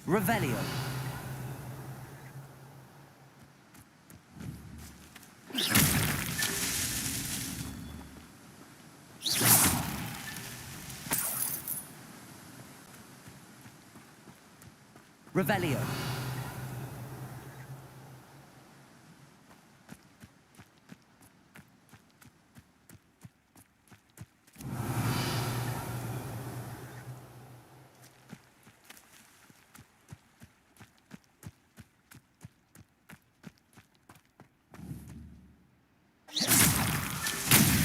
Revelio. Revelio.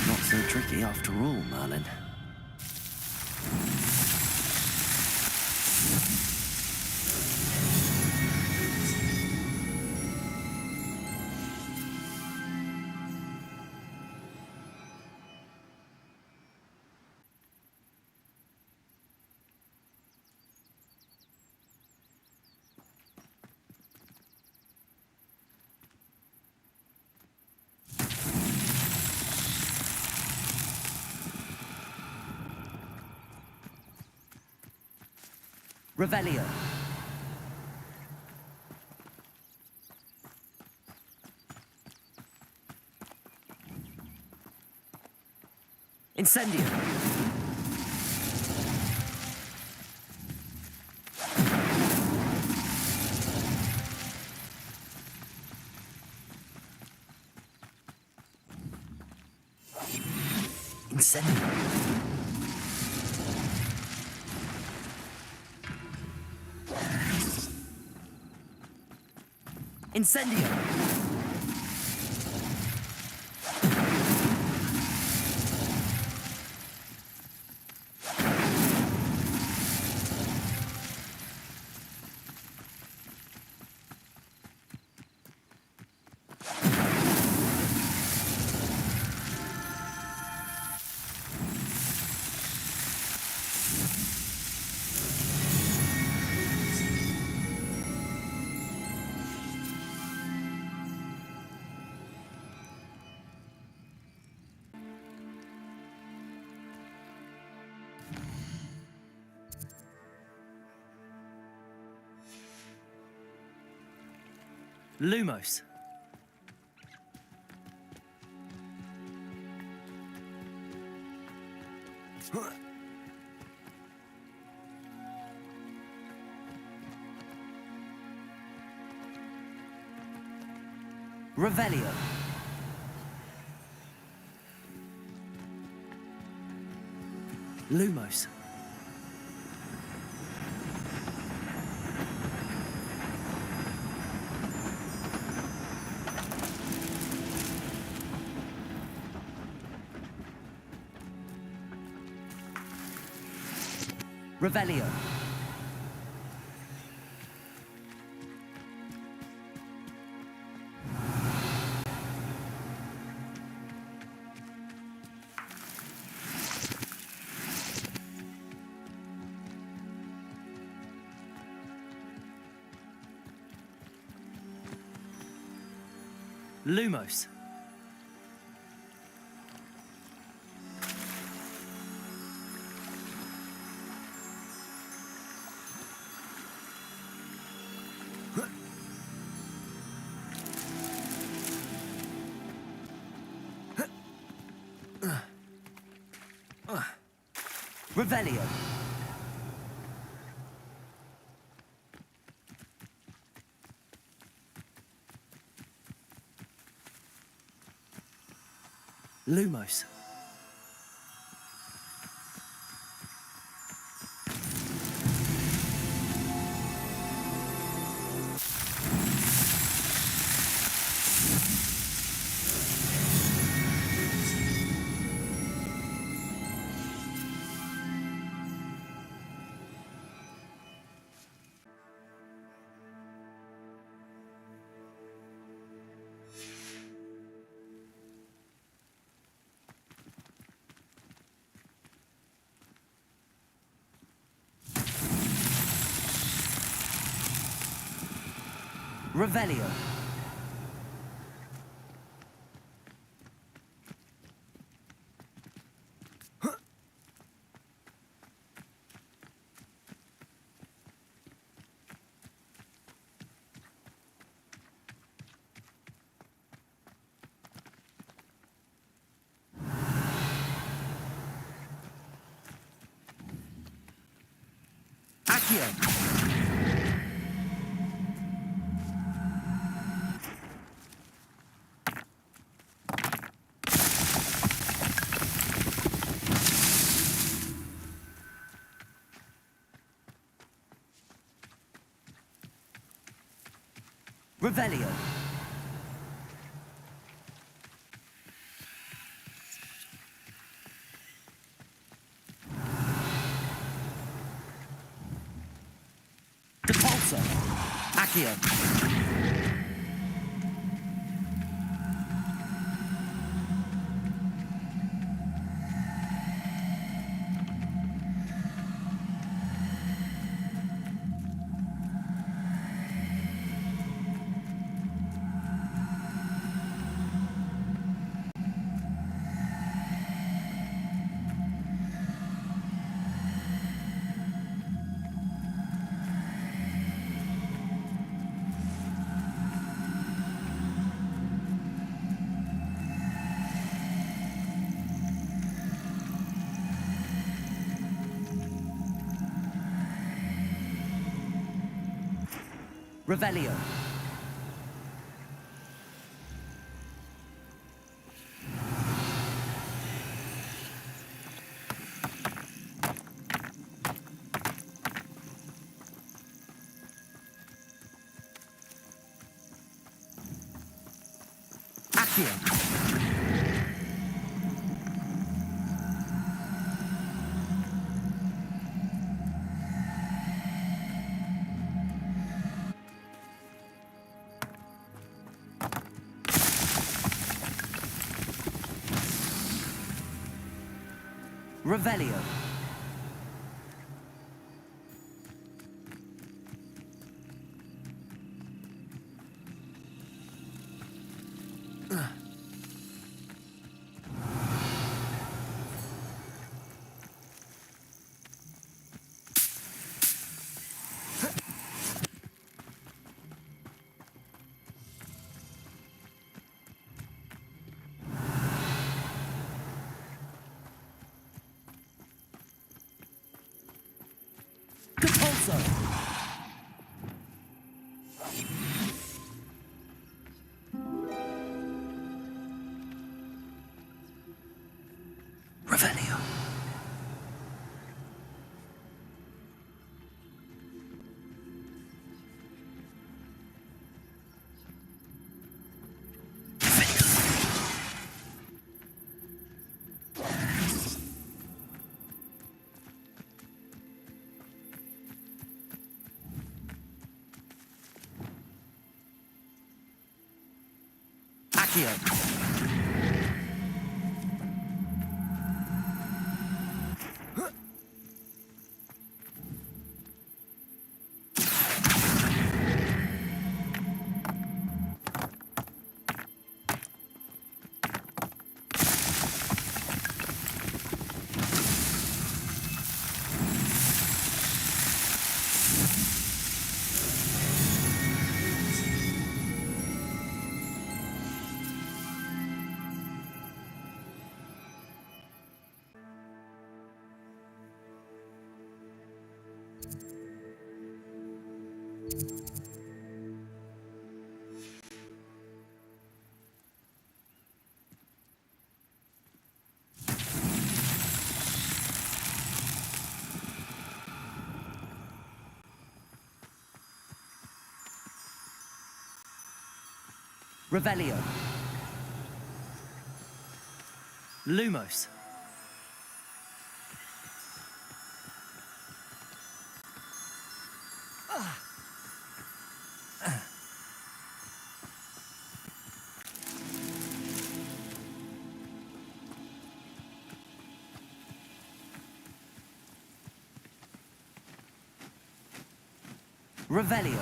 Not so tricky after all, Merlin. Revelio. Incendio. Incendio. Incendio! Lumos. Revelio. Lumos. Revelio. Lumos. Revelio. Lumos. Revelio. Accio. Revelio. Depulso. Accio. Revelio. Accio. Revelio. Depulso. Revelio. Accio. Revelio. Lumos. Revelio.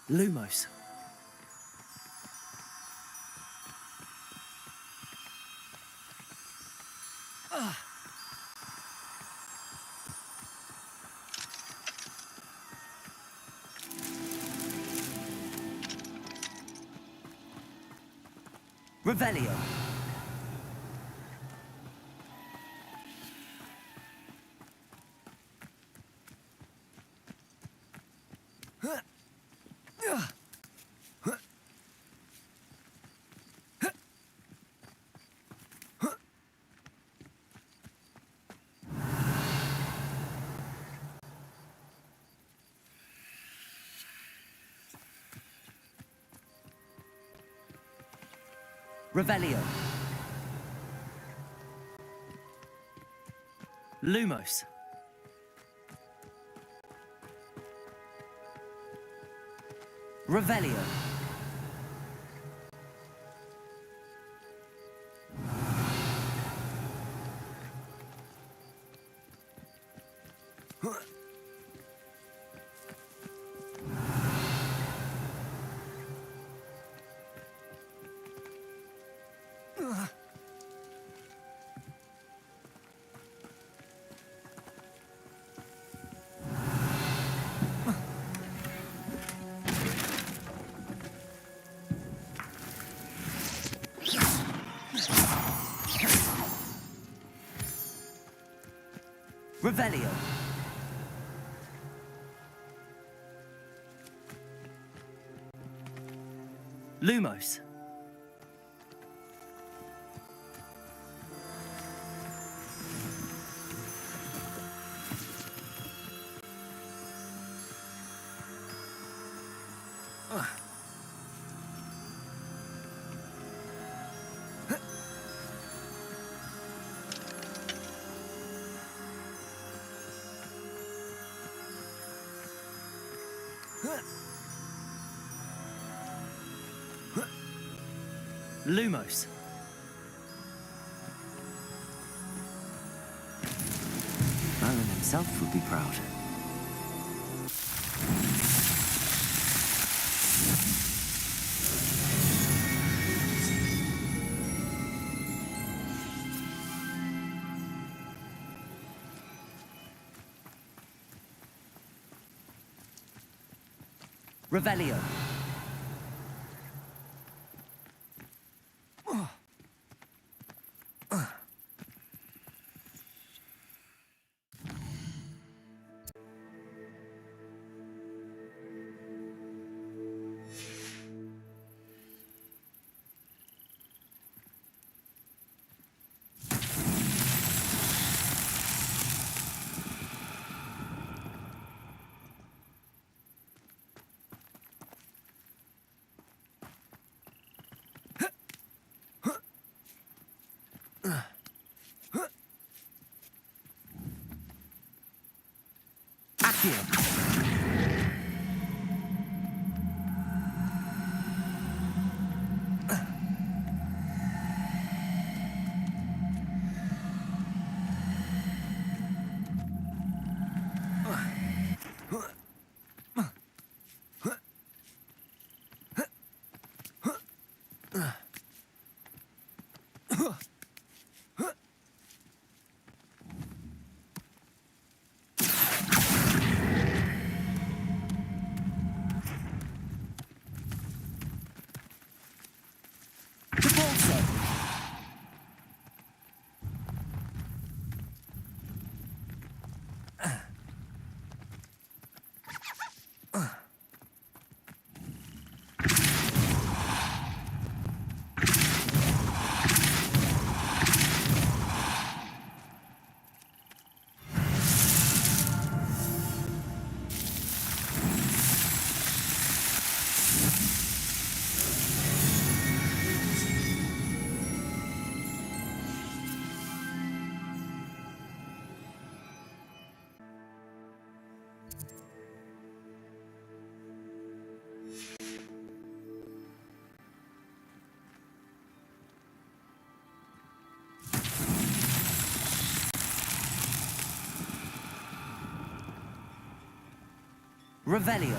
Lumos. Revelio. Revelio. Lumos. Revelio. Revelio. Lumos. Lumos. Merlin himself would be proud. Revelio. Accio. Revelio.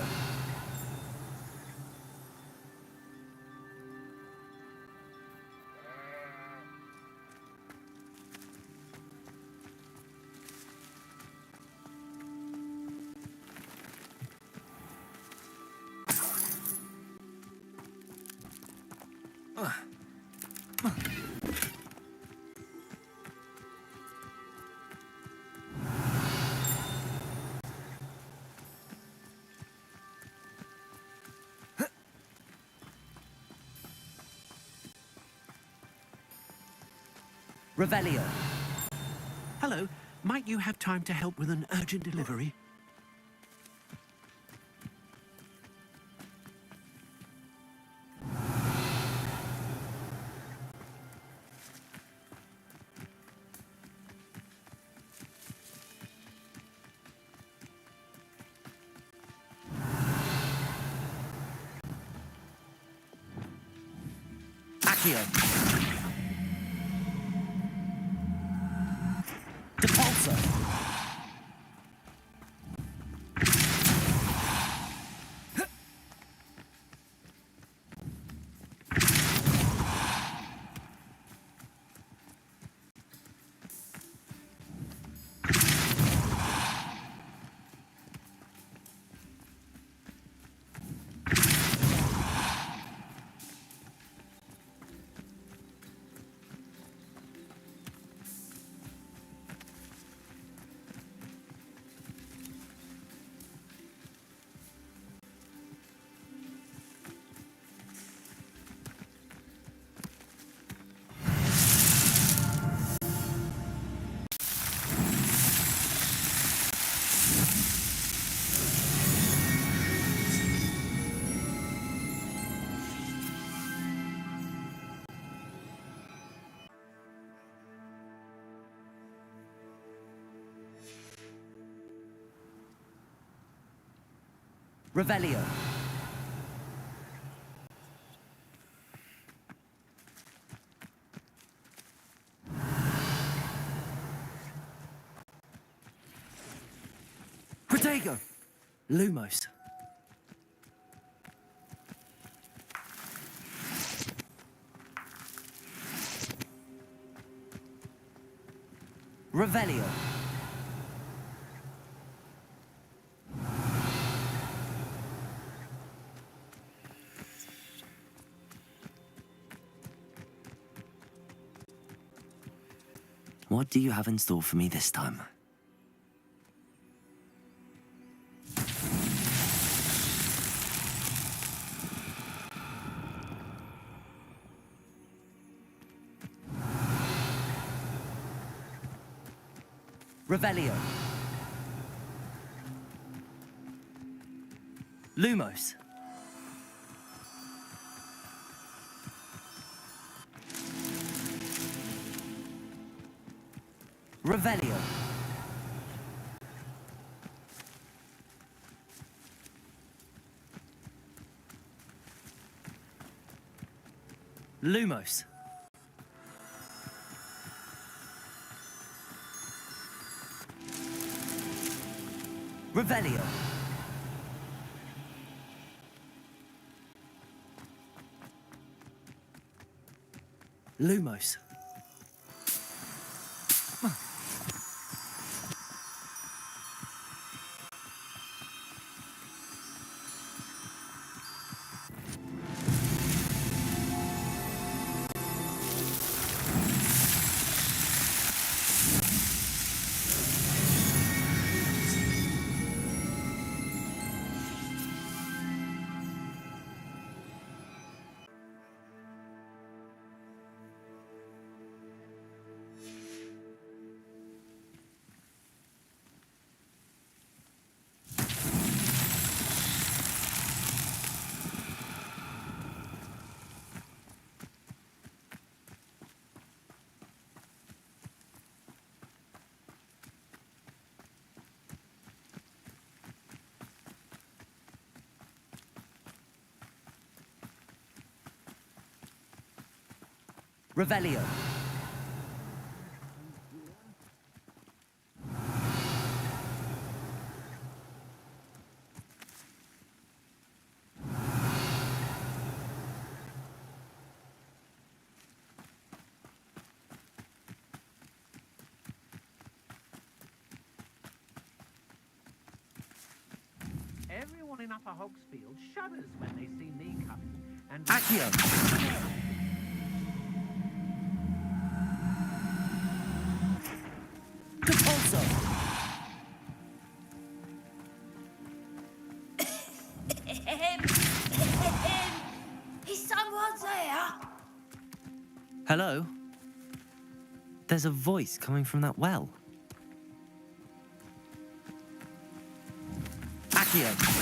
Revelio. Hello, might you have time to help with an urgent delivery? Accio. Depulso. Revelio. Protego. Lumos. Revelio. What do you have in store for me this time? Revelio. Lumos. Revelio. Lumos. Revelio. Lumos. Revelio. Everyone in Upper Hogsfield shudders when they see me coming, and Accio. Hello? There's a voice coming from that well. Accio.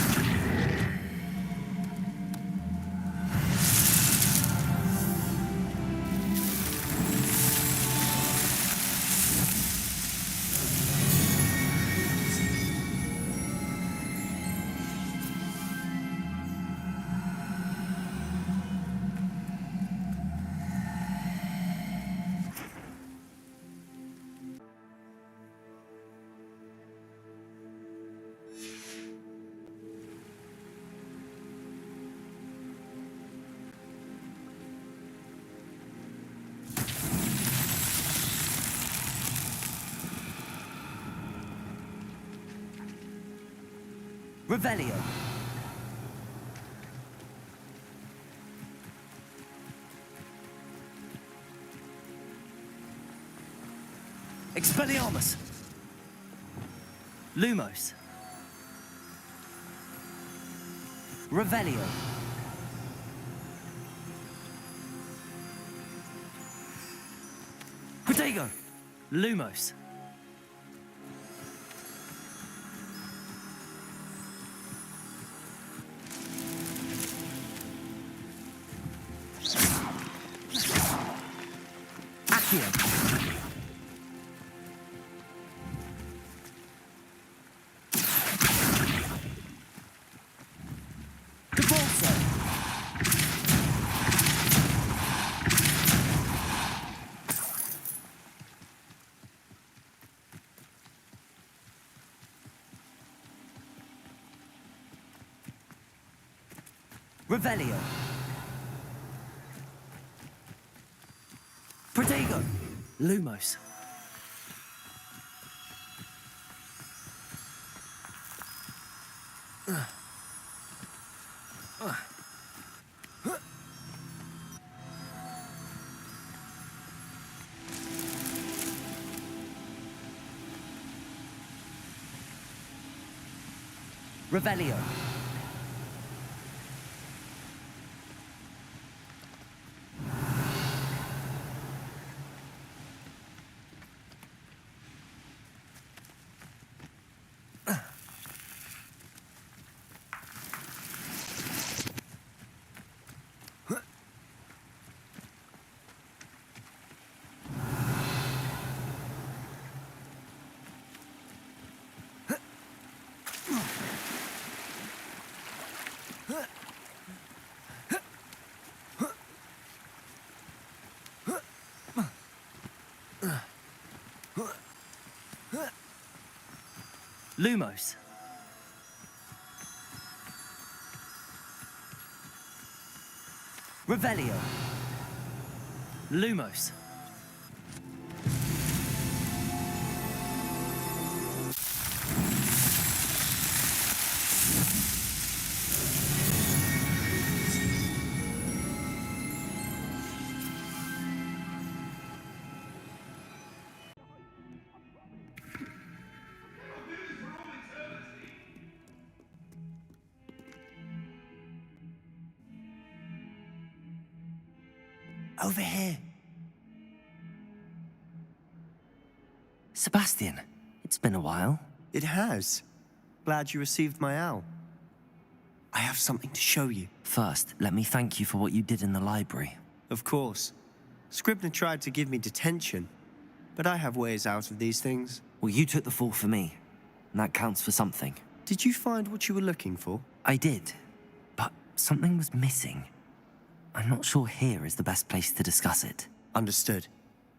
Revelio. Expelliarmus. Lumos. Revelio. Protego. Lumos. Accio. Debolso. Revelio. Protego. Lumos. Revelio. Lumos. Revelio. Lumos. Over here. Sebastian, it's been a while. It has. Glad you received my owl. I have something to show you. First, let me thank you for what you did in the library. Of course. Scribner tried to give me detention, but I have ways out of these things. Well, you took the fall for me, and that counts for something. Did you find what you were looking for? I did, but something was missing. I'm not sure here is the best place to discuss it. Understood.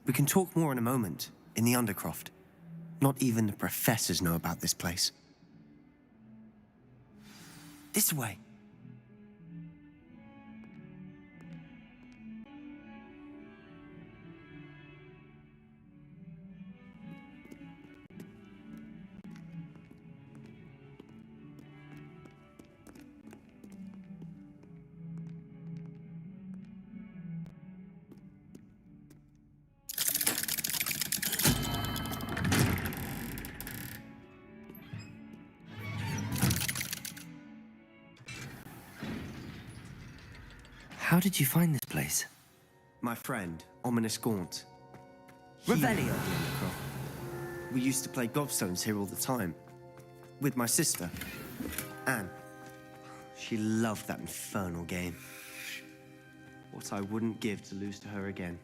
We can talk more in a moment, in the Undercroft. Not even the professors know about this place. This way. How did you find this place? My friend, Ominous Gaunt. Revelio. We used to play gobstones here all the time. With my sister, Anne. She loved that infernal game. What I wouldn't give to lose to her again.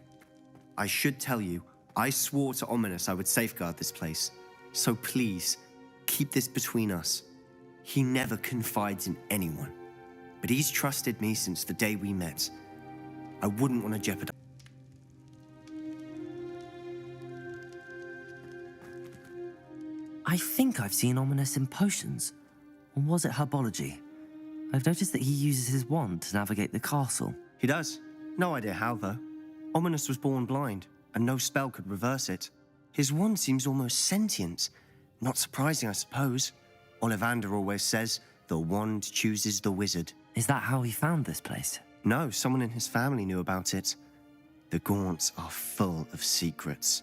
I should tell you, I swore to Ominous I would safeguard this place. So please, keep this between us. He never confides in anyone. But he's trusted me since the day we met. I wouldn't want to jeopardize. I think I've seen Ominous in potions. Or was it herbology? I've noticed that he uses his wand to navigate the castle. He does. No idea how, though. Ominous was born blind, and no spell could reverse it. His wand seems almost sentient. Not surprising, I suppose. Ollivander always says, the wand chooses the wizard. Is that how he found this place? No, someone in his family knew about it. The Gaunts are full of secrets.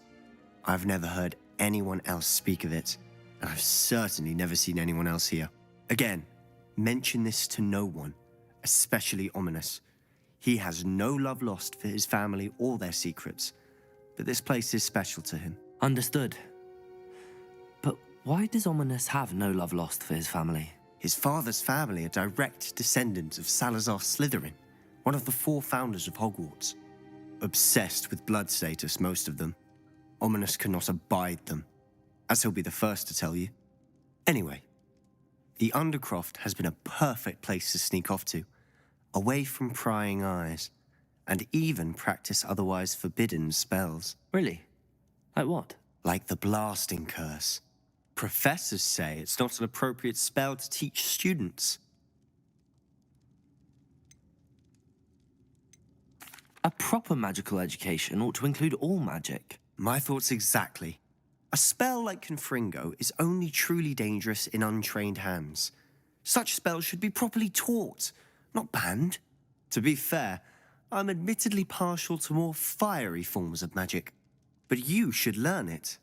I've never heard anyone else speak of it, and I've certainly never seen anyone else here. Again, mention this to no one, especially Ominous. He has no love lost for his family or their secrets, but this place is special to him. Understood. But why does Ominous have no love lost for his family? His father's family are direct descendants of Salazar Slytherin, one of the 4 founders of Hogwarts. Obsessed with blood status, most of them. Ominous cannot abide them, as he'll be the first to tell you. Anyway, the Undercroft has been a perfect place to sneak off to, away from prying eyes, and even practice otherwise forbidden spells. Really? Like what? Like the blasting curse. Professors say it's not an appropriate spell to teach students. A proper magical education ought to include all magic. My thoughts exactly. A spell like Confringo is only truly dangerous in untrained hands. Such spells should be properly taught, not banned. To be fair, I'm admittedly partial to more fiery forms of magic. But you should learn it.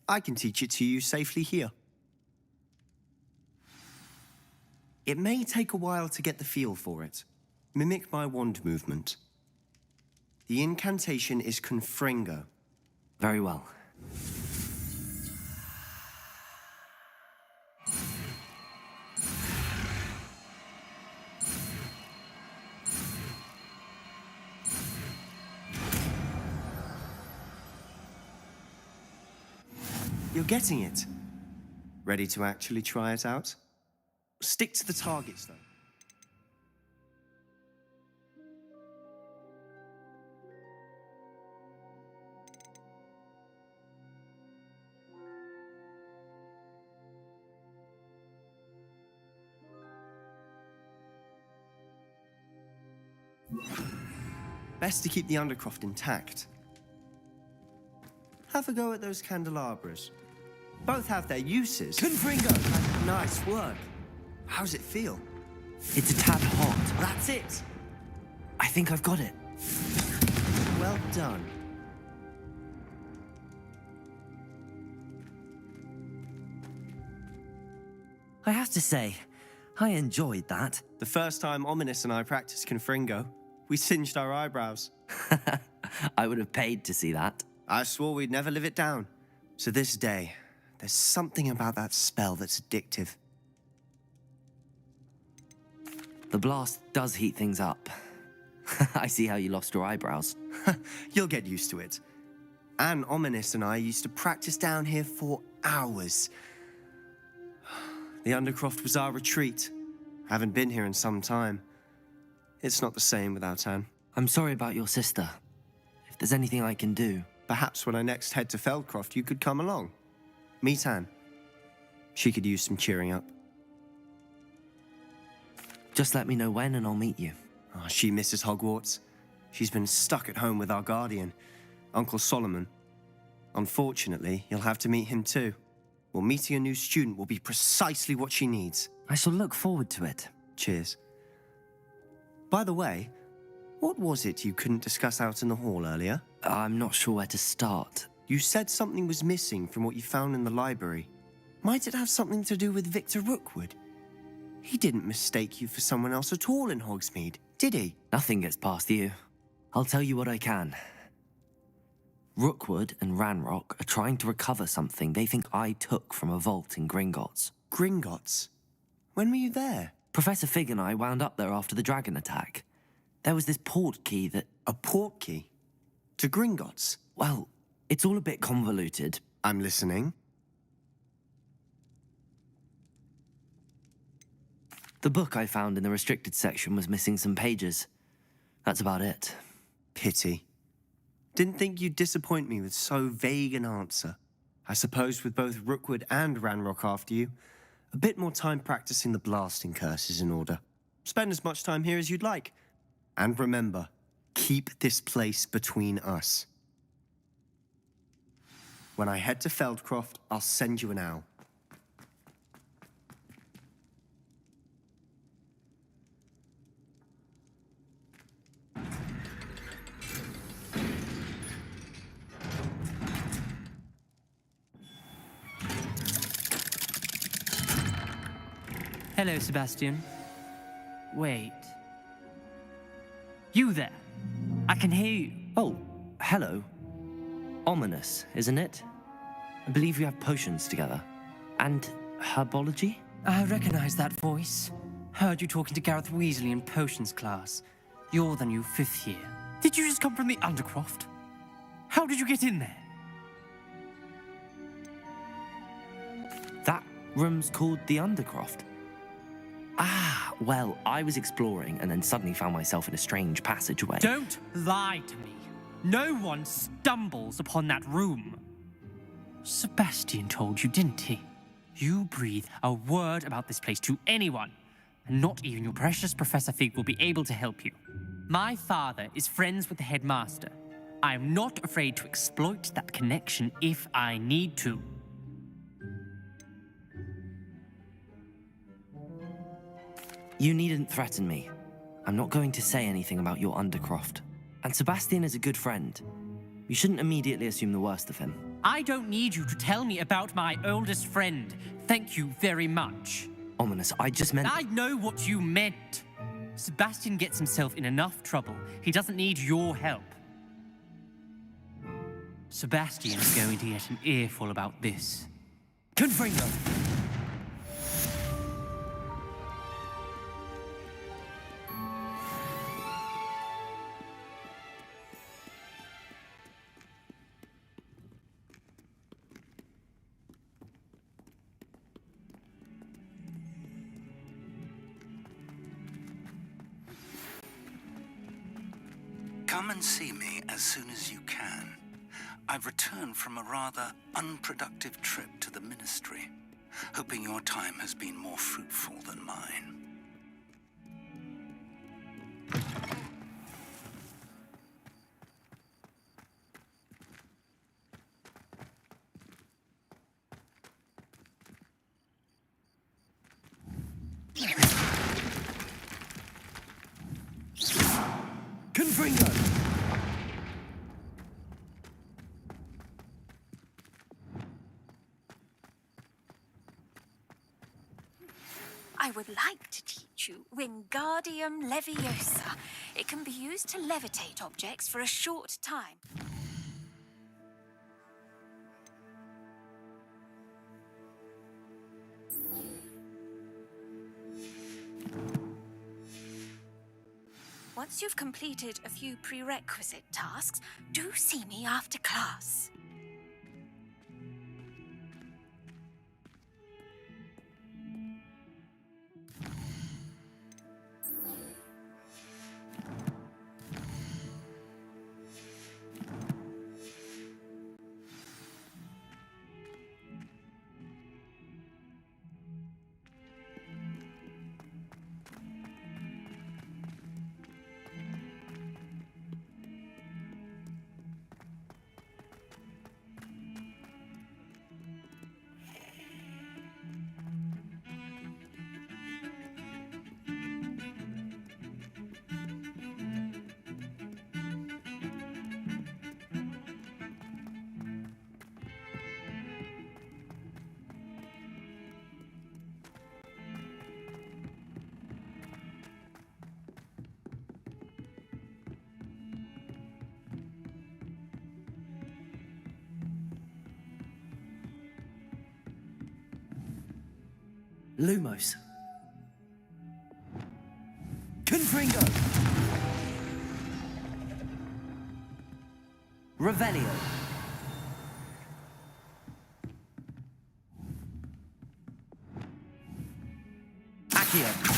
I can teach it to you safely here. It may take a while to get the feel for it. Mimic my wand movement. The incantation is Confringo. Very well. You're getting it. Ready to actually try it out? Stick to the targets, though. Best to keep the Undercroft intact. Have a go at those candelabras. Both have their uses. Confringo! Nice work. How's it feel? It's a tad hot. That's it. I think I've got it. Well done. I have to say, I enjoyed that. The first time Ominous and I practiced Confringo, we singed our eyebrows. I would have paid to see that. I swore we'd never live it down. To this day, there's something about that spell that's addictive. The blast does heat things up. I see how you lost your eyebrows. You'll get used to it. Anne, Ominous and I used to practice down here for hours. The Undercroft was our retreat. Haven't been here in some time. It's not the same without Anne. I'm sorry about your sister. If there's anything I can do... Perhaps when I next head to Feldcroft, you could come along. Meet Anne. She could use some cheering up. Just let me know when and I'll meet you. Oh, she misses Hogwarts. She's been stuck at home with our guardian, Uncle Solomon. Unfortunately, you'll have to meet him too. Well, meeting a new student will be precisely what she needs. I shall look forward to it. Cheers. By the way, what was it you couldn't discuss out in the hall earlier? I'm not sure where to start. You said something was missing from what you found in the library. Might it have something to do with Victor Rookwood? He didn't mistake you for someone else at all in Hogsmeade, did he? Nothing gets past you. I'll tell you what I can. Rookwood and Ranrock are trying to recover something they think I took from a vault in Gringotts. Gringotts? When were you there? Professor Fig and I wound up there after the dragon attack. There was this port key that... A port key? To Gringotts? Well, it's all a bit convoluted. I'm listening. The book I found in the restricted section was missing some pages. That's about it. Pity. Didn't think you'd disappoint me with so vague an answer. I suppose with both Rookwood and Ranrock after you, a bit more time practicing the blasting curse is in order. Spend as much time here as you'd like. And remember, keep this place between us. When I head to Feldcroft, I'll send you an owl. Hello, Sebastian. Wait. You there? I can hear you. Oh, hello. Ominous, isn't it? I believe we have potions together. And herbology? I recognize that voice. Heard you talking to Gareth Weasley in potions class. You're the new 5th year. Did you just come from the Undercroft? How did you get in there? That room's called the Undercroft. Ah, well, I was exploring and then suddenly found myself in a strange passageway. Don't lie to me. No one stumbles upon that room. Sebastian told you, didn't he? You breathe a word about this place to anyone, and not even your precious Professor Fig will be able to help you. My father is friends with the headmaster. I am not afraid to exploit that connection if I need to. You needn't threaten me. I'm not going to say anything about your Undercroft. And Sebastian is a good friend. You shouldn't immediately assume the worst of him. I don't need you to tell me about my oldest friend. Thank you very much. Ominous, I just meant... I know what you meant. Sebastian gets himself in enough trouble. He doesn't need your help. Sebastian's going to get an earful about this. Confringo! Come and see me as soon as you can. I've returned from a rather unproductive trip to the Ministry, hoping your time has been more fruitful than mine. Confringo! I would like to teach you Wingardium Leviosa. It can be used to levitate objects for a short time. Once you've completed a few prerequisite tasks, do see me after class. Lumos. Confringo. Revelio. Accio.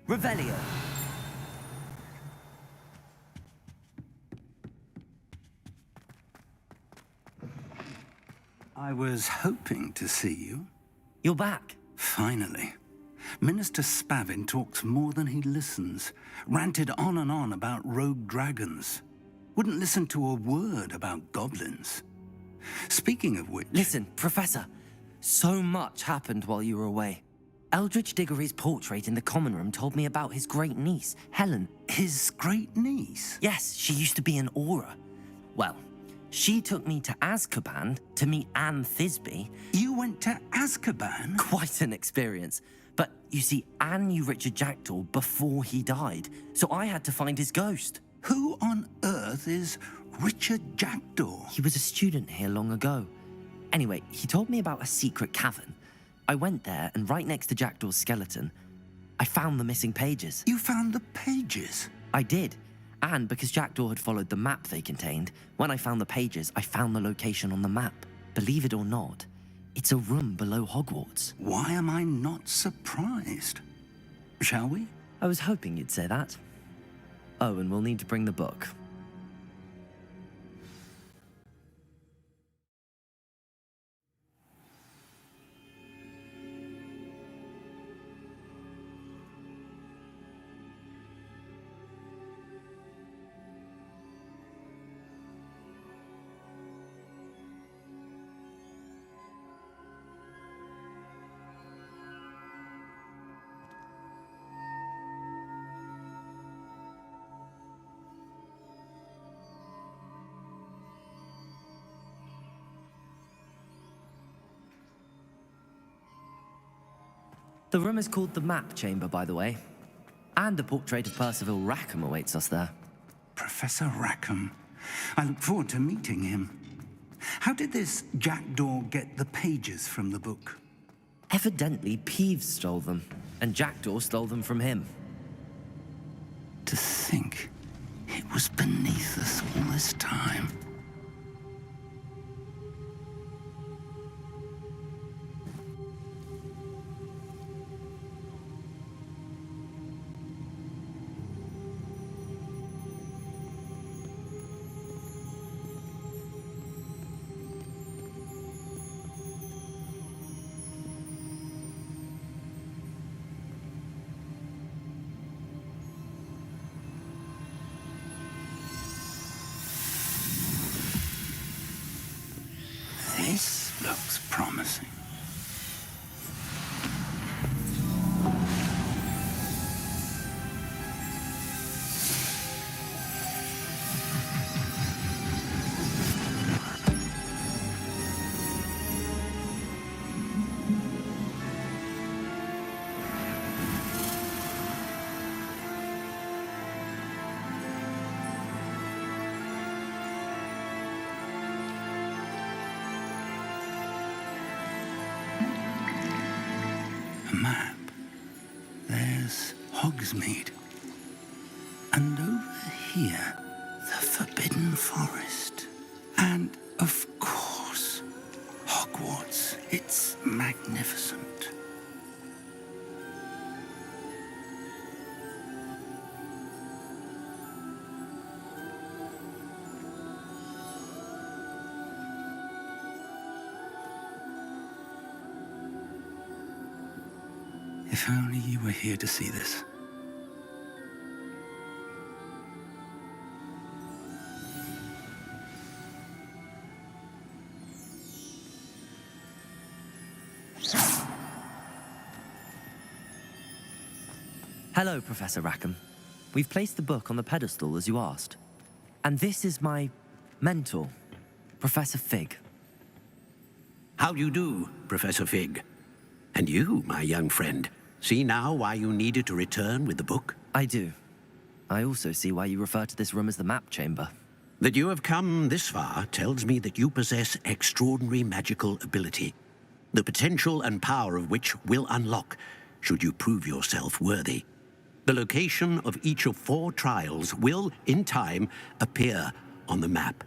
Revelio. I was hoping to see you. You're back. Finally. Minister Spavin talks more than he listens. Ranted on and on about rogue dragons. Wouldn't listen to a word about goblins. Speaking of which... Listen, Professor. So much happened while you were away. Eldridge Diggory's portrait in the common room told me about his great niece, Helen. His great niece? Yes, she used to be an Auror. Well, she took me to Azkaban to meet Anne Thisbe. You went to Azkaban? Quite an experience. But you see, Anne knew Richard Jackdaw before he died, so I had to find his ghost. Who on earth is Richard Jackdaw? He was a student here long ago. Anyway, he told me about a secret cavern. I went there, and right next to Jackdaw's skeleton, I found the missing pages. You found the pages? I did. And because Jackdaw had followed the map they contained, when I found the pages, I found the location on the map. Believe it or not, it's a room below Hogwarts. Why am I not surprised? Shall we? I was hoping you'd say that. Oh, and we'll need to bring the book. The room is called the Map Chamber, by the way. And a portrait of Percival Rackham awaits us there. Professor Rackham. I look forward to meeting him. How did this Jackdaw get the pages from the book? Evidently, Peeves stole them, and Jackdaw stole them from him. To think it was beneath us all this time. This looks promising. Map. There's Hogsmeade. And over here, the Forbidden Forest. And, of course, Hogwarts. It's magnificent. If only you were here to see this. Hello, Professor Rackham. We've placed the book on the pedestal as you asked. And this is my mentor, Professor Fig. How do you do, Professor Fig? And you, my young friend, see now why you needed to return with the book? I do. I also see why you refer to this room as the map chamber. That you have come this far tells me that you possess extraordinary magical ability, the potential and power of which will unlock should you prove yourself worthy. The location of each of 4 trials will, in time, appear on the map.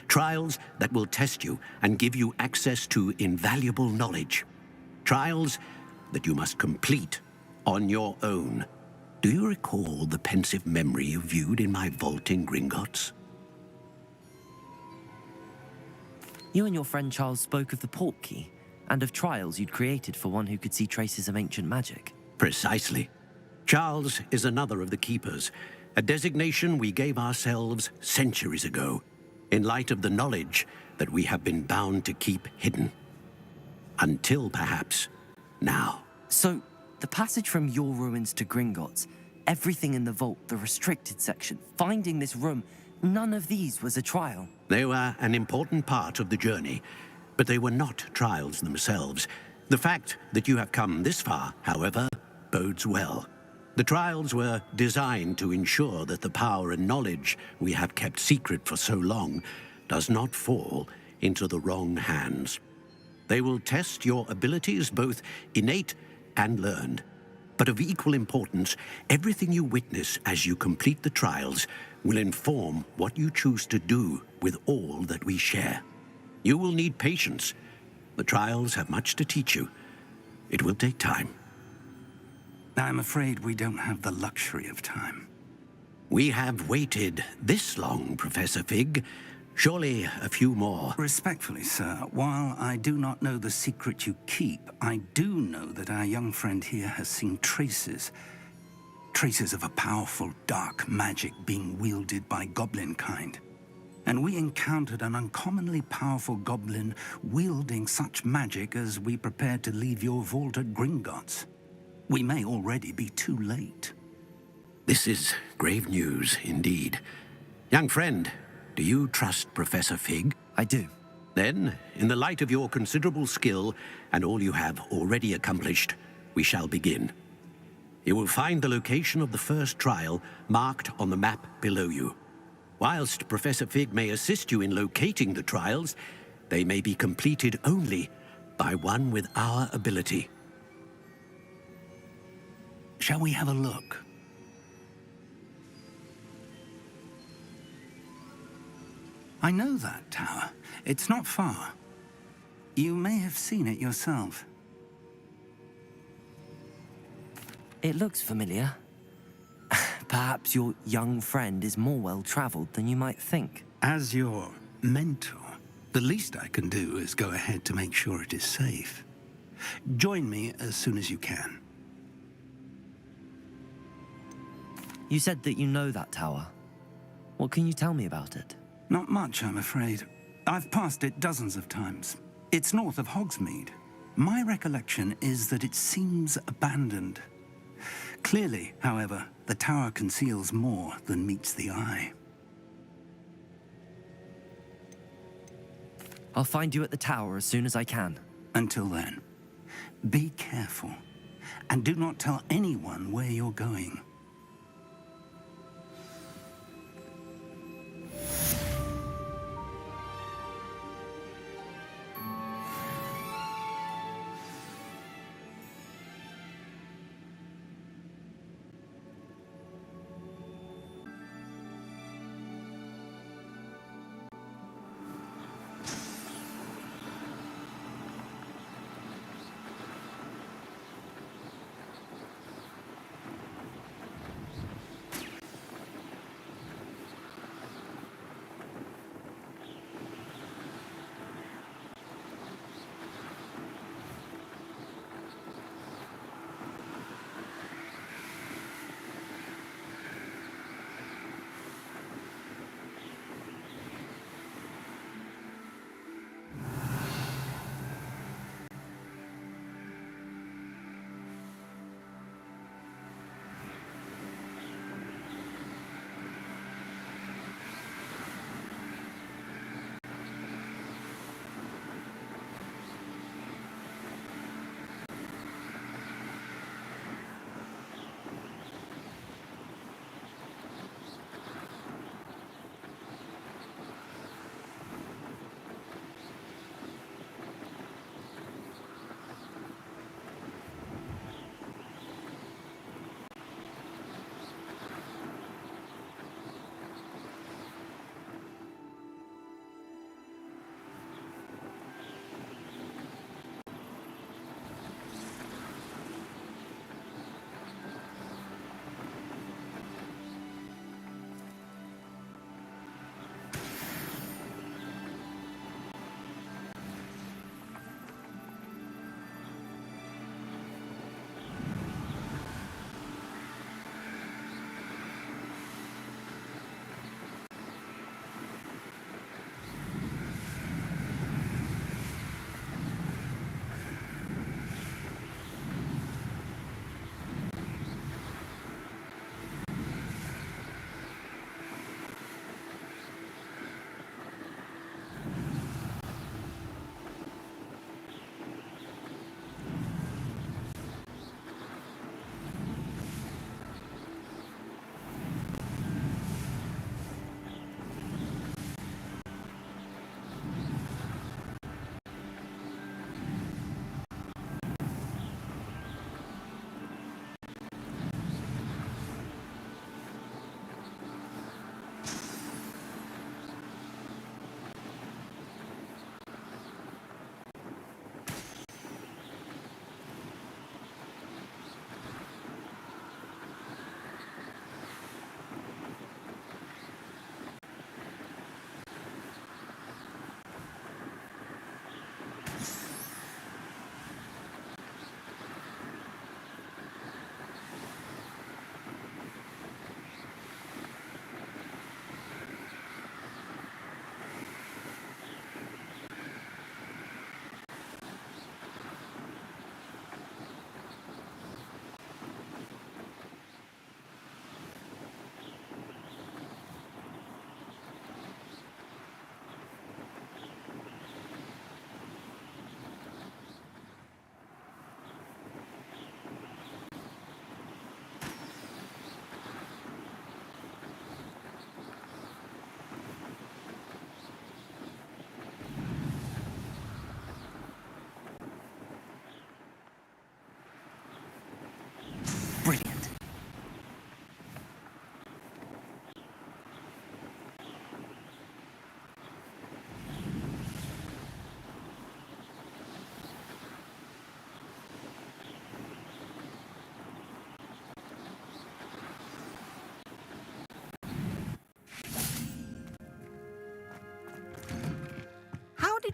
Trials that will test you and give you access to invaluable knowledge. Trials that you must complete on your own. Do you recall the pensive memory you viewed in my vault in Gringotts? You and your friend Charles spoke of the port key, and of trials you'd created for one who could see traces of ancient magic. Precisely. Charles is another of the keepers, a designation we gave ourselves centuries ago, in light of the knowledge that we have been bound to keep hidden. Until, perhaps, now. So, the passage from your ruins to Gringotts, everything in the vault, the restricted section, finding this room, none of these was a trial. They were an important part of the journey, but they were not trials themselves. The fact that you have come this far, however, bodes well. The trials were designed to ensure that the power and knowledge we have kept secret for so long does not fall into the wrong hands. They will test your abilities, both innate and learned. But of equal importance, everything you witness as you complete the trials will inform what you choose to do with all that we share. You will need patience. The trials have much to teach you. It will take time. I'm afraid we don't have the luxury of time. We have waited this long, Professor Fig. Surely a few more. Respectfully, sir, while I do not know the secret you keep, I do know that our young friend here has seen traces of a powerful dark magic being wielded by goblin kind. And we encountered an uncommonly powerful goblin wielding such magic as we prepared to leave your vault at Gringotts. We may already be too late. This is grave news indeed. Young friend, do you trust Professor Fig? I do. Then, in the light of your considerable skill and all you have already accomplished, we shall begin. You will find the location of the first trial marked on the map below you. Whilst Professor Fig may assist you in locating the trials, they may be completed only by one with our ability. Shall we have a look? I know that tower. It's not far. You may have seen it yourself. It looks familiar. Perhaps your young friend is more well-traveled than you might think. As your mentor, the least I can do is go ahead to make sure it is safe. Join me as soon as you can. You said that you know that tower. What can you tell me about it? Not much, I'm afraid. I've passed it dozens of times. It's north of Hogsmeade. My recollection is that it seems abandoned. Clearly, however, the tower conceals more than meets the eye. I'll find you at the tower as soon as I can. Until then, be careful, and do not tell anyone where you're going.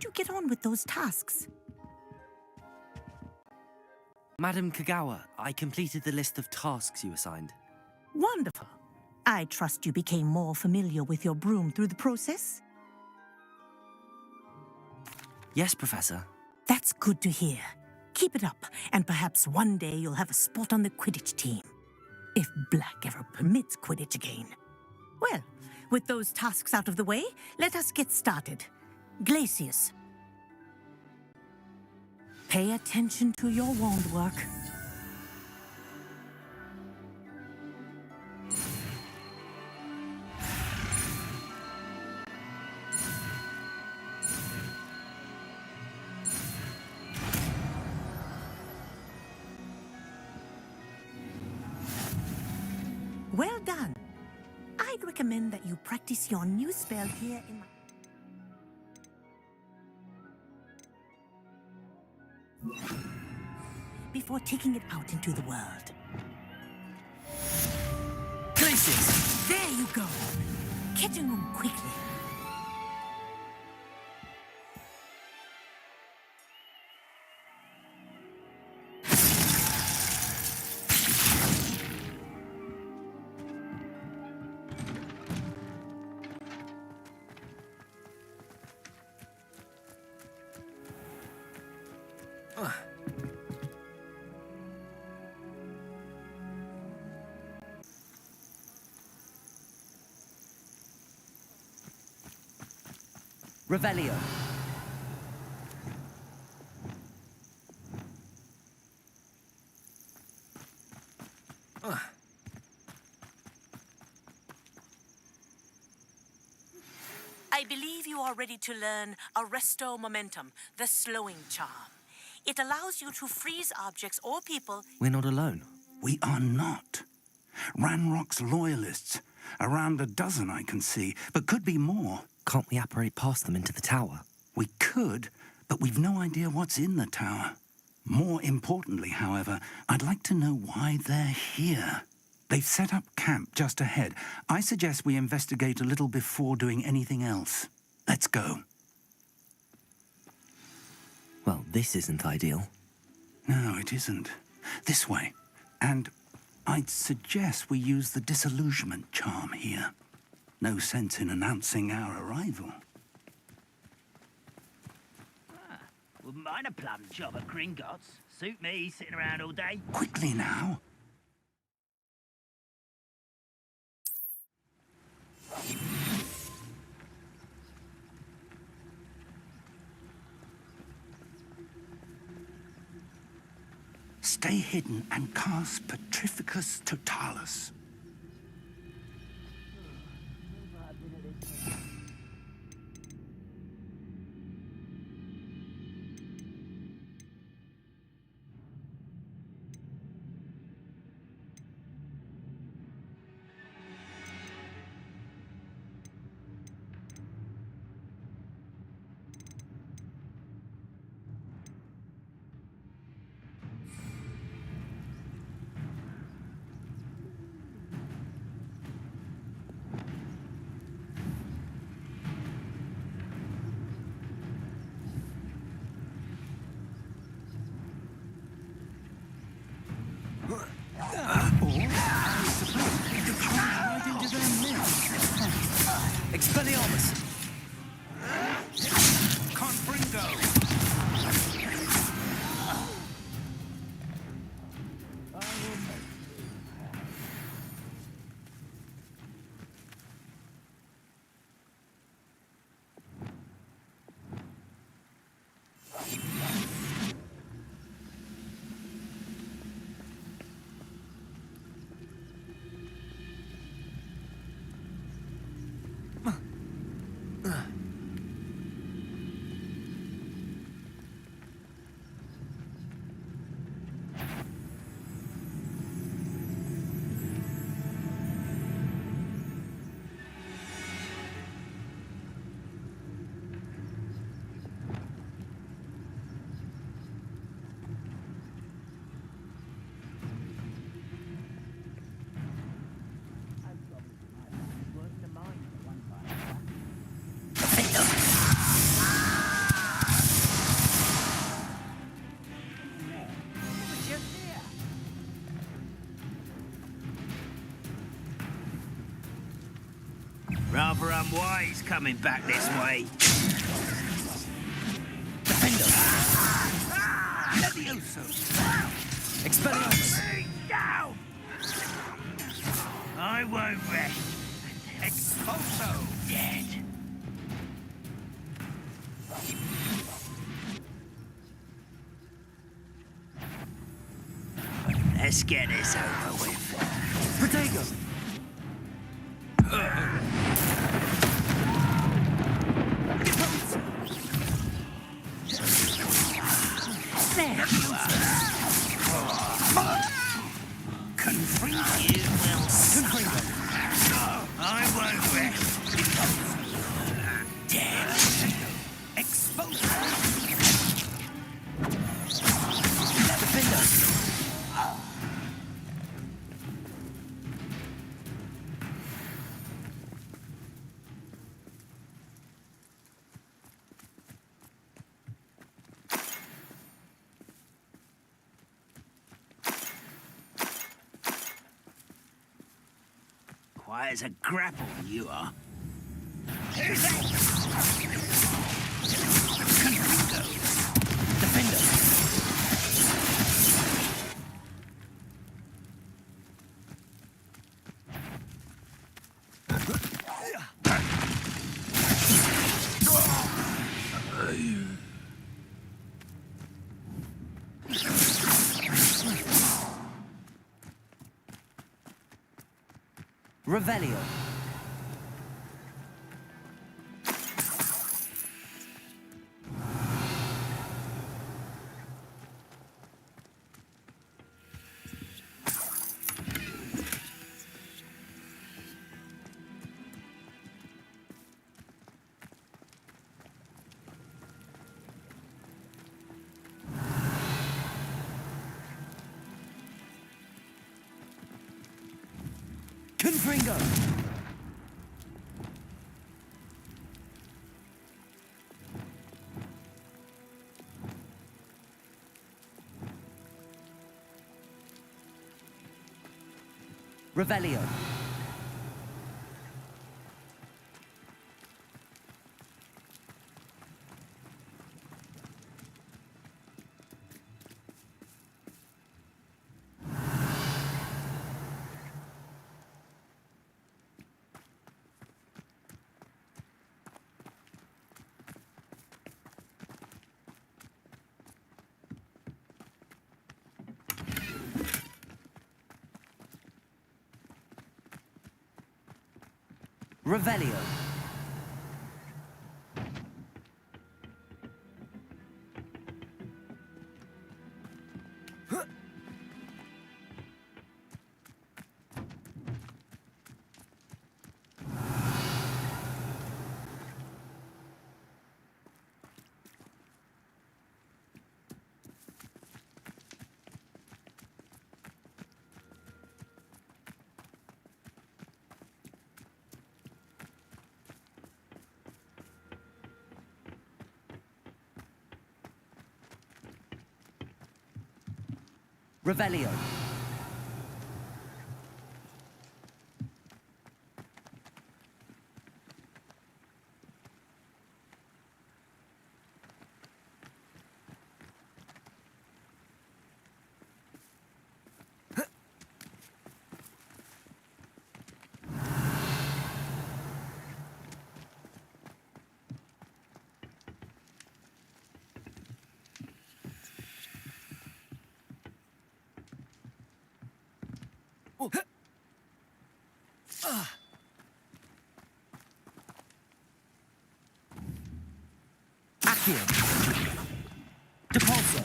did you get on with those tasks? Madam Kagawa, I completed the list of tasks you assigned. Wonderful. I trust you became more familiar with your broom through the process? Yes, Professor. That's good to hear. Keep it up, and perhaps one day you'll have a spot on the Quidditch team. If Black ever permits Quidditch again. Well, with those tasks out of the way, let us get started. Glacius. Pay attention to your wand work. Well done. I'd recommend that you practice your new spell here in my... before taking it out into the world. Glacius! There you go. Catching them quickly. Revelio. I believe you are ready to learn Arresto Momentum, the slowing charm. It allows you to freeze objects or people. We're not alone. We are not. Ranrock's loyalists. Around a dozen I can see, but could be more. Can't we apparate past them into the tower? We could, but we've no idea what's in the tower. More importantly, however, I'd like to know why they're here. They've set up camp just ahead. I suggest we investigate a little before doing anything else. Let's go. Well, this isn't ideal. No, it isn't. This way. And I'd suggest we use the disillusionment charm here. No sense in announcing our arrival. Wouldn't mind a plum job at Gringotts. Suit me, sitting around all day. Quickly now. Stay hidden and cast Petrificus Totalis. Expelliarmus! Confringo! rather unwise coming back this way. Defender! Levioso! Expelliarmus! Down! I won't rest. Expulso! Dead. Let's get this over with. Protego! There you are. Confringo you will Confringo. I won't rest. Dead. Expose. Defender! Quiet as a grapple, you are. Who's that? Confringo. Defender! Revelio. Confringo! Revelio. Revelio. Revelio. Accio. Depulso.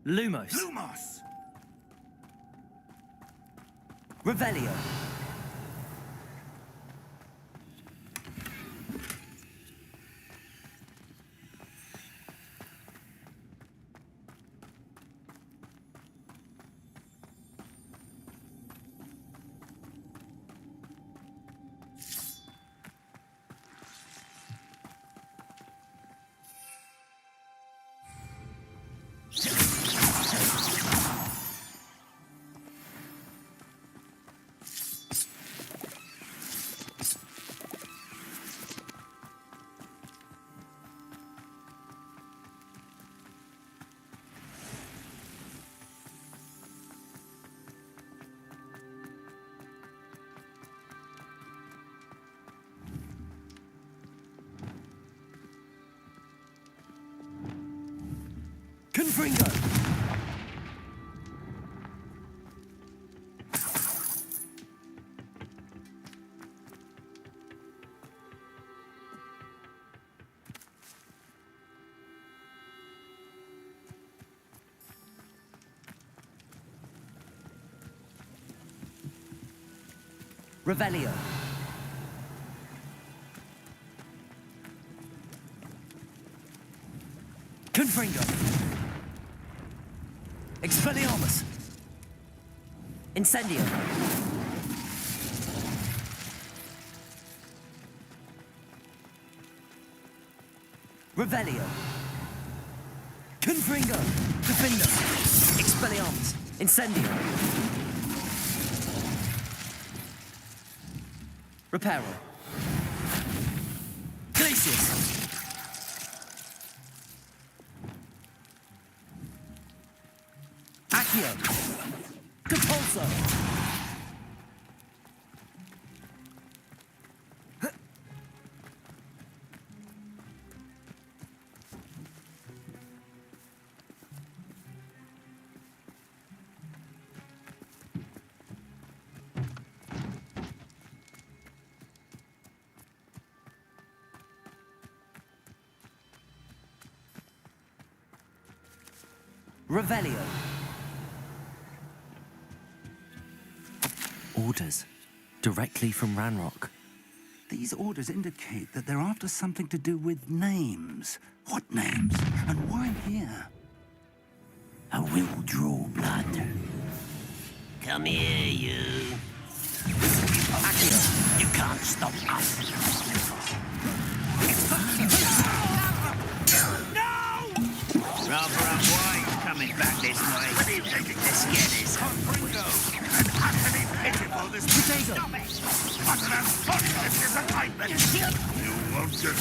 Lumos. Lumos! Revelio. Confringo! Revelio. Confringo. Expelliarmus. Incendio. Revelio. Confringo. Defendo. Expelliarmus. Incendio. Reparo. Glacius. Accio. Compulso. Revelio. Orders. Directly from Ranrock. These orders indicate that they're after something to do with names. What names? And why here? I will draw blood. Come here, you. Accio, you can't stop us. Rather unwise coming back this way. What do you think? Let's get this. Confringo! And utterly pitiful this potato. Stop it! What an unfortunate disappointment! You won't get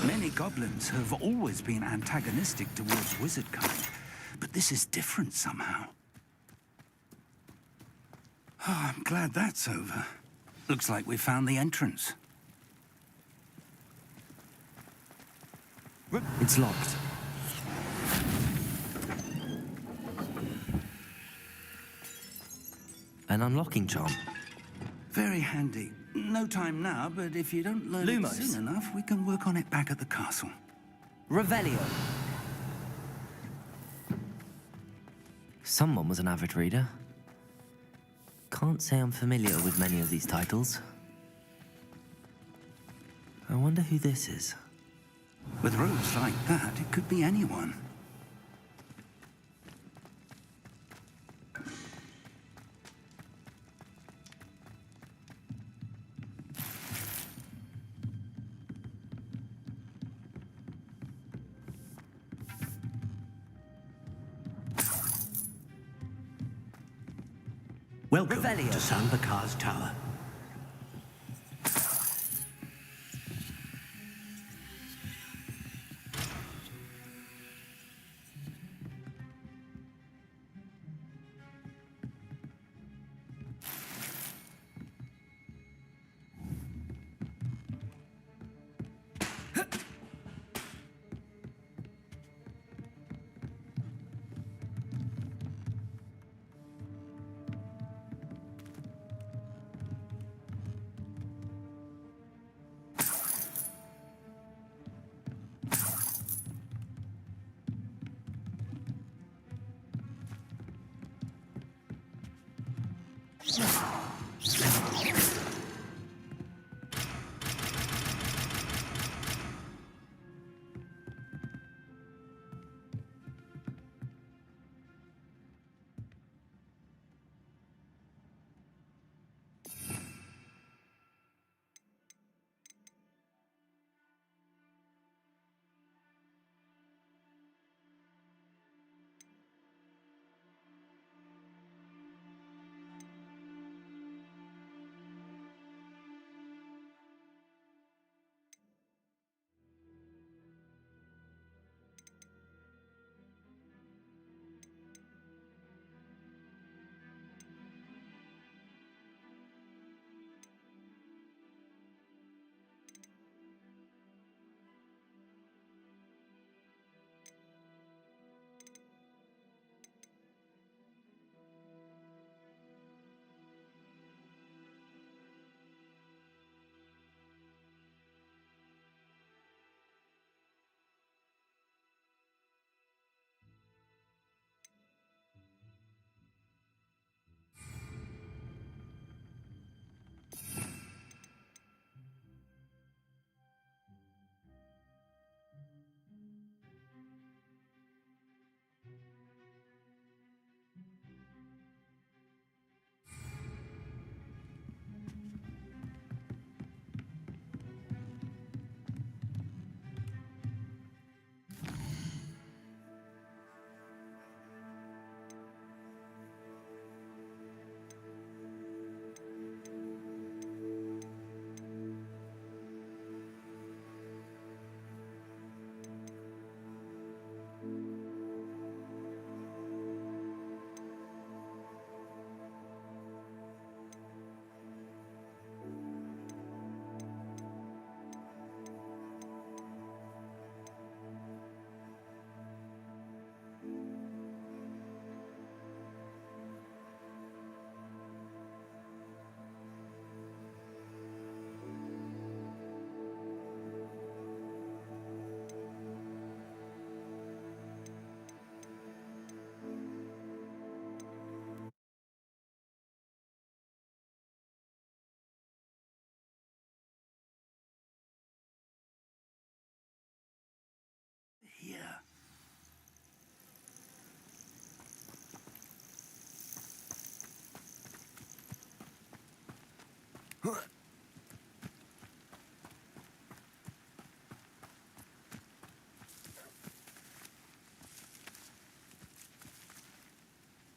Many goblins have always been antagonistic towards wizard kind, but this is different somehow. Oh, I'm glad that's over. Looks like we found the entrance. It's locked. An unlocking charm. Very handy. No time now, but if you don't learn it Lumos. soon enough, we can work on it back at the castle. Revelio. Someone was an avid reader. Can't say I'm familiar with many of these titles. I wonder who this is. With robes like that, it could be anyone. Welcome Revelio. to Sanbakar's Tower.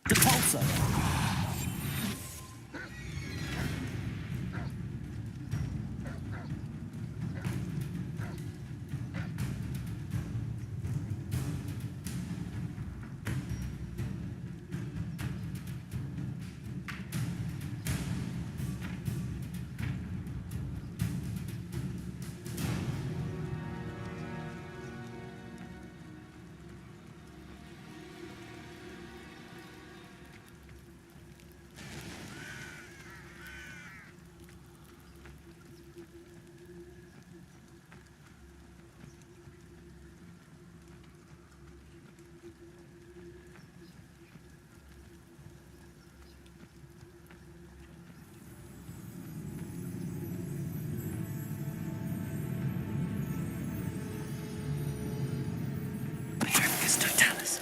Depulso! Totalis.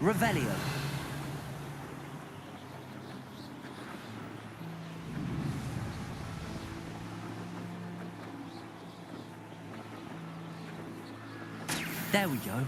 Revelio. There we go.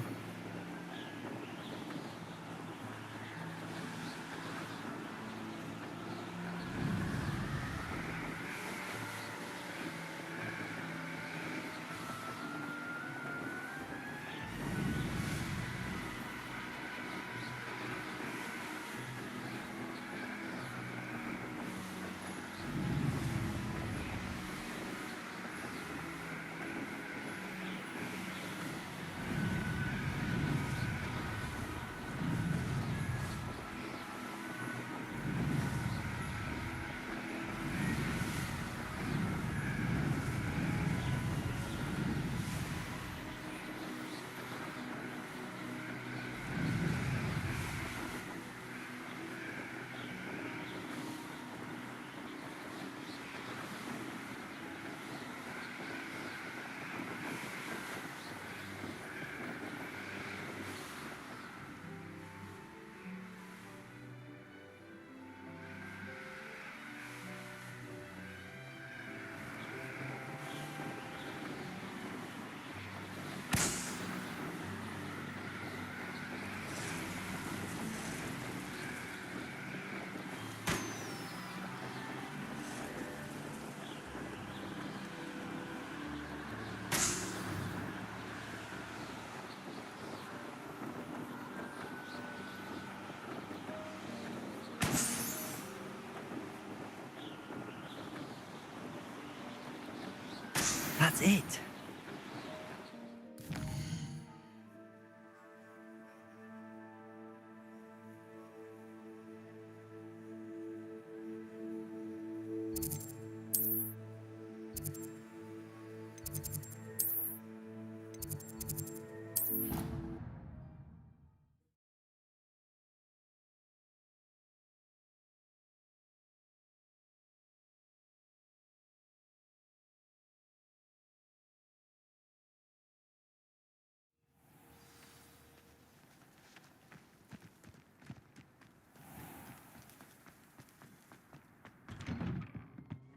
That's it.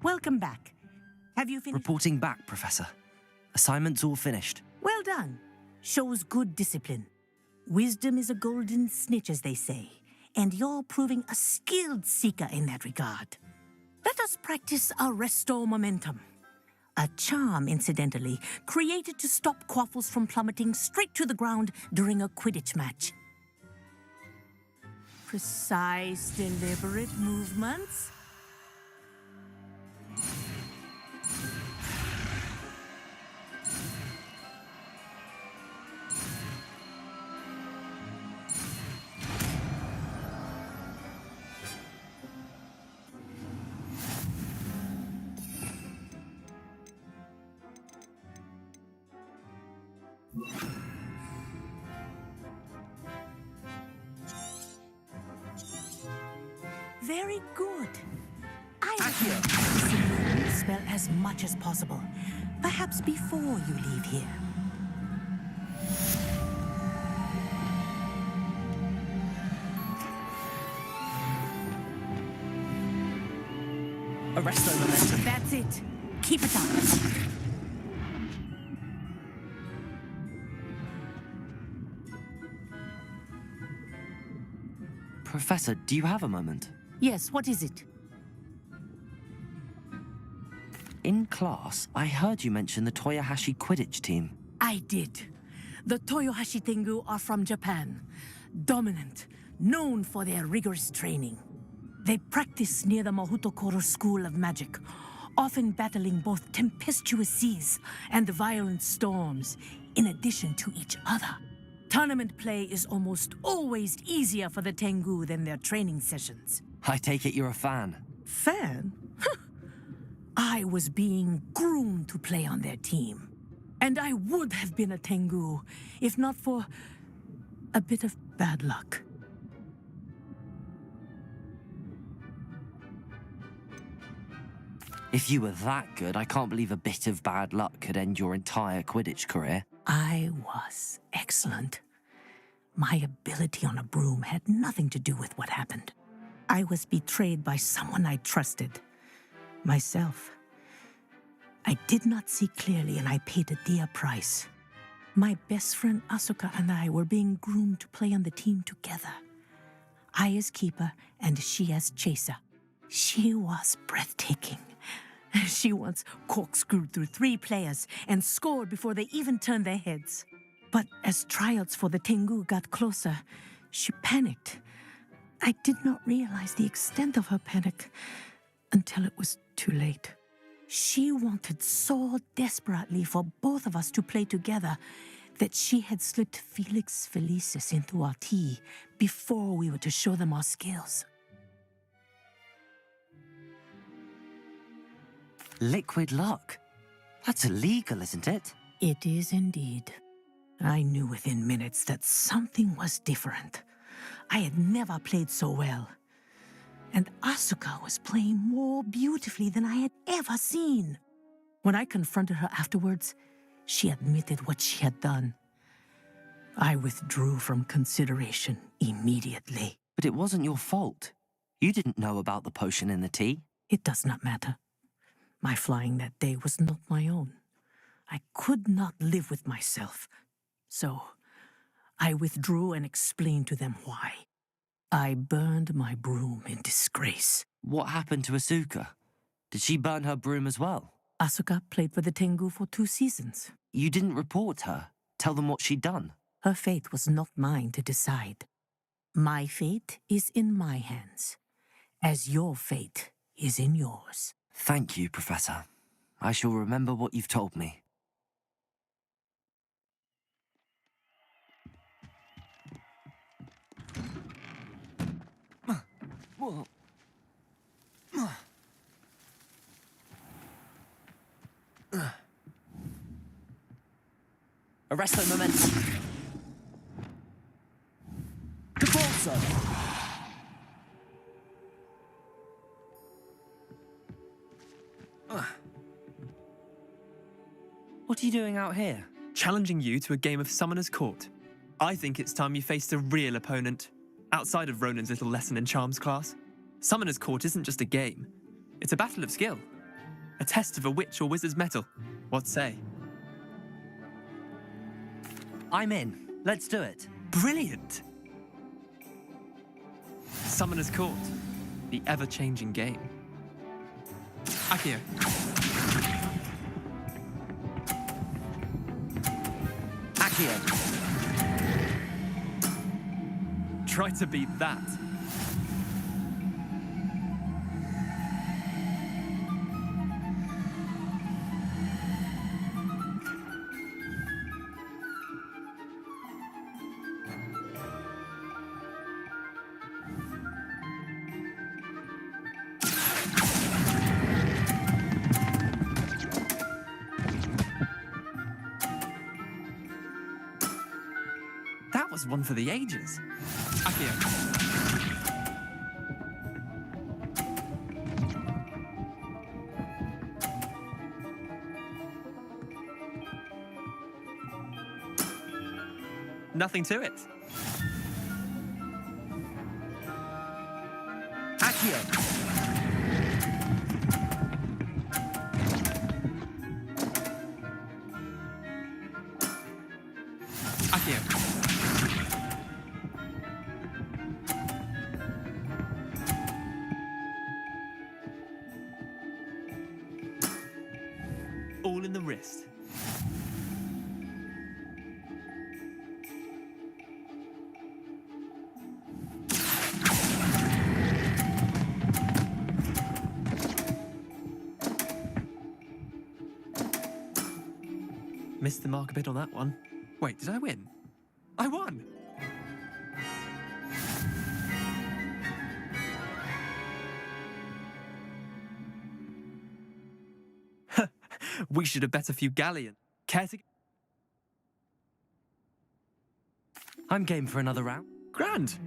Welcome back. Have you finished? Reporting back, Professor. Assignment's all finished. Well done. Shows good discipline. Wisdom is a golden snitch, as they say, and you're proving a skilled seeker in that regard. Let us practice Arresto Momentum. A charm, incidentally, created to stop quaffles from plummeting straight to the ground during a Quidditch match. Precise, deliberate movements. Very good. I would like to spell as much as possible, perhaps before you leave here. Arresto Momentum. That's it. Keep it up. Professor, do you have a moment? Yes, what is it? In class, I heard you mention the Toyohashi Quidditch team. I did. The Toyohashi Tengu are from Japan. Dominant, known for their rigorous training. They practice near the Mahutokoro School of Magic, often battling both tempestuous seas and violent storms, in addition to each other. Tournament play is almost always easier for the Tengu than their training sessions. I take it you're a fan. Fan? I was being groomed to play on their team. And I would have been a Tengu, if not for a bit of bad luck. If you were that good, I can't believe a bit of bad luck could end your entire Quidditch career. I was excellent. My ability on a broom had nothing to do with what happened. I was betrayed by someone I trusted. Myself. I did not see clearly and I paid a dear price. My best friend Asuka and I were being groomed to play on the team together. I as keeper and she as chaser. She was breathtaking. She once corkscrewed through 3 players and scored before they even turned their heads. But as tryouts for the Tengu got closer, she panicked. I did not realize the extent of her panic until it was too late. She wanted so desperately for both of us to play together that she had slipped Felix Felicis into our tea before we were to show them our skills. Liquid luck? That's illegal, isn't it? It is indeed. I knew within minutes that something was different. I had never played so well. And Asuka was playing more beautifully than I had ever seen. When I confronted her afterwards, she admitted what she had done. I withdrew from consideration immediately. But it wasn't your fault. You didn't know about the potion in the tea. It does not matter. My flying that day was not my own. I could not live with myself. So, I withdrew and explained to them why. I burned my broom in disgrace. What happened to Asuka? Did she burn her broom as well? Asuka played for the Tengu for 2 seasons. You didn't report her? Tell them what she'd done? Her fate was not mine to decide. My fate is in my hands, as your fate is in yours. Thank you, Professor. I shall remember what you've told me. Arresto momentum. Devolso. What are you doing out here? Challenging you to a game of Summoner's Court. I think it's time you faced a real opponent, outside of Ronan's little lesson in charms class. Summoner's Court isn't just a game. It's a battle of skill. A test of a witch or wizard's mettle. What say? I'm in. Let's do it. Brilliant! Summoner's Court. The ever-changing game. Accio. Accio. Try to beat that. That was one for the ages. Accio. Nothing to it. Accio. Accio. All in the wrist. Missed the mark a bit on that one. Wait, did I win? I won! We should have bet a few galleons. Care to... I'm game for another round. Grand!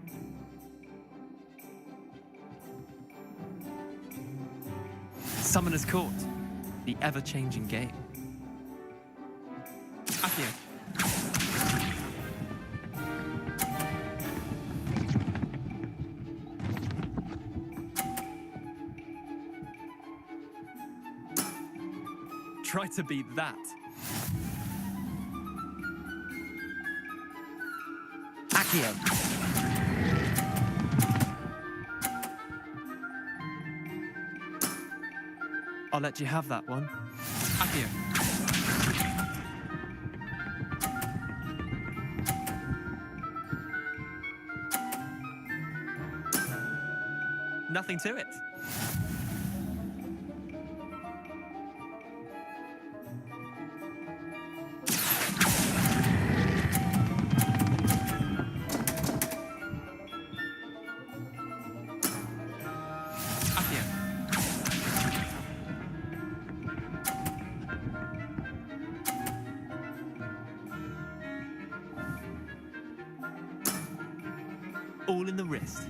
Summoner's Court. The ever-changing game. Accio. Try to beat that. Accio. I'll let you have that one. Accio. Nothing to it. Accio. All in the wrist.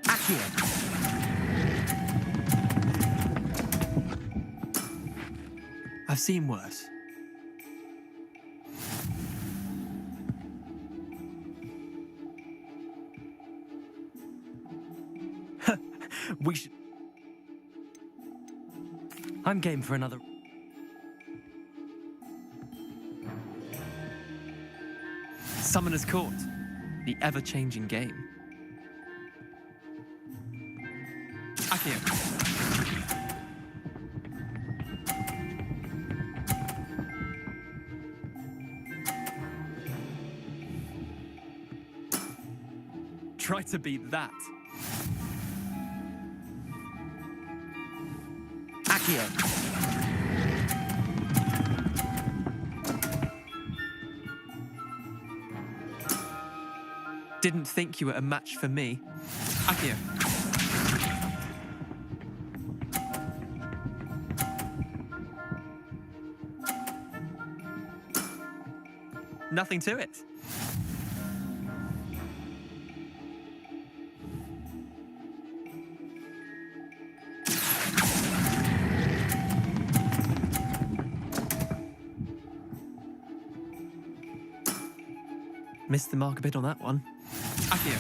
Accio. I've seen worse. We should... I'm game for another... Summoner's Court. The ever-changing game. Accio. Try to beat that. Accio. Didn't think you were a match for me. Accio. Nothing to it. Missed the mark a bit on that one. Accio.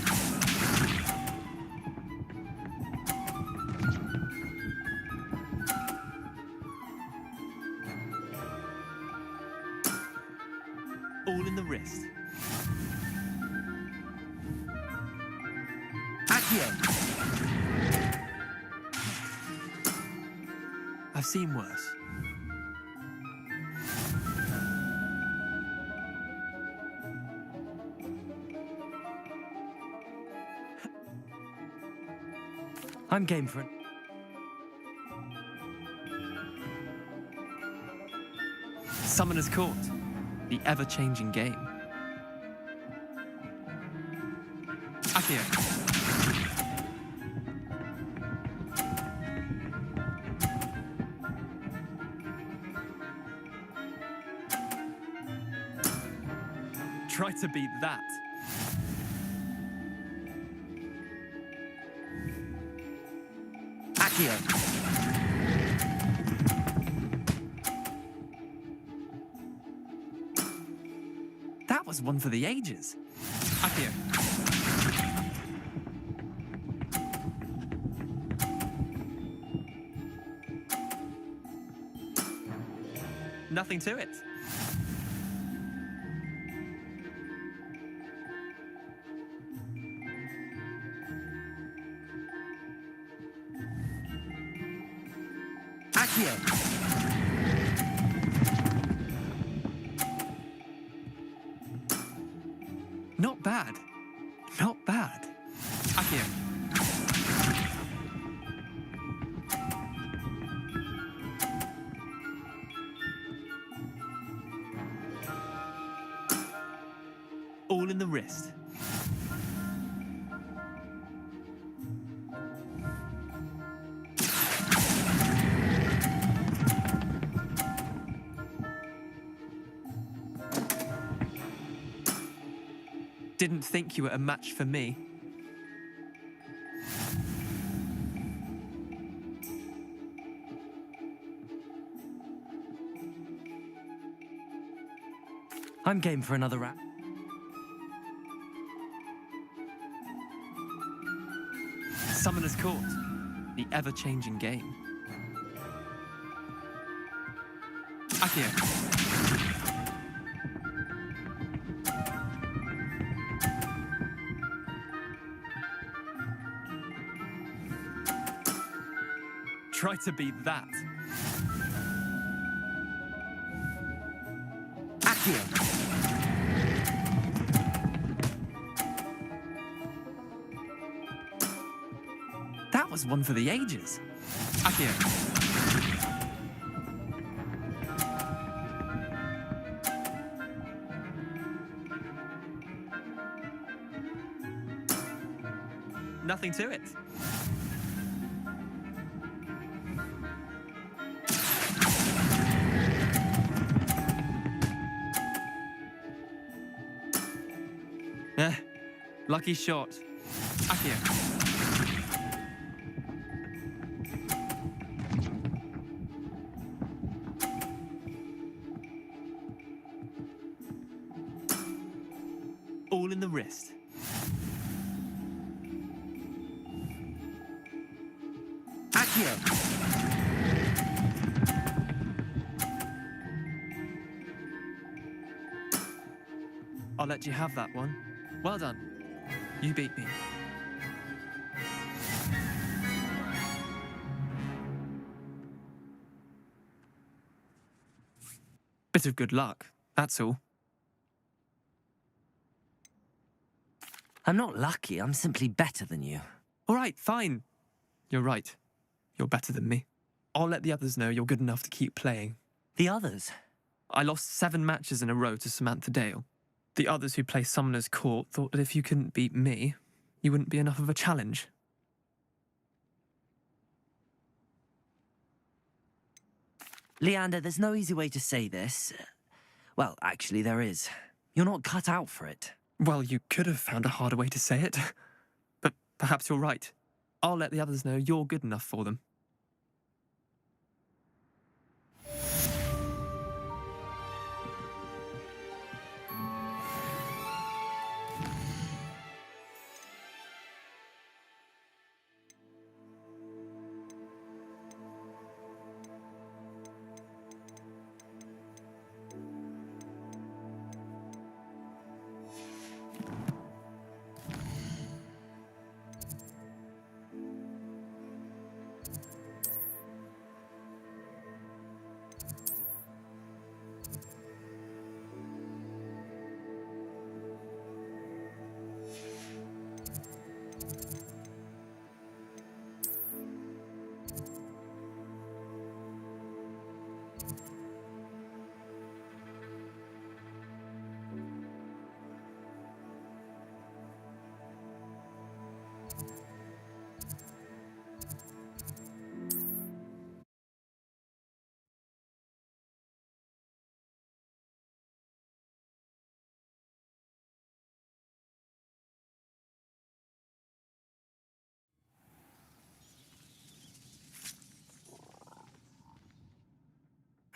All in the wrist. Accio. I've seen worse. I'm game for it. Summoner's Court. The ever-changing game. Accio. Try to beat that. Accio. That was one for the ages. Accio. Nothing to it. Accio. Not bad. Not bad. Accio. All in the wrist. Didn't think you were a match for me. I'm game for another rap. Summoner's Court. The ever-changing game. Accio. Try to beat that. Accio. That was one for the ages. Accio. Nothing to it. Lucky shot. Accio. All in the wrist. Accio. I'll let you have that one. Well done. You beat me. Bit of good luck, that's all. I'm not lucky, I'm simply better than you. All right, fine. You're right. You're better than me. I'll let the others know you're good enough to keep playing. The others? I lost 7 matches in a row to Samantha Dale. The others who play Summoner's Court thought that if you couldn't beat me, you wouldn't be enough of a challenge. Leander, there's no easy way to say this. Well, actually, there is. You're not cut out for it. Well, you could have found a harder way to say it. But perhaps you're right. I'll let the others know you're good enough for them.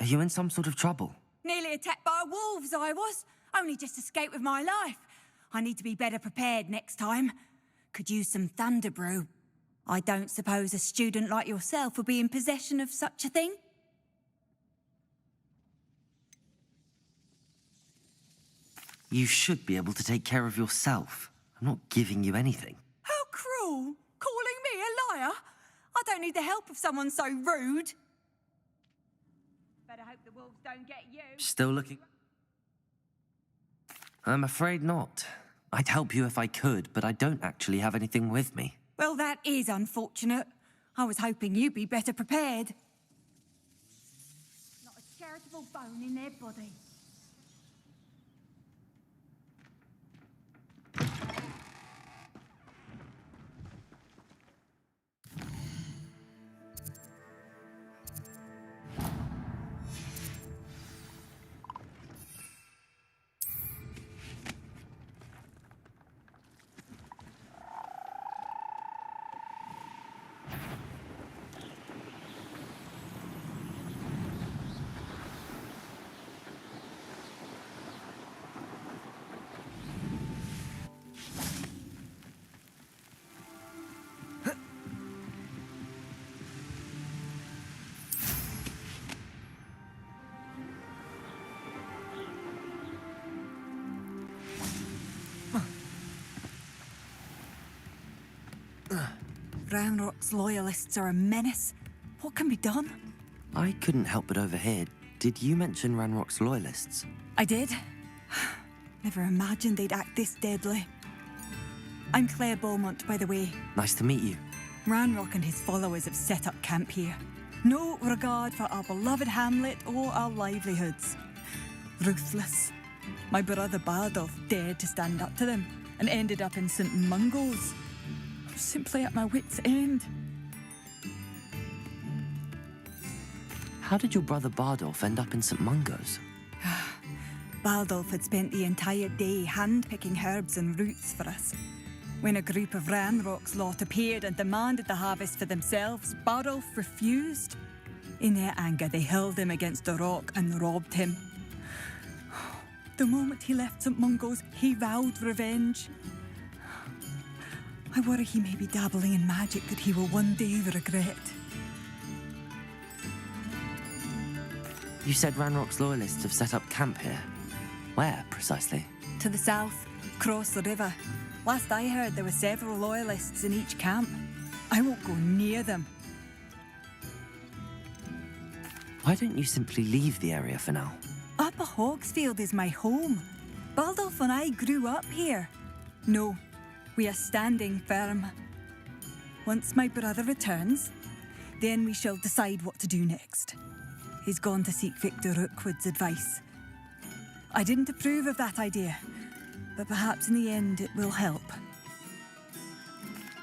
Are you in some sort of trouble? Nearly attacked by wolves, I was. Only just escaped with my life. I need to be better prepared next time. Could use some thunder brew. I don't suppose a student like yourself would be in possession of such a thing? You should be able to take care of yourself. I'm not giving you anything. How cruel! Calling me a liar? I don't need the help of someone so rude. Better hope the wolves don't get you. Still looking? I'm afraid not. I'd help you if I could, but I don't actually have anything with me. Well, that is unfortunate. I was hoping you'd be better prepared. Not a charitable bone in their body. Ranrock's loyalists are a menace. What can be done? I couldn't help but overhear. Did you mention Ranrock's loyalists? I did. Never imagined they'd act this deadly. I'm Claire Beaumont, by the way. Nice to meet you. Ranrock and his followers have set up camp here. No regard for our beloved hamlet or our livelihoods. Ruthless. My brother Bardolph dared to stand up to them and ended up in St. Mungo's. I was simply at my wit's end. How did your brother Bardolph end up in St. Mungo's? Bardolph had spent the entire day hand-picking herbs and roots for us. When a group of Ranrock's lot appeared and demanded the harvest for themselves, Bardolph refused. In their anger, they hurled him against a rock and robbed him. The moment he left St. Mungo's, he vowed revenge. I worry he may be dabbling in magic that he will one day regret. You said Ranrock's loyalists have set up camp here. Where, precisely? To the south, across the river. Last I heard, there were several loyalists in each camp. I won't go near them. Why don't you simply leave the area for now? Upper Hogsfield is my home. Bardolph and I grew up here. No, we are standing firm. Once my brother returns, Then we shall decide what to do next. He's gone to seek Victor Rookwood's advice. I didn't approve of that idea, but perhaps in the end it will help.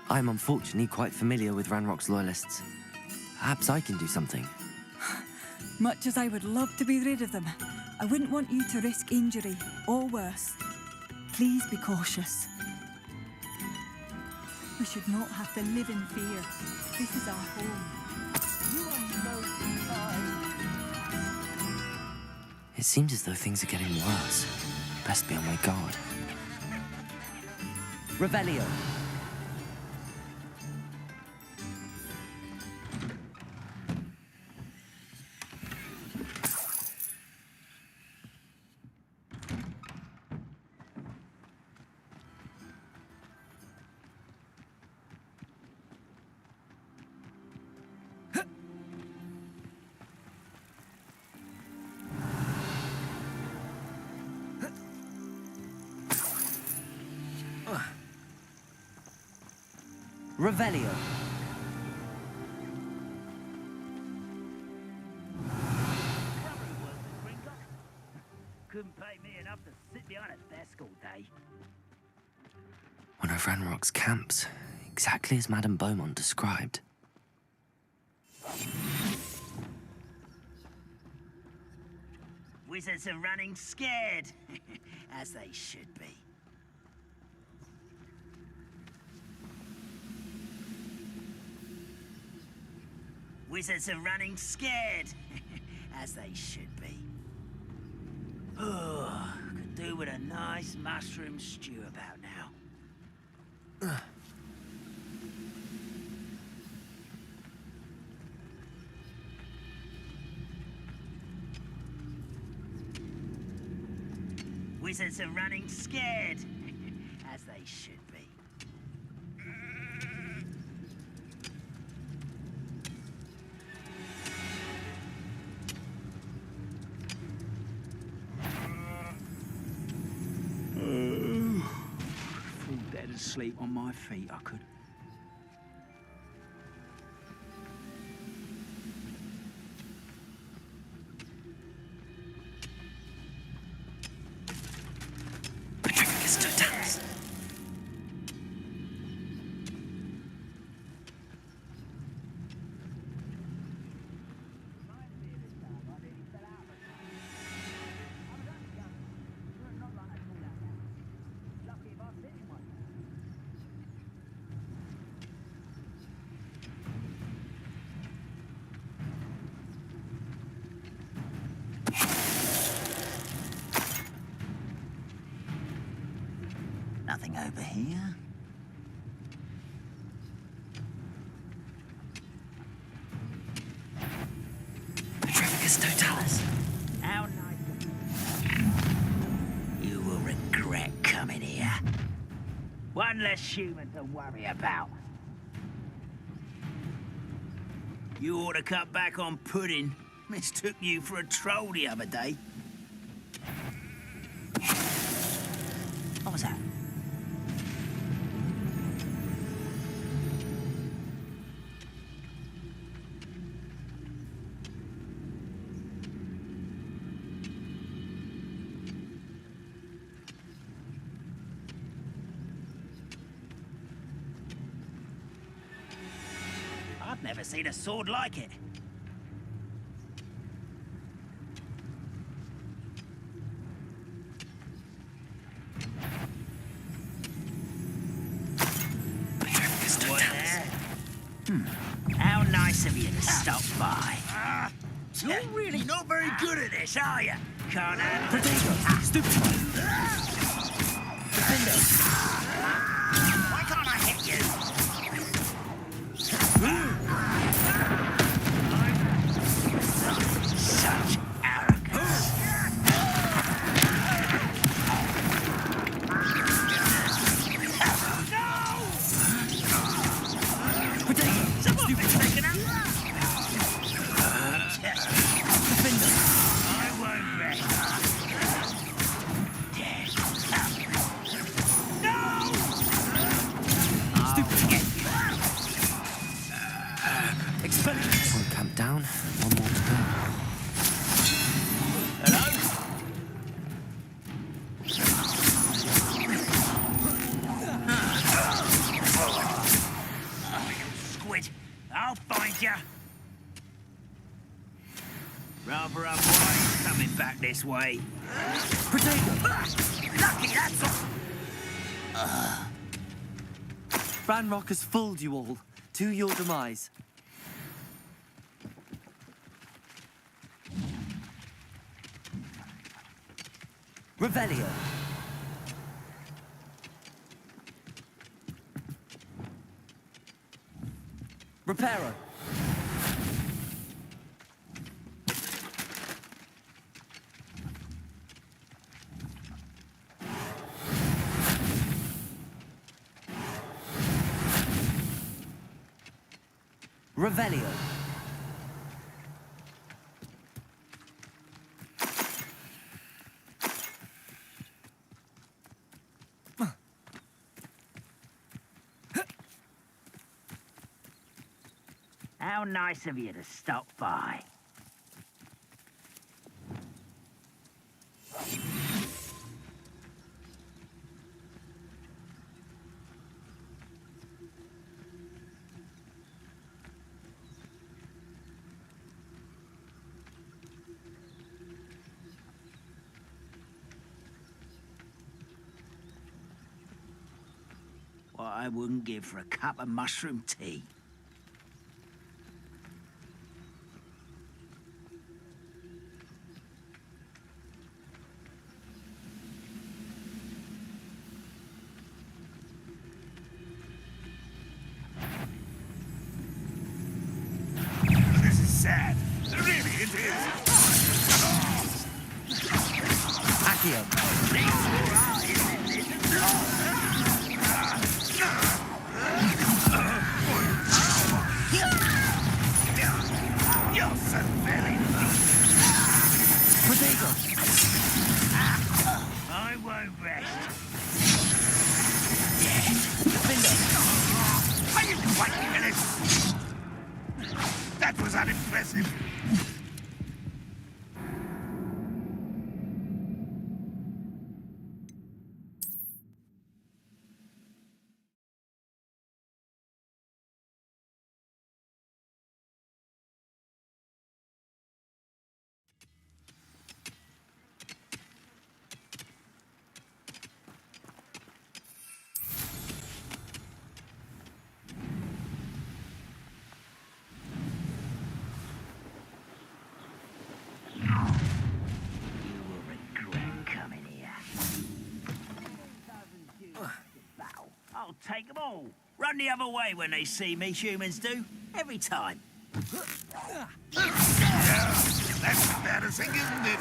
I'm unfortunately quite familiar with Ranrock's loyalists. Perhaps I can do something. Much as I would love to be rid of them, I wouldn't want you to risk injury, or worse. Please be cautious. We should not have to live in fear. This is our home. You are no fine. It seems as though things are getting worse. Best be on my guard. Revelio. Revelio. Couldn't pay me enough to sit behind a desk all day. One of Ranrock's camps, exactly as Madame Beaumont described. Wizards are running scared, as they should be. Wizards are running scared, as they should be. Oh, could do with a nice mushroom stew about now. Wizards are running scared, as they should be. Fall dead asleep on my feet, I could. Nothing over here. Petrificus totalis. How nice. You will regret coming here. One less human to worry about. You ought to cut back on pudding. Mistook you for a troll the other day. What was that? I've never seen a sword like it. How nice of you to stop by. You're really not very good at this, are you? Can't handle it. Stupid. Why can't I hit you? Such arrogance. One camp down, one more to go. Squid, I'll find ya. Rather unwise coming back this way. Lucky, that's all. Ranrock has fooled you all, to your demise. Revelio. Reparo. Revelio. How nice of you to stop by. What I wouldn't give for a cup of mushroom tea. This is sad. Really, it is. Accio. You're so very Protego. I won't rest. Are you quite finished? That was unimpressive. I'll take them all. Run the other way when they see me, humans do. Every time. That's embarrassing, isn't it?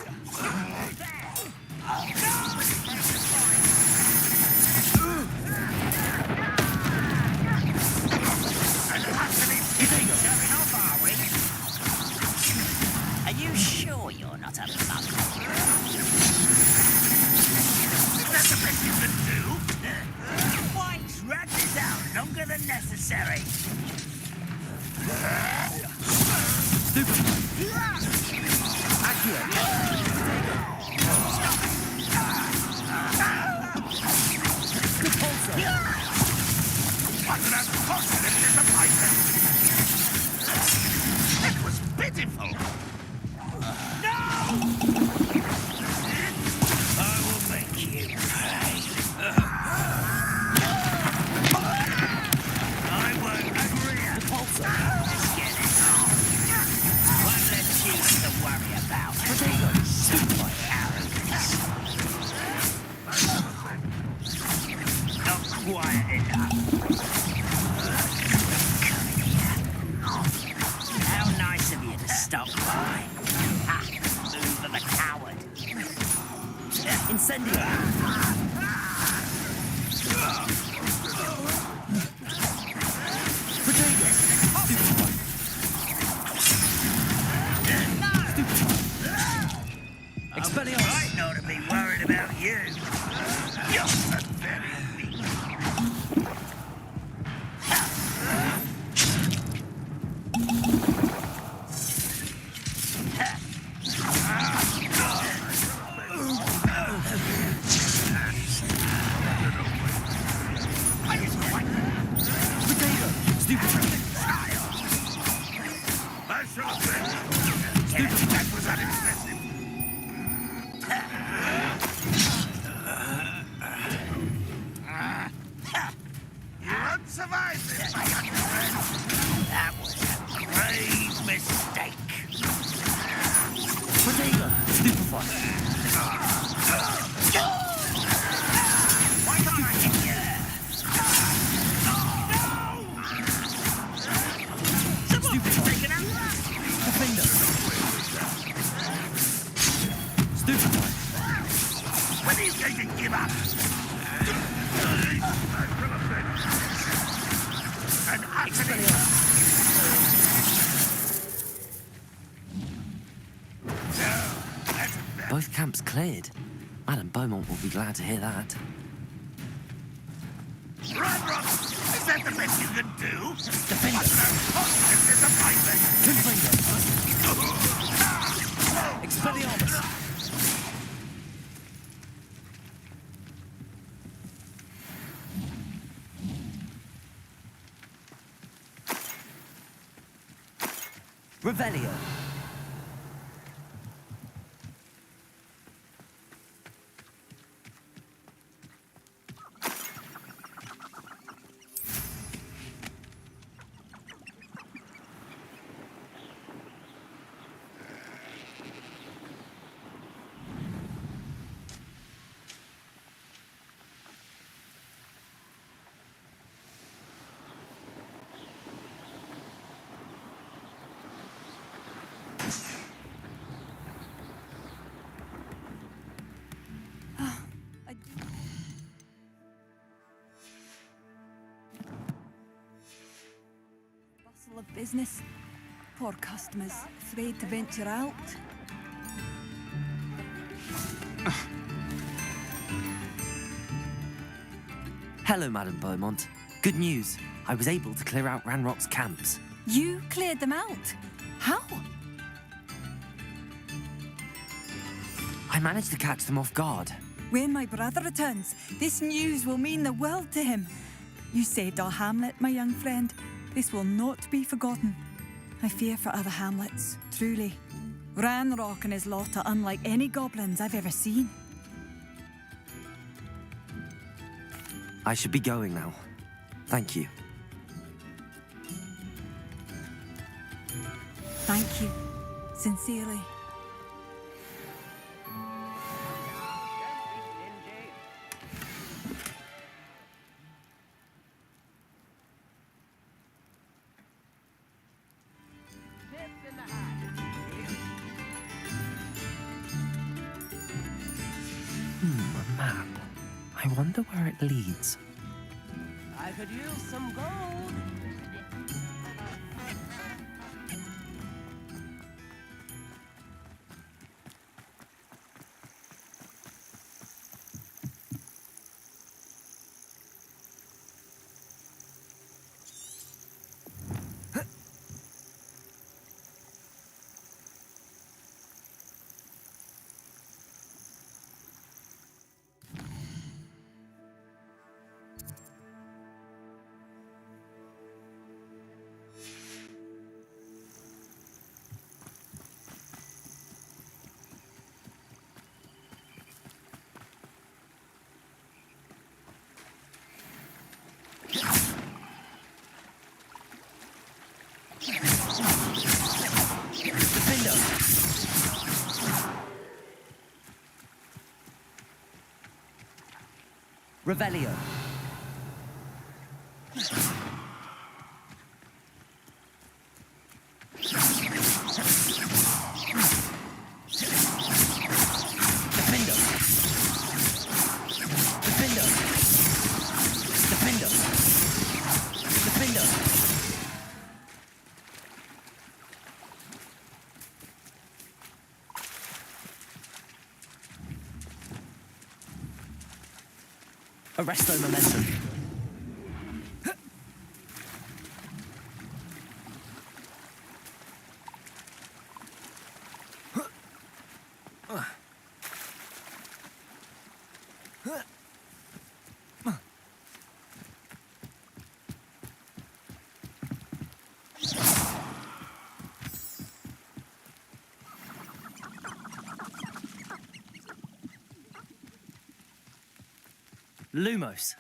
Are you sure you're not a mug? Is that the best you can do? Why drag this out longer than necessary? Wasn't as positive as a python. It was pitiful. No! I will make you pay. I won't agree. Let's get it on. One less choose to worry about. Stupid arrogance. Not quiet enough. Come here. How nice of you to stop by. Ha! Move of a coward. Incendio. Expelliarmus. Right not to be worried about you. You're so very weak. That was unimpressive. You won't survive this, my young friend. That was a grave mistake. Potato! Stupefy! Why can't I hit you? Stupefy! Taken out. Defender! Stupefy! When are you going to give up? And utterly... Both camps cleared. Madame Beaumont will be glad to hear that. Run, Rock! Is that the best you can do? Defender! Disappointment! Confringo! Expelliarmus! Revelio! Bustle of business. Poor customers, afraid to venture out. Hello, Madame Beaumont. Good news. I was able to clear out Ranrock's camps. You cleared them out? How? I managed to catch them off guard. When my brother returns, this news will mean the world to him. You saved our hamlet, my young friend. This will not be forgotten. I fear for other hamlets, truly. Ranrock and his lot are unlike any goblins I've ever seen. I should be going now. Thank you. Thank you, sincerely. A map. I wonder where it leads. I could use some gold. Revelio. Arresto momentum. Lumos.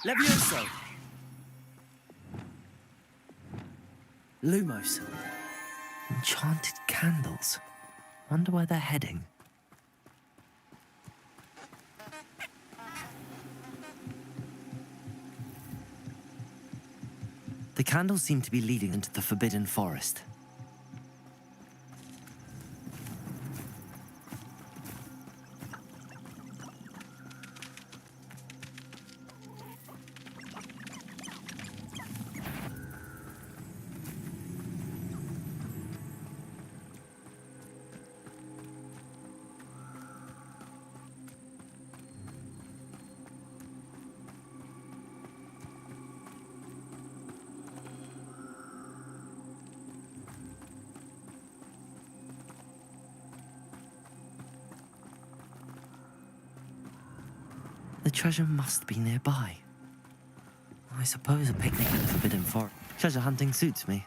Levioso! Lumos. Enchanted candles. Wonder where they're heading. The candles seem to be leading into the Forbidden Forest. The treasure must be nearby. I suppose a picnic in the Forbidden Forest. Treasure hunting suits me.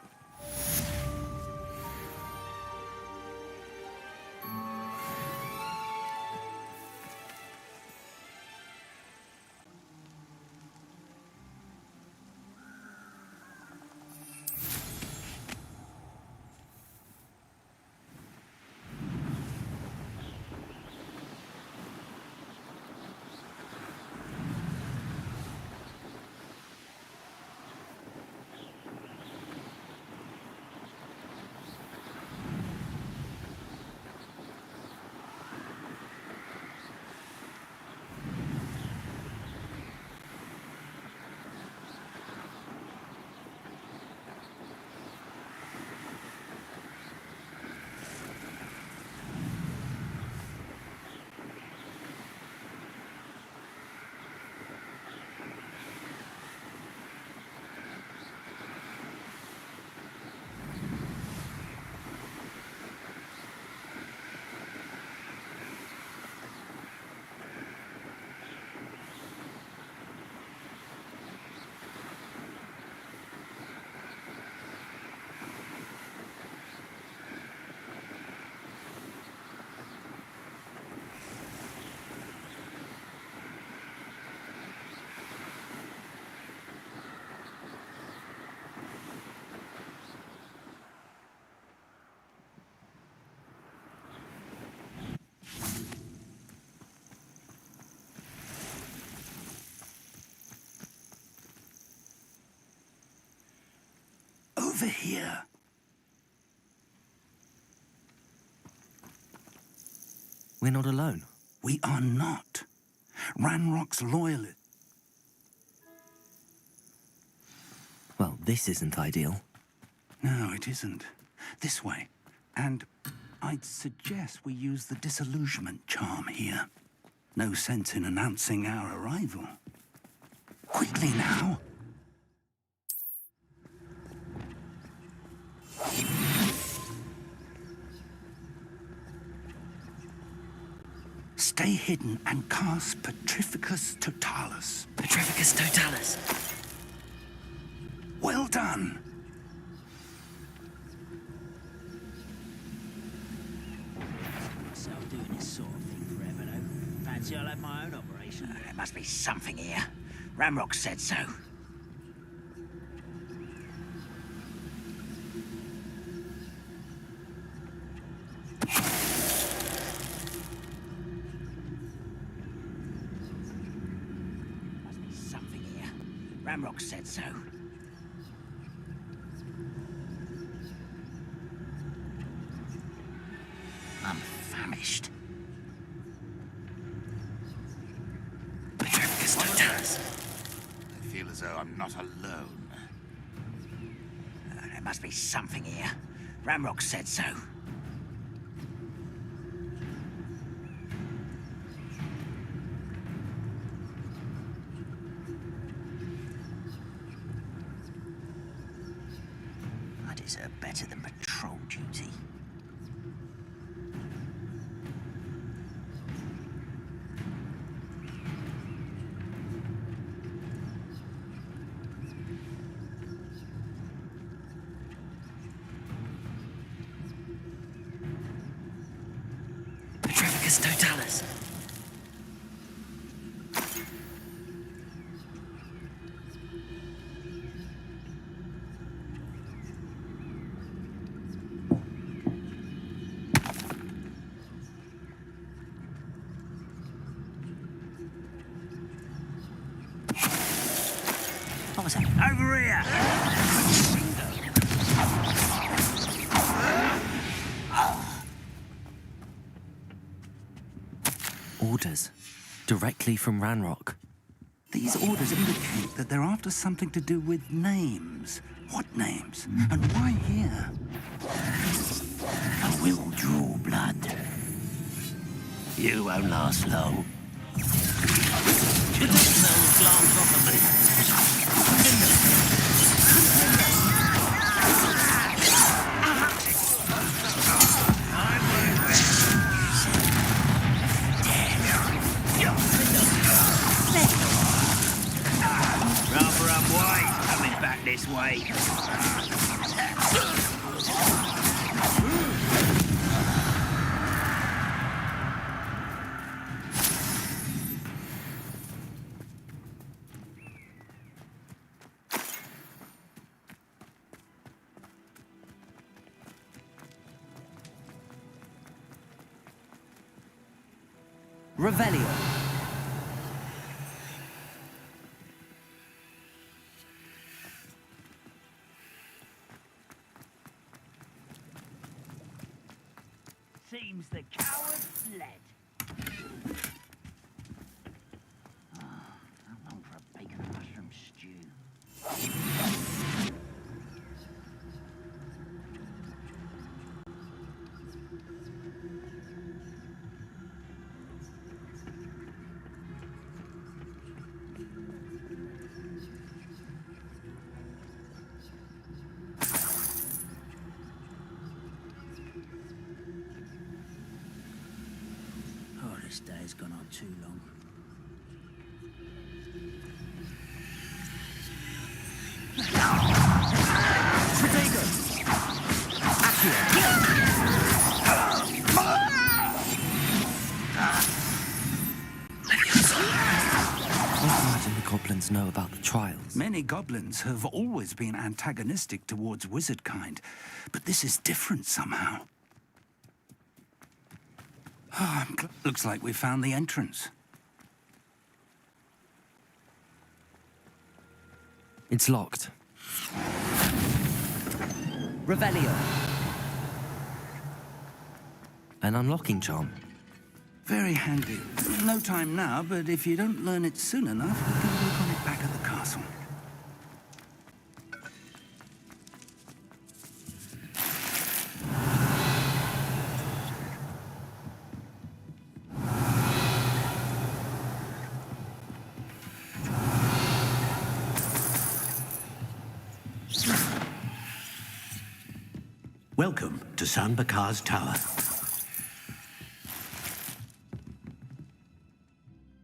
Over here. We're not alone. We are not. Ranrock's loyalists. Well, this isn't ideal. No, it isn't. This way. And I'd suggest we use the disillusionment charm here. No sense in announcing our arrival. Quickly now. Stay hidden and cast Petrificus Totalis. Petrificus Totalis. Well done. Myself doing this sort of thing forever, though. Fancy I'll have my own operation. There must be something here. Ramrock said so. Ramrock said so. I'm famished. Petrificus not alone. There must be something here. Ramrock said so. I deserve better than patrol duty. Totalis. What was that? Over here! Orders. Directly from Ranrock. These orders indicate that they're after something to do with names. What names? And why here? I will draw blood. You won't last long. Glance off of me. This way. Revelio. Seems the coward fled. How long for a bacon and mushroom stew? This day has gone on too long. What do the goblins know about the trials? Many goblins have always been antagonistic towards wizard kind, but this is different somehow. Looks like we found the entrance. It's locked. Revelio. An unlocking charm. Very handy. No time now, but if you don't learn it soon enough, we can work on it back at the castle. Welcome to Sanbakar's Tower.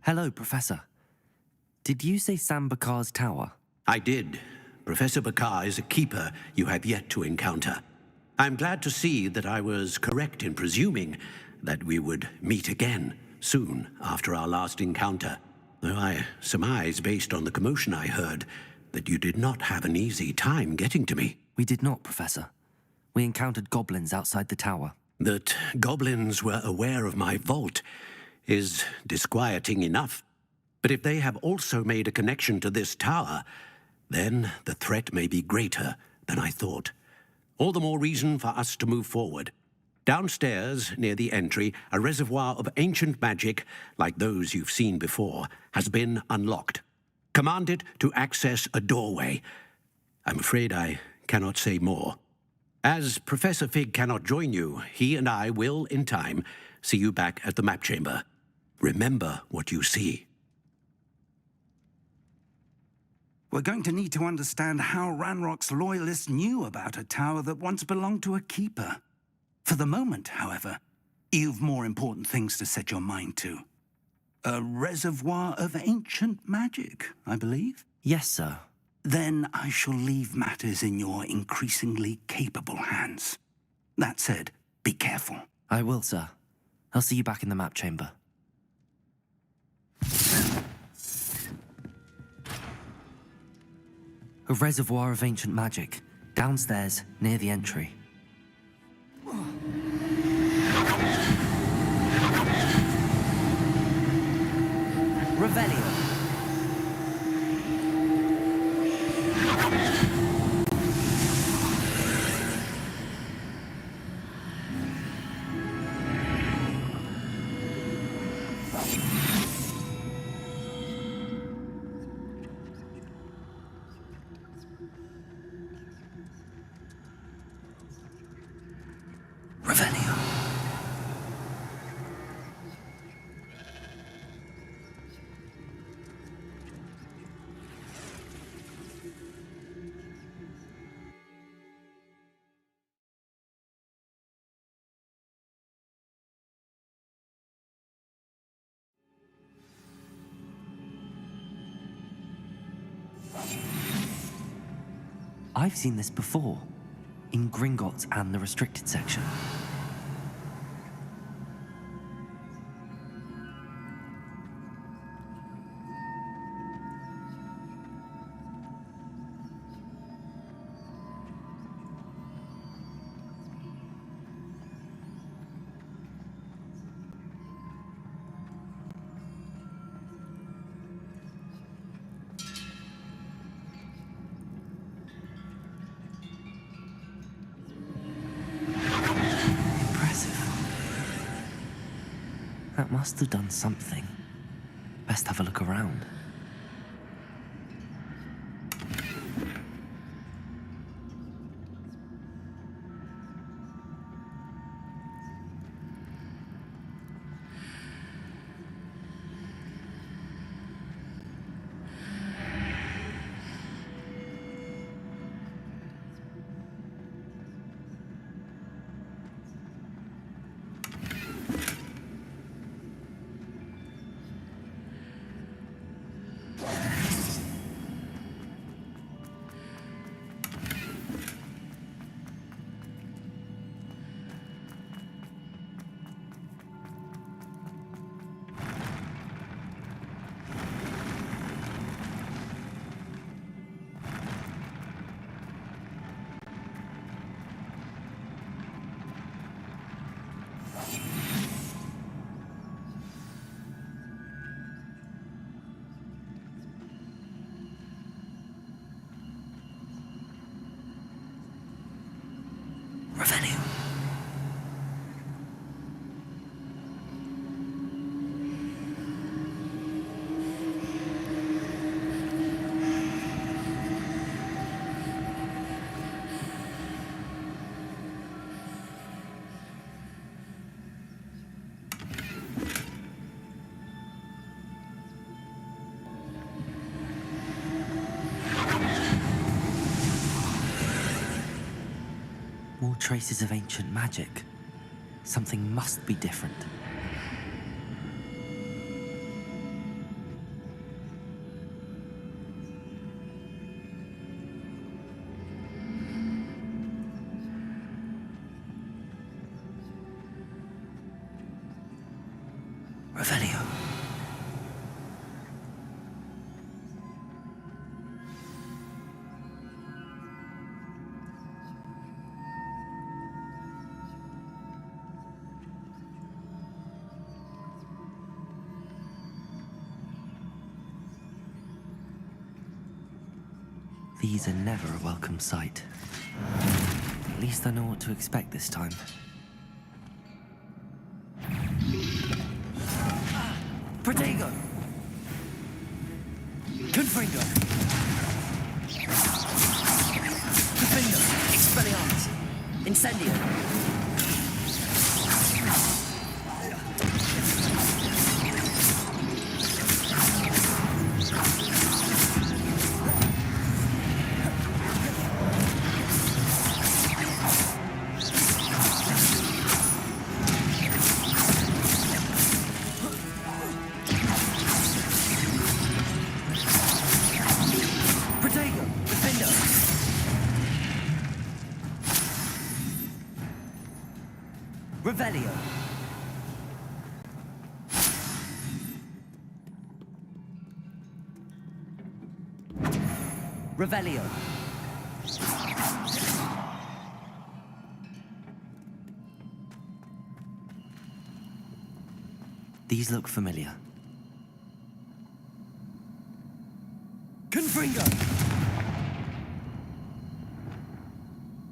Hello, Professor. Did you say Sambakar's Tower? I did. Professor Bakar is a keeper you have yet to encounter. I'm glad to see that I was correct in presuming that we would meet again soon after our last encounter, though I surmise, based on the commotion I heard, that you did not have an easy time getting to me. We did not, Professor. We encountered goblins outside the tower. That goblins were aware of my vault is disquieting enough. But if they have also made a connection to this tower, then the threat may be greater than I thought. All the more reason for us to move forward. Downstairs, near the entry, a reservoir of ancient magic, like those you've seen before, has been unlocked. Command it to access a doorway. I'm afraid I cannot say more. As Professor Fig cannot join you, he and I will, in time, see you back at the map chamber. Remember what you see. We're going to need to understand how Ranrock's loyalists knew about a tower that once belonged to a keeper. For the moment, however, you've more important things to set your mind to. A reservoir of ancient magic, I believe? Yes, sir. Then I shall leave matters in your increasingly capable hands. That said, be careful. I will, sir. I'll see you back in the map chamber. A reservoir of ancient magic, downstairs near the entry. Revelio. I've seen this before, in Gringotts and the restricted section. That must have done something. Best have a look around. Revelio. More traces of ancient magic. Something must be different. Revelio. These are never a welcome sight. At least I know what to expect this time. Protego! Confringo! Confringo. Confringo. Expelliarmus. Incendio. Revelio. Revelio. These look familiar. Confringo.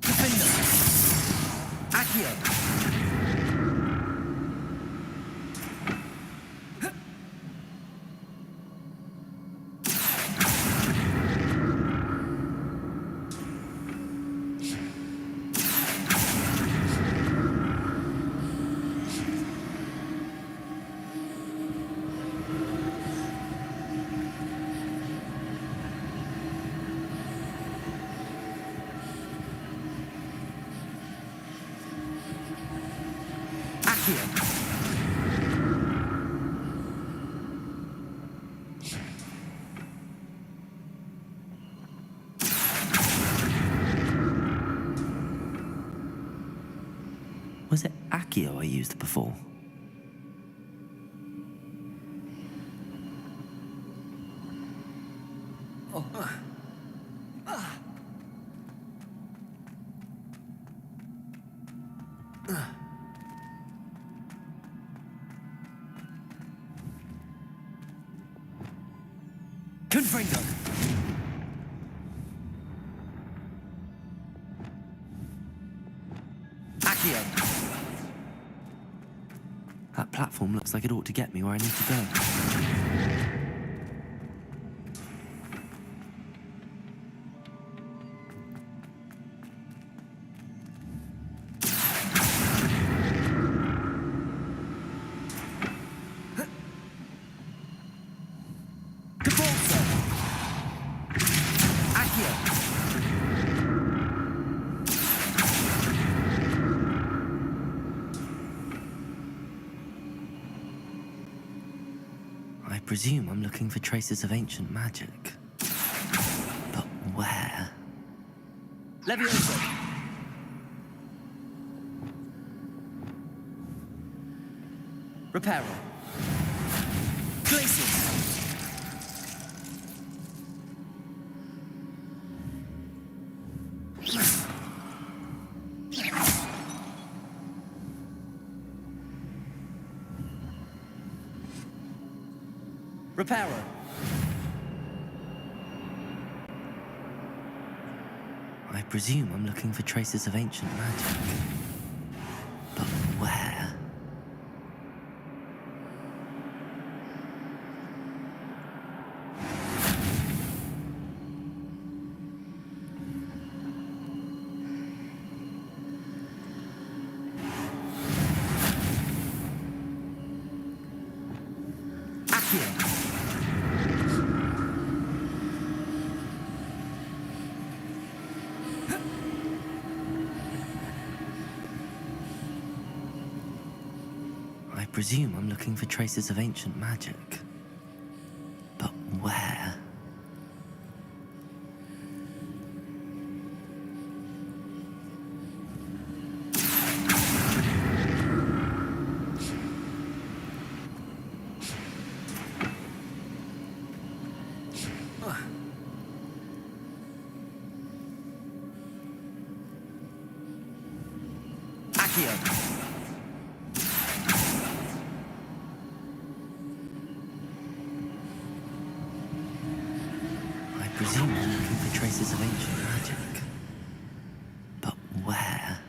Confringo. Accio. Was it Accio I used before? Confringo. Accio. That platform looks like it ought to get me where I need to go. I presume I'm looking for traces of ancient magic. But where? Leviosa! Reparo. Glacius! Reparo. I presume I'm looking for traces of ancient magic. But where? I presume I'm looking for traces of ancient magic. But where? Accio. I presume I'm looking for traces of ancient magic. But where?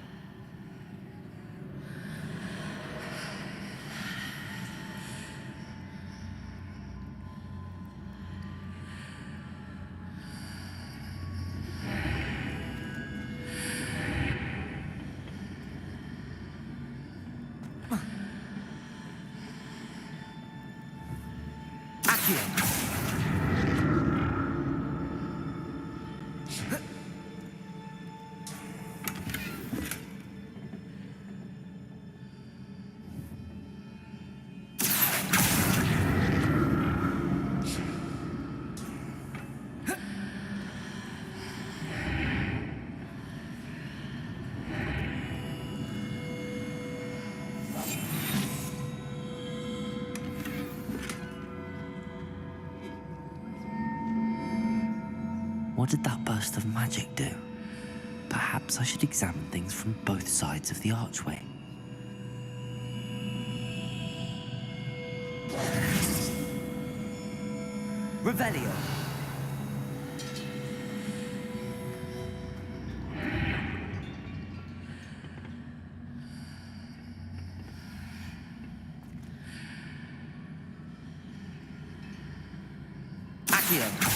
What did that burst of magic do? Perhaps I should examine things from both sides of the archway. Revelio! Accio!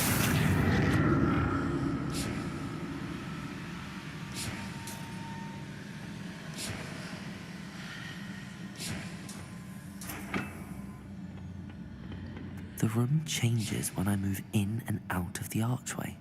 The room changes when I move in and out of the archway.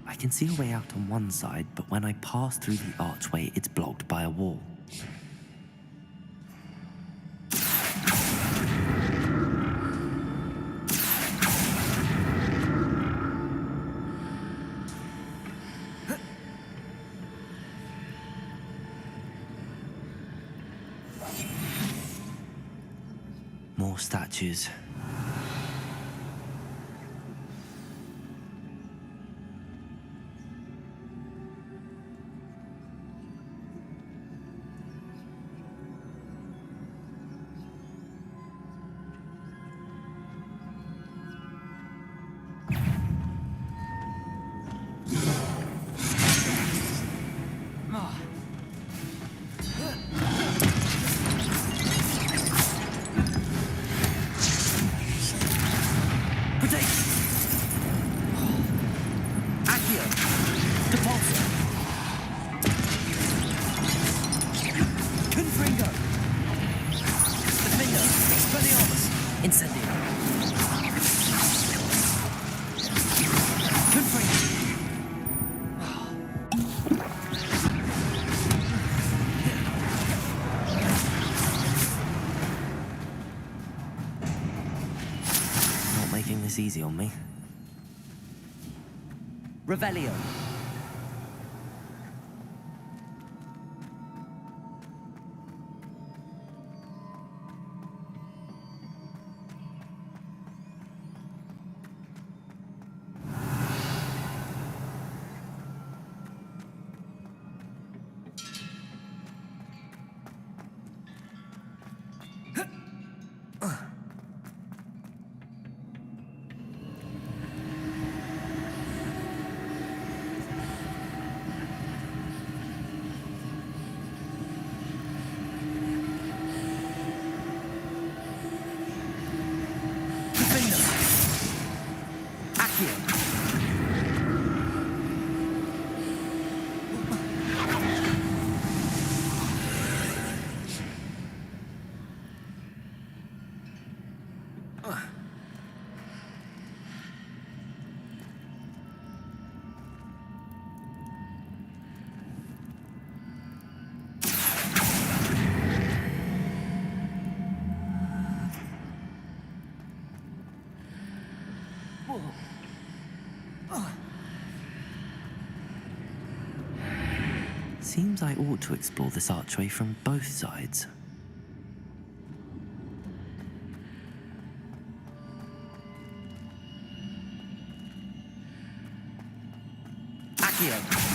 I can see a way out on one side, but when I pass through the archway, it's blocked by a wall. More statues. This easy on me. Revelio. Seems I ought to explore this archway from both sides. Accio!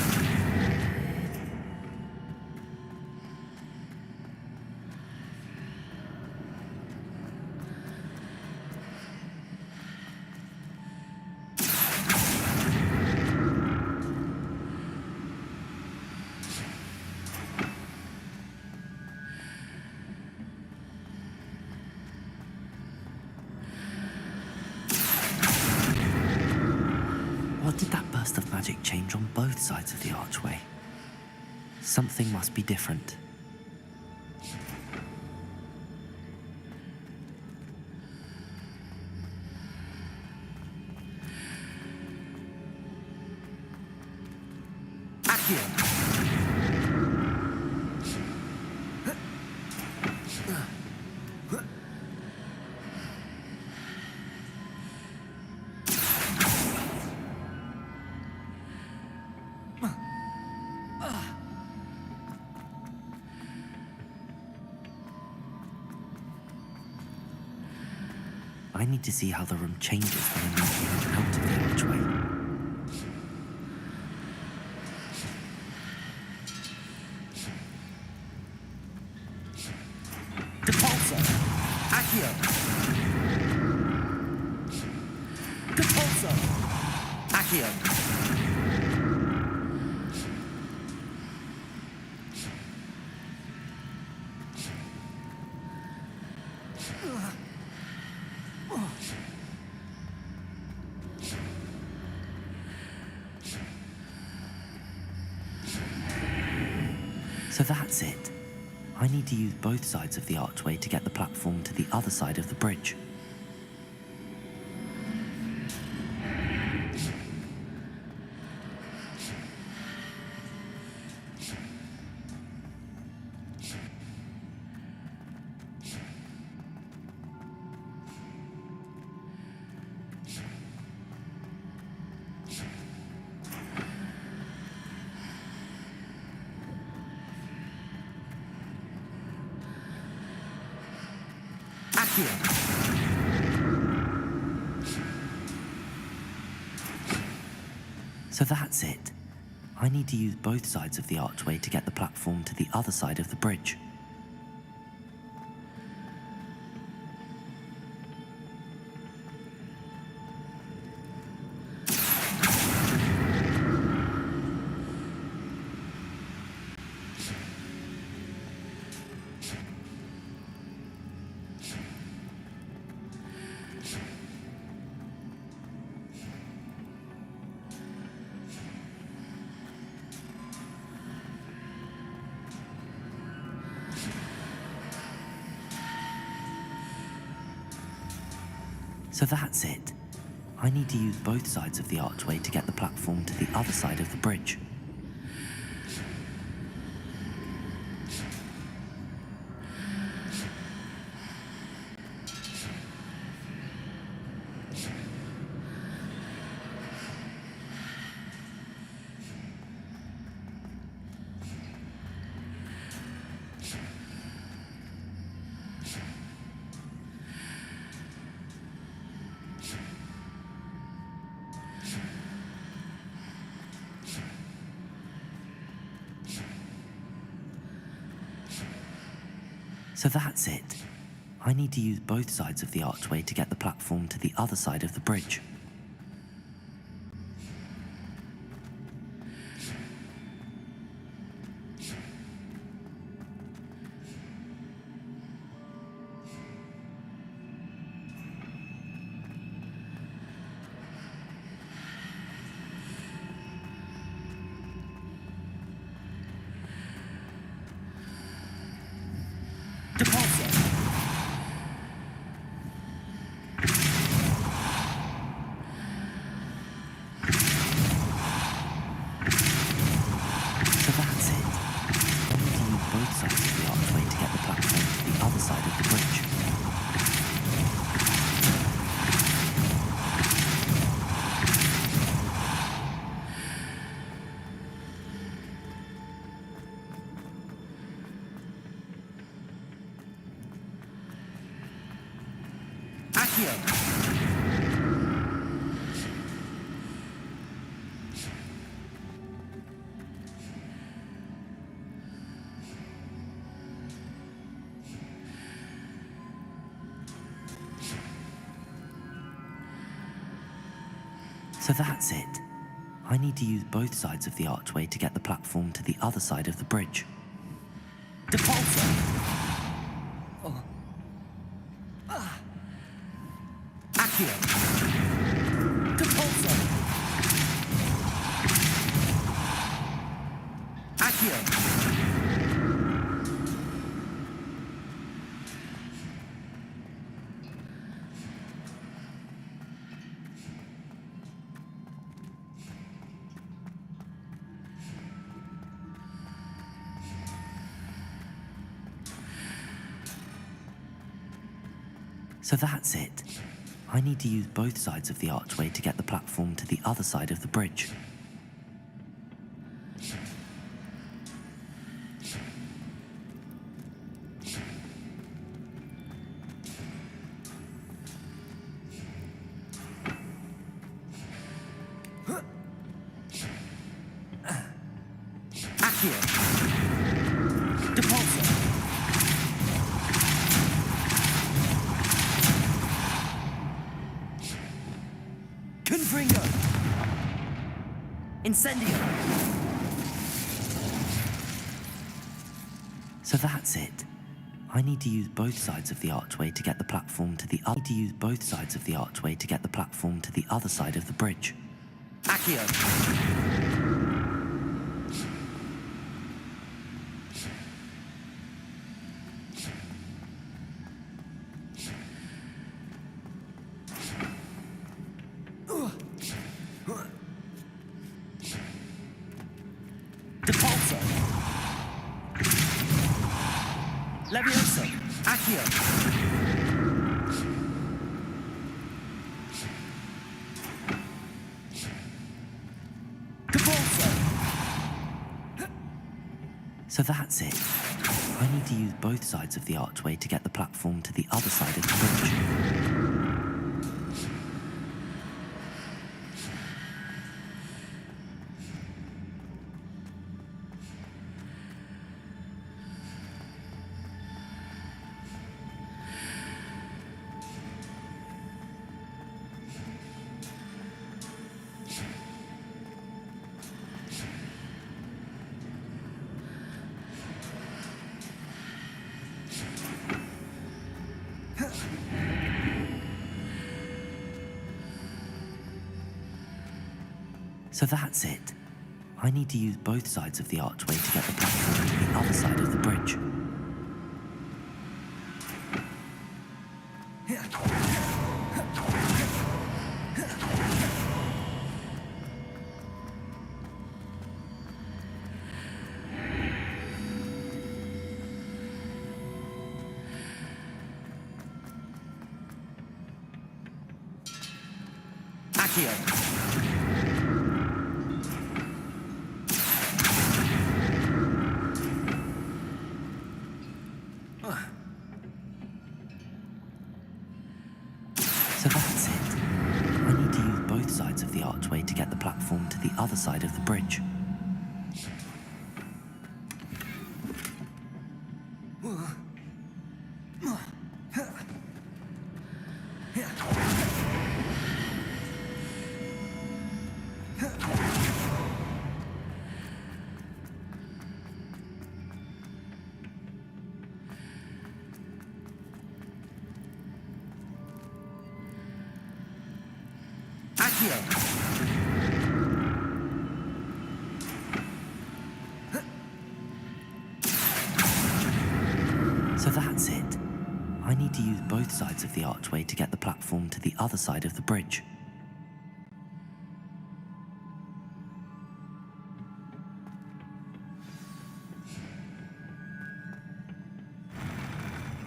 What did that burst of magic change on both sides of the archway? Something must be different. I need to see how the room changes when I'm moving out of the archway. Depulso! Accio! Depulso! Accio! So that's it. I need to use both sides of the archway to get the platform to the other side of the bridge. So that's it. I need to use both sides of the archway to get the platform to the other side of the bridge. So that's it. I need to use both sides of the archway to get the platform to the other side of the bridge. So that's it. I need to use both sides of the archway to get the platform to the other side of the bridge. So that's it. I need to use both sides of the archway to get the platform to the other side of the bridge. Depulso! Accio! Depulso! So that's it. I need to use both sides of the archway to get the platform to the other side of the bridge. Confringo! Incendio! So that's it. I need to use both sides of the archway to get the platform to the other. To use both sides of the archway to get the platform to the other side of the bridge. Accio! Leviosa! Accio! So that's it. I need to use both sides of the archway to get the platform to the other side of the bridge. So that's it. I need to use both sides of the archway to get the platform to the other side of the bridge. Accio! So that's it. I need to use both sides of the archway to get the platform to the other side of the bridge. So that's it. I need to use both sides of the archway to get the platform to the other side of the bridge.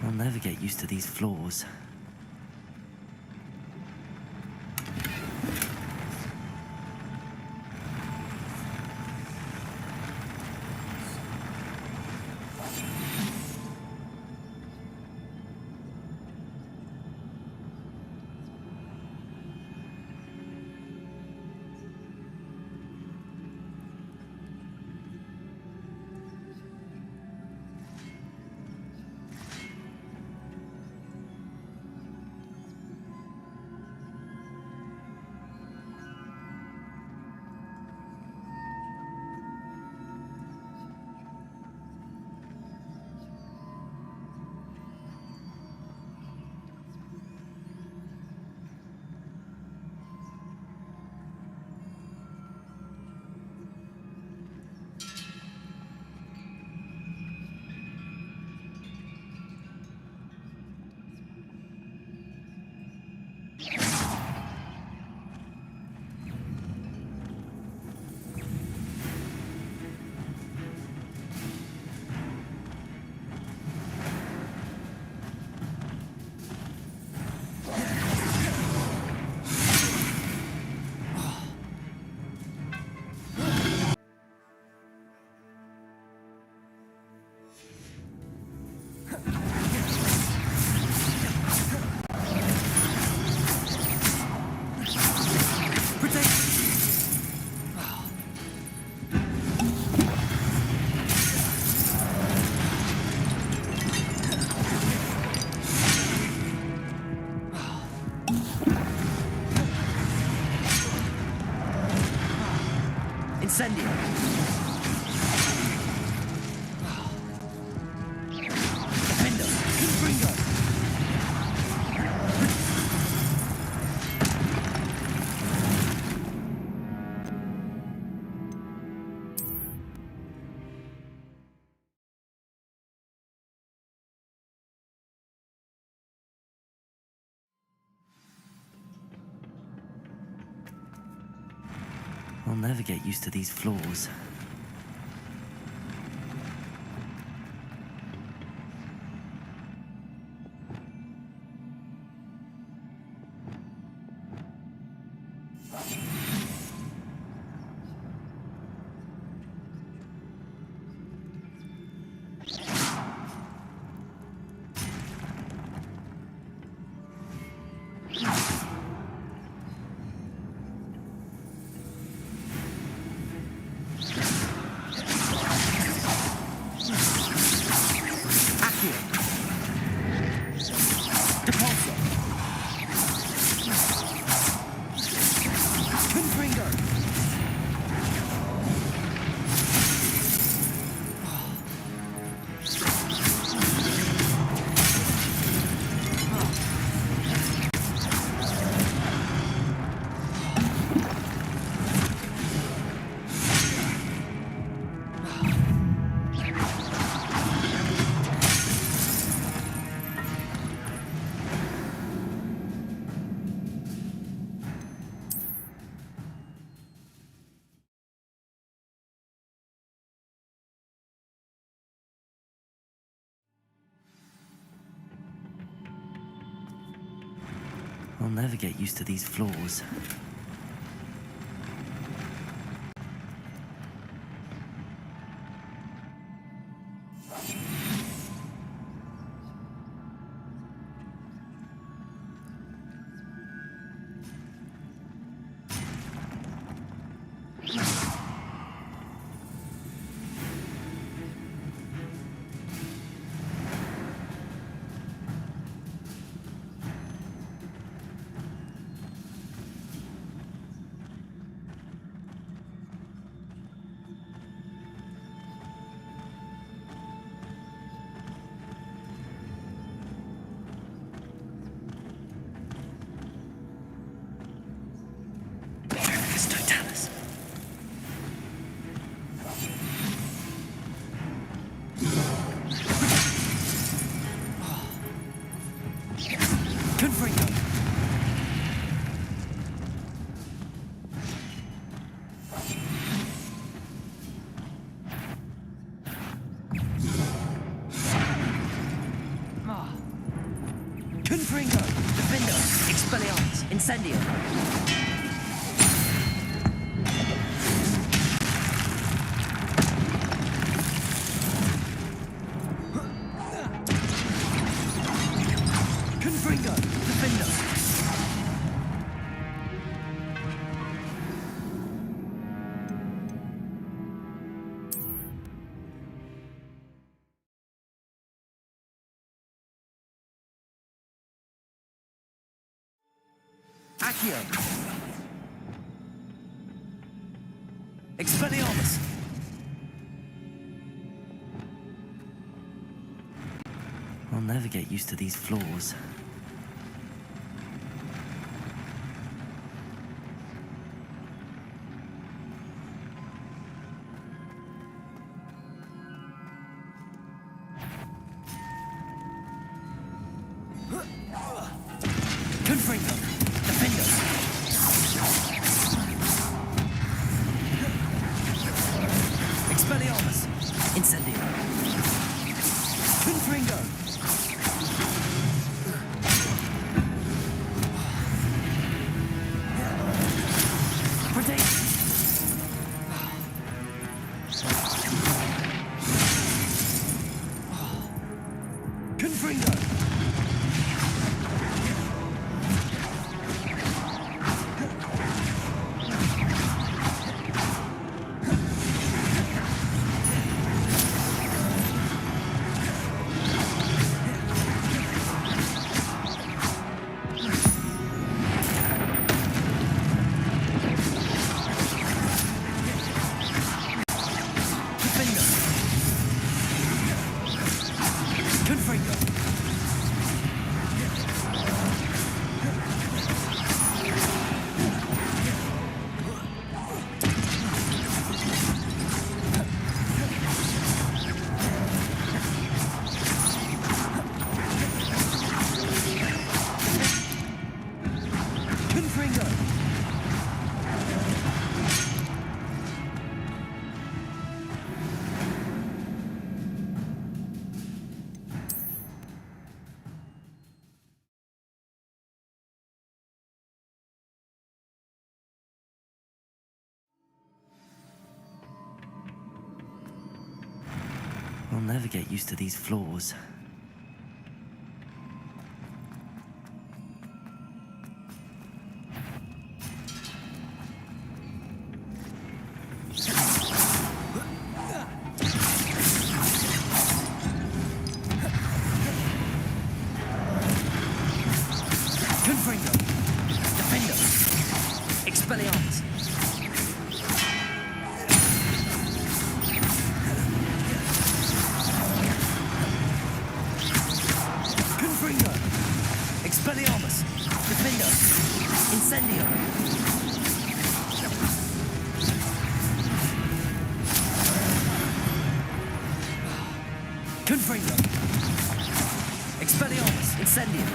I'll never get used to these floors. Incendio. Defender. Confringo. I'll never get used to these floors. I'll never get used to these floors. Confringo, Defender, Expelliarmus, Incendio. Confringo, Defender. Accio. Expelliarmus. I'll never get used to these floors. Confringo. Defender. Expelliarmus. Incendio. Confringo. Confringo. I'll never get used to these floors. Confringo! Defender! Expelliarmus! Confringo! Expelliarmus! Defender! Incendio! Confringo! Expelliarmus! Incendio!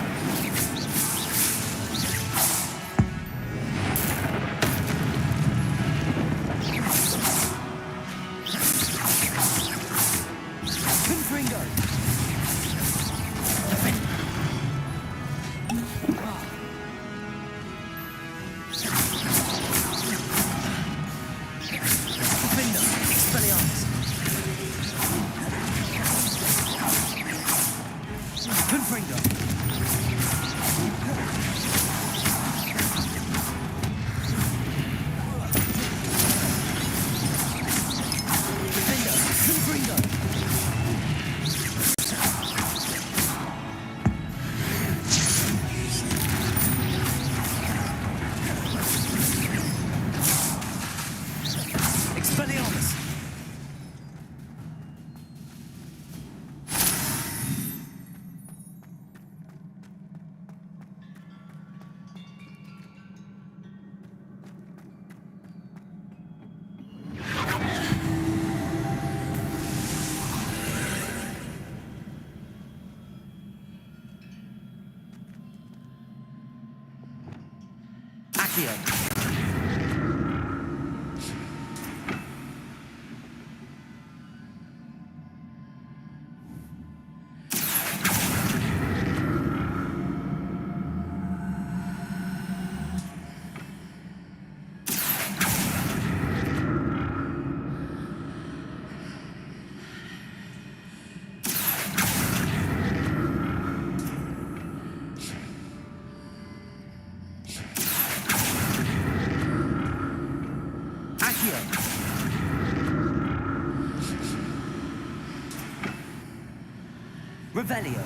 Revelio.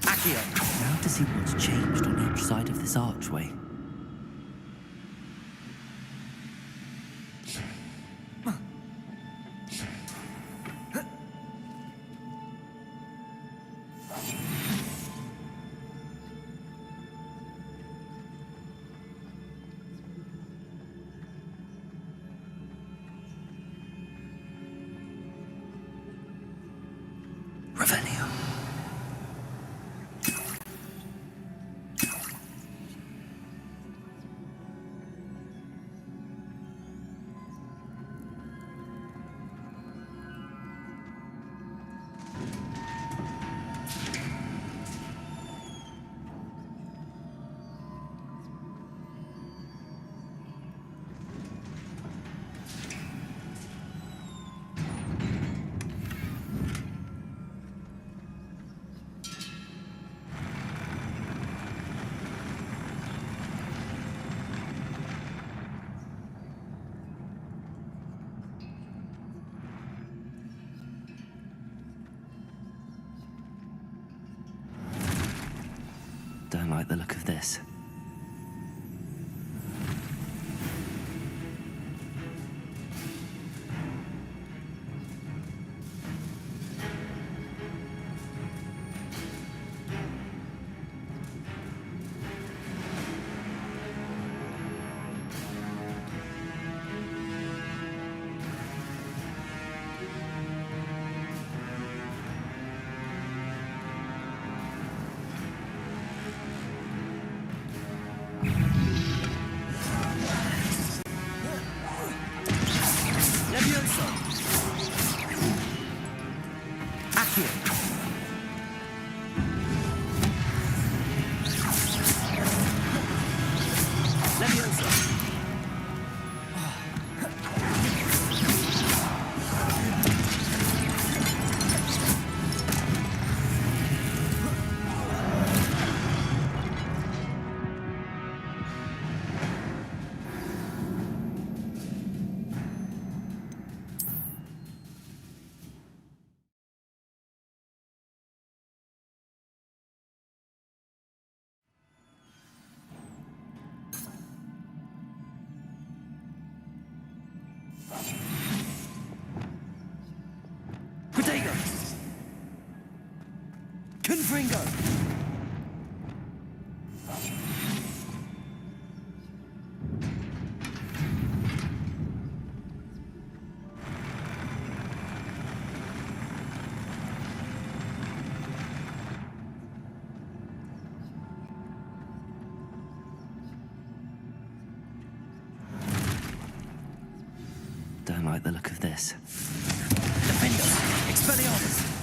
Accio. Now to see what's changed on each side of this archway. Don't like the look of this. Confringo! Don't like the look of this. Defender! Expelliarmus!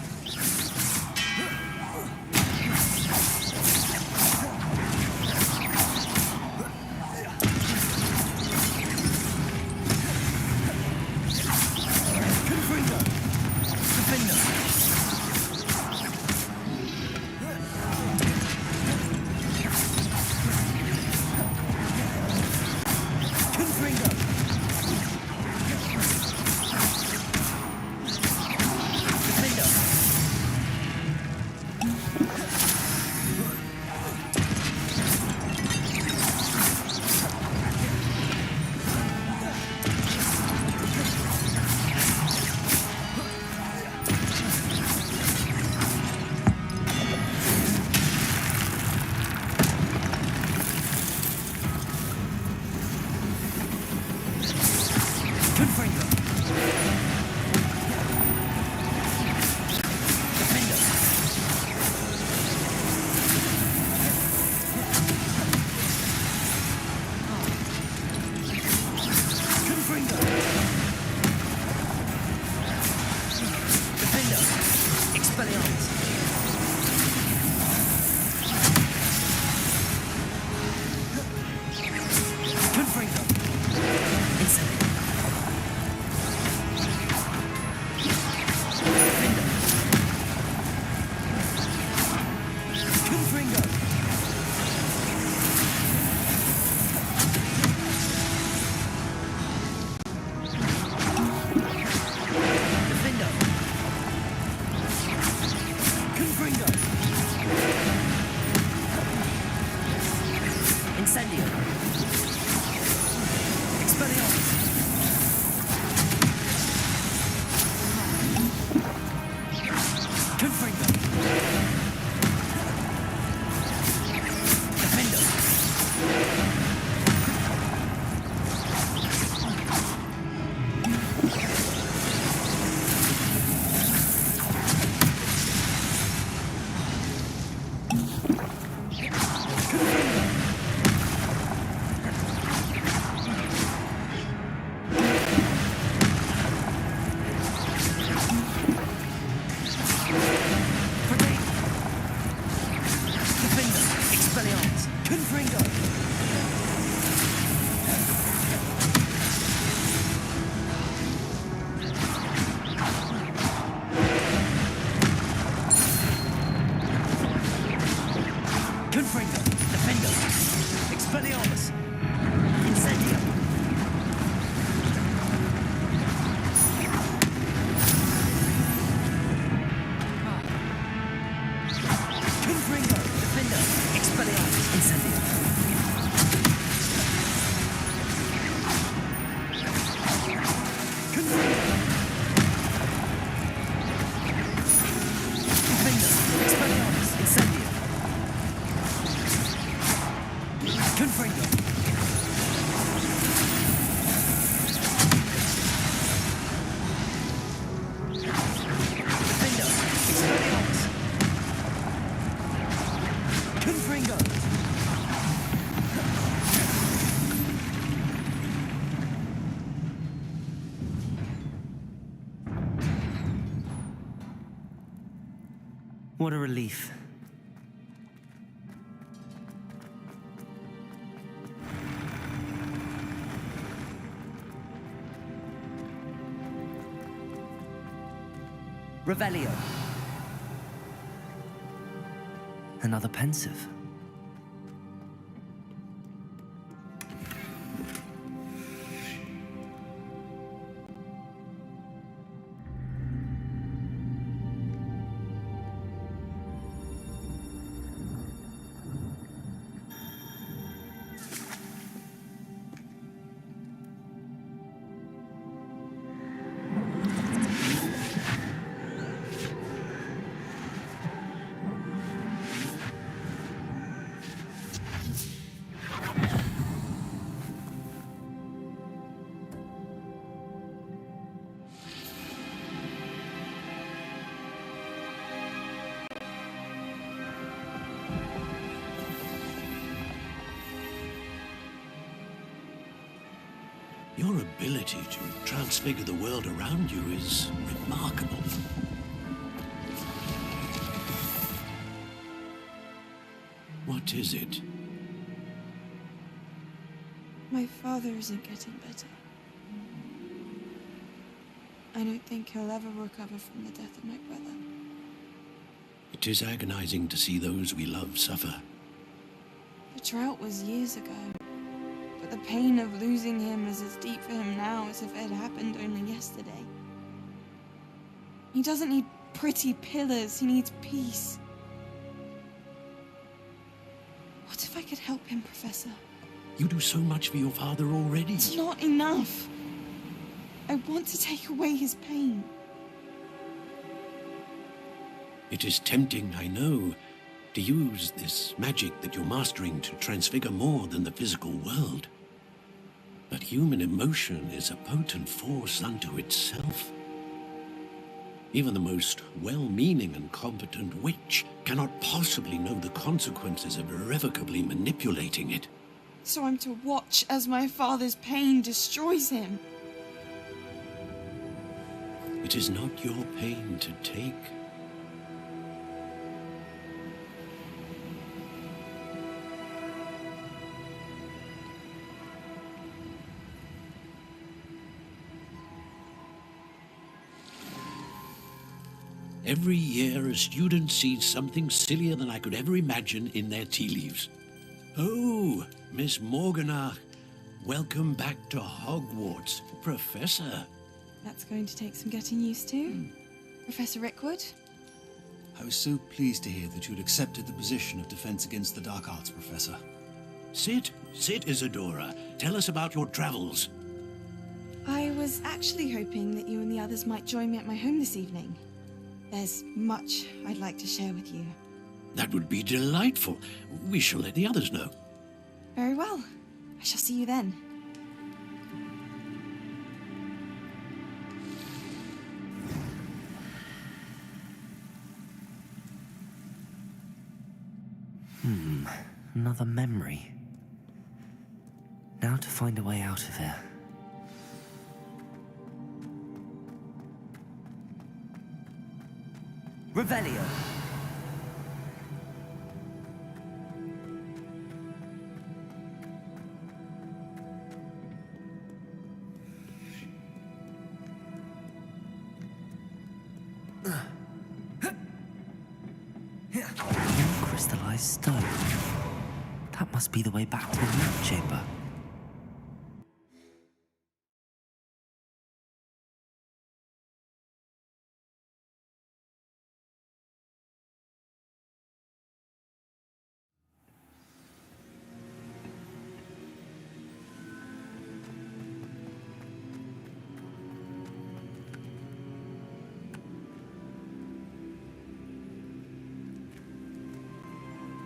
Confringo! Defender! Confringo! What a relief. Revelio. Another pensive. Your ability to transfigure the world around you is remarkable. What is it? My father isn't getting better. I don't think he'll ever recover from the death of my brother. It is agonizing to see those we love suffer. The drought was years ago, but the pain of losing him is as deep for him now as if it had happened only yesterday. He doesn't need pretty pillars, he needs peace. What if I could help him, Professor? You do so much for your father already. It's not enough. I want to take away his pain. It is tempting, I know, to use this magic that you're mastering to transfigure more than the physical world. But human emotion is a potent force unto itself. Even the most well-meaning and competent witch cannot possibly know the consequences of irrevocably manipulating it. So I'm to watch as my father's pain destroys him. It is not your pain to take. Every year, a student sees something sillier than I could ever imagine in their tea leaves. Oh, Miss Morganach, welcome back to Hogwarts, Professor. That's going to take some getting used to. Professor Rickwood? I was so pleased to hear that you'd accepted the position of Defense Against the Dark Arts, Professor. Sit, Isadora. Tell us about your travels. I was actually hoping that you and the others might join me at my home this evening. There's much I'd like to share with you. That would be delightful. We shall let the others know. Very well. I shall see you then. Another memory. Now to find a way out of here. Revelio. Crystallized stone. That must be the way back to the map chamber.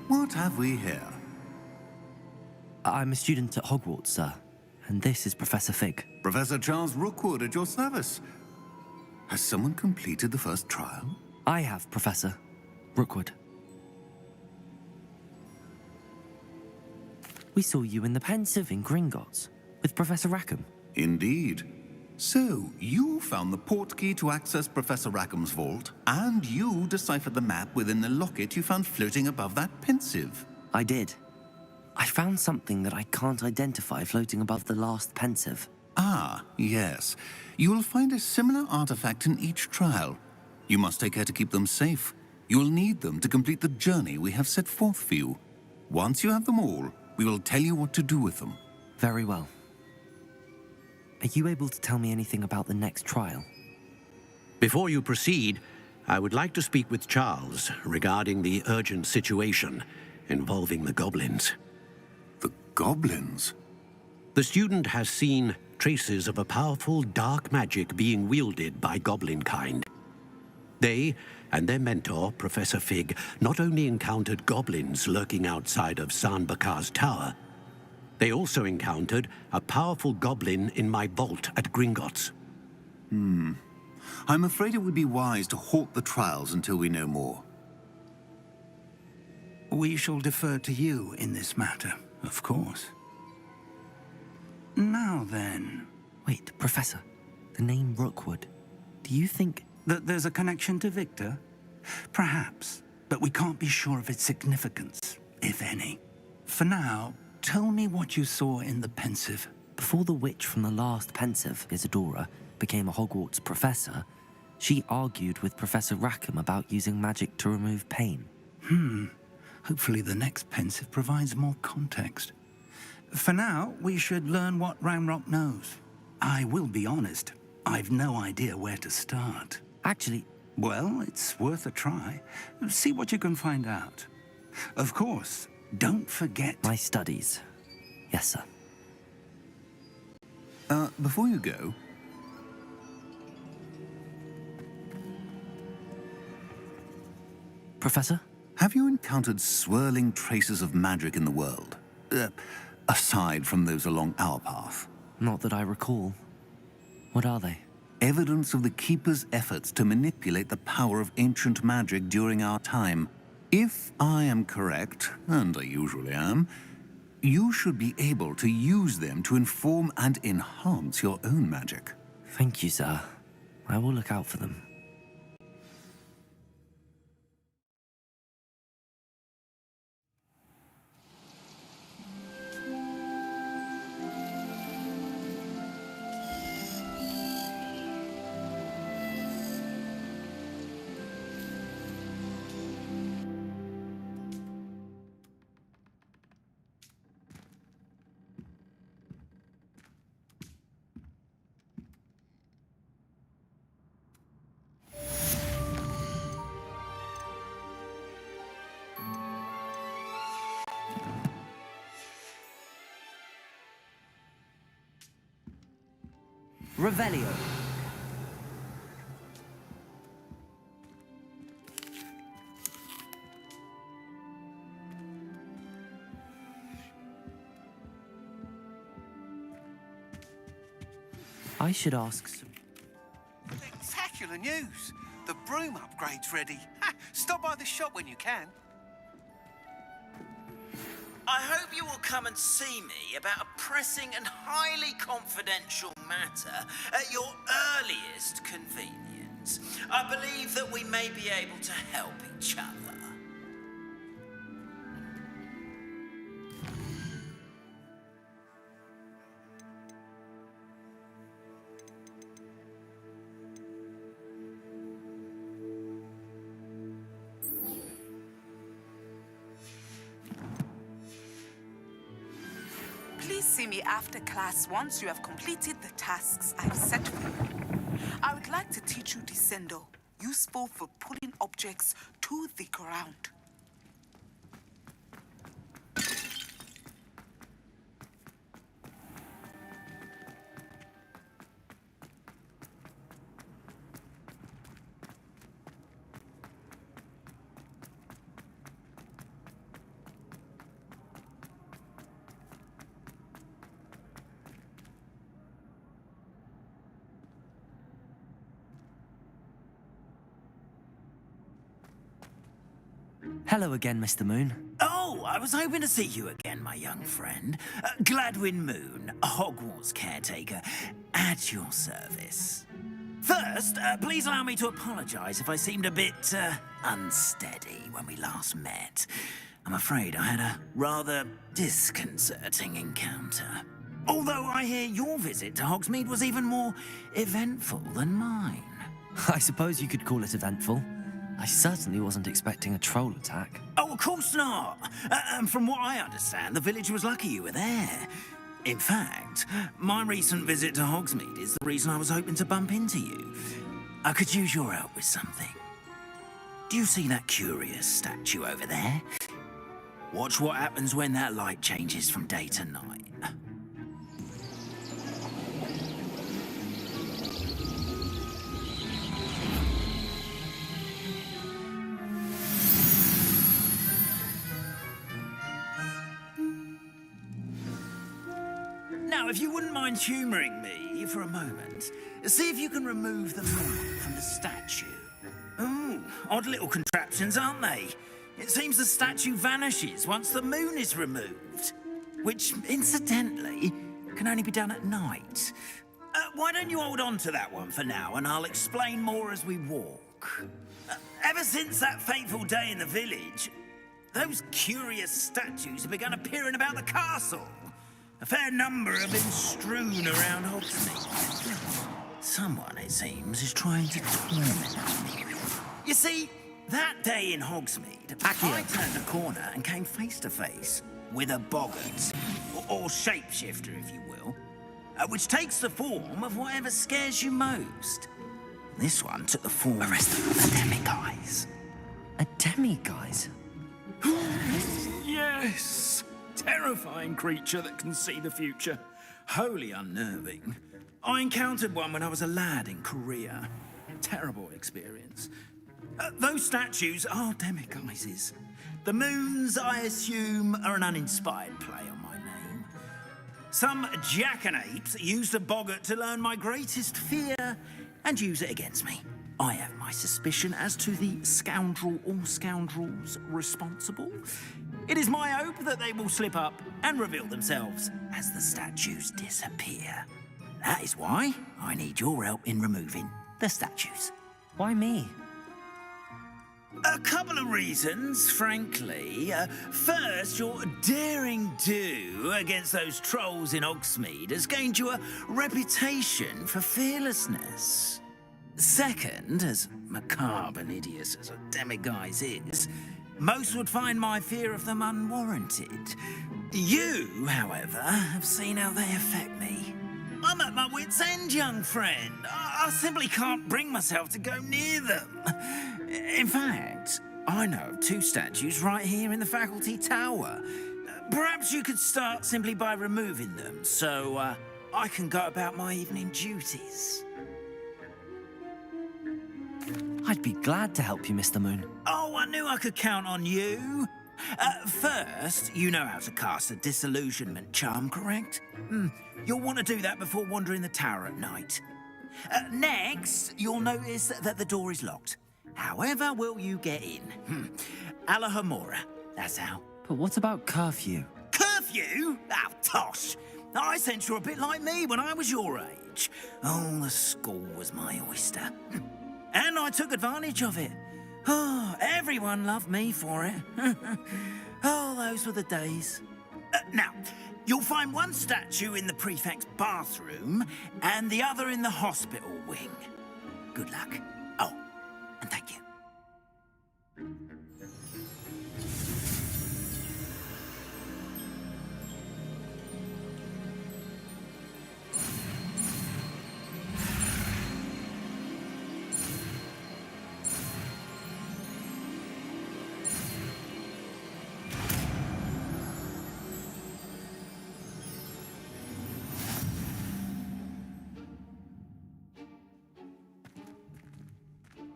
What have we here? I'm a student at Hogwarts, sir. And this is Professor Fig. Professor Charles Rookwood at your service. Has someone completed the first trial? I have, Professor Rookwood. We saw you in the Pensive in Gringotts with Professor Rackham. Indeed. So, you found the portkey to access Professor Rackham's vault, and you deciphered the map within the locket you found floating above that Pensive. I did. I found something that I can't identify floating above the last Pensive. Ah, yes. You will find a similar artifact in each trial. You must take care to keep them safe. You will need them to complete the journey we have set forth for you. Once you have them all, we will tell you what to do with them. Very well. Are you able to tell me anything about the next trial? Before you proceed, I would like to speak with Charles regarding the urgent situation involving the goblins. The goblins? The student has seen traces of a powerful dark magic being wielded by goblin kind. They and their mentor, Professor Fig, not only encountered goblins lurking outside of San Bakar's tower, they also encountered a powerful goblin in my vault at Gringotts. I'm afraid it would be wise to halt the trials until we know more. We shall defer to you in this matter, of course. Now then, Wait, Professor, the name Rookwood. Do you think... That there's a connection to Victor? Perhaps, but we can't be sure of its significance, if any. For now, tell me what you saw in the pensive. Before the witch from the last pensive, Isadora, became a Hogwarts professor, she argued with Professor Rackham about using magic to remove pain. Hopefully the next pensive provides more context. For now, we should learn what Ramrock knows. I will be honest, I've no idea where to start. Actually... Well, it's worth a try. See what you can find out. Of course, don't forget... My studies. Yes, sir. Before you go... Professor? Have you encountered swirling traces of magic in the world? Aside from those along our path? Not that I recall. What are they? Evidence of the Keeper's efforts to manipulate the power of ancient magic during our time. If I am correct, and I usually am, you should be able to use them to inform and enhance your own magic. Thank you, sir. I will look out for them. Revelio. I should ask... Spectacular news! The broom upgrade's ready. Ha! Stop by the shop when you can. I hope you will come and see me about a pressing and highly confidential matter at your earliest convenience. I believe that we may be able to help each other. Please see me after class once you have completed the tasks I've set for you. I would like to teach you Descendo, useful for pulling objects to the ground. Hello again, Mr. Moon. Oh, I was hoping to see you again, my young friend. Gladwin Moon, Hogwarts caretaker, at your service. First, please allow me to apologize if I seemed a bit unsteady when we last met. I'm afraid I had a rather disconcerting encounter. Although I hear your visit to Hogsmeade was even more eventful than mine. I suppose you could call it eventful. I certainly wasn't expecting a troll attack. Oh, of course not. And from what I understand, the village was lucky you were there. In fact, my recent visit to Hogsmeade is the reason I was hoping to bump into you. I could use your help with something. Do you see that curious statue over there? Watch what happens when that light changes from day to night. Now, if you wouldn't mind humouring me for a moment, see if you can remove the moon from the statue. Ooh, odd little contraptions, aren't they? It seems the statue vanishes once the moon is removed, which, incidentally, can only be done at night. Why don't you hold on to that one for now, and I'll explain more as we walk. Ever since that fateful day in the village, those curious statues have begun appearing about the castle. A fair number have been strewn around Hogsmeade. Someone, it seems, is trying to torment me. You see, that day in Hogsmeade, I turned a corner and came face to face with a boggart, or shapeshifter, if you will, which takes the form of whatever scares you most. This one took the form of a demiguise. A demiguise? Yes! Terrifying creature that can see the future. Wholly unnerving. I encountered one when I was a lad in Korea. Terrible experience. Those statues are demiguises. The moons, I assume, are an uninspired play on my name. Some jackanapes used a boggart to learn my greatest fear and use it against me. I have my suspicion as to the scoundrel or scoundrels responsible. It is my hope that they will slip up and reveal themselves as the statues disappear. That is why I need your help in removing the statues. Why me? A couple of reasons, frankly. First, your daring do against those trolls in Hogsmeade has gained you a reputation for fearlessness. Second, as macabre and hideous as a demiguise is, most would find my fear of them unwarranted. You, however, have seen how they affect me. I'm at my wit's end, young friend. I simply can't bring myself to go near them. In fact, I know of 2 statues right here in the faculty tower. Perhaps you could start simply by removing them, so I can go about my evening duties. I'd be glad to help you, Mr. Moon. Oh, I knew I could count on you. First, you know how to cast a disillusionment charm, correct? You'll want to do that before wandering the tower at night. Next, you'll notice that the door is locked. However will you get in? Alahamora, that's how. But what about curfew? Curfew? Oh, tosh. I sense you're a bit like me when I was your age. Oh, the school was my oyster. And I took advantage of it. Oh, everyone loved me for it. Oh, those were the days. Now, you'll find one statue in the prefect's bathroom and the other in the hospital wing. Good luck. Oh, and thank you.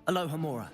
Alohomora.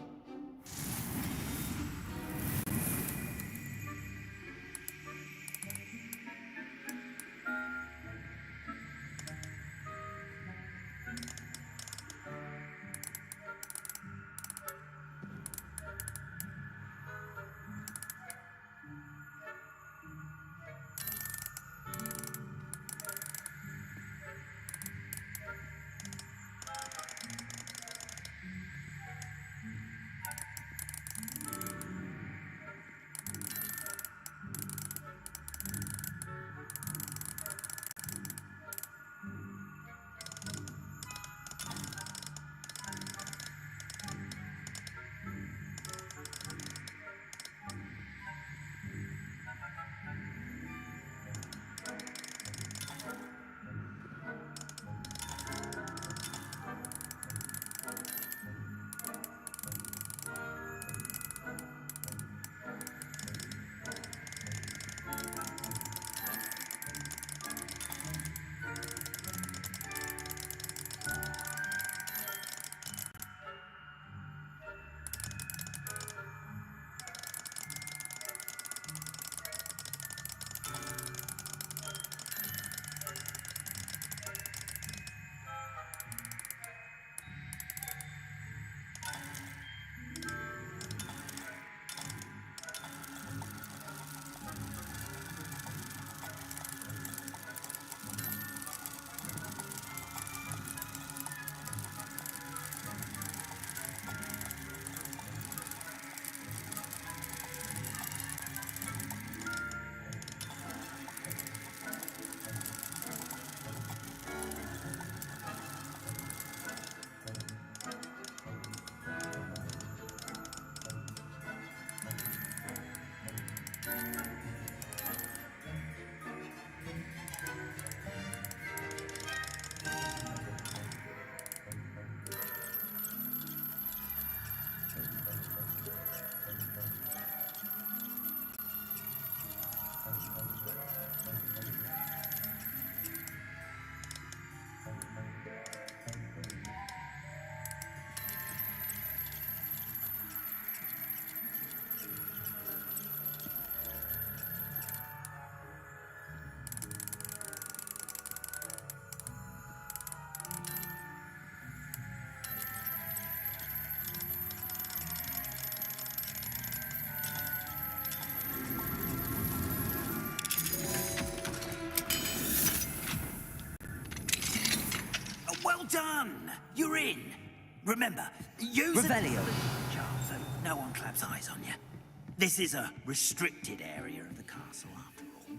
Well done! You're in. Remember, use Revelio. so no one claps eyes on you. This is a restricted area of the castle, after all.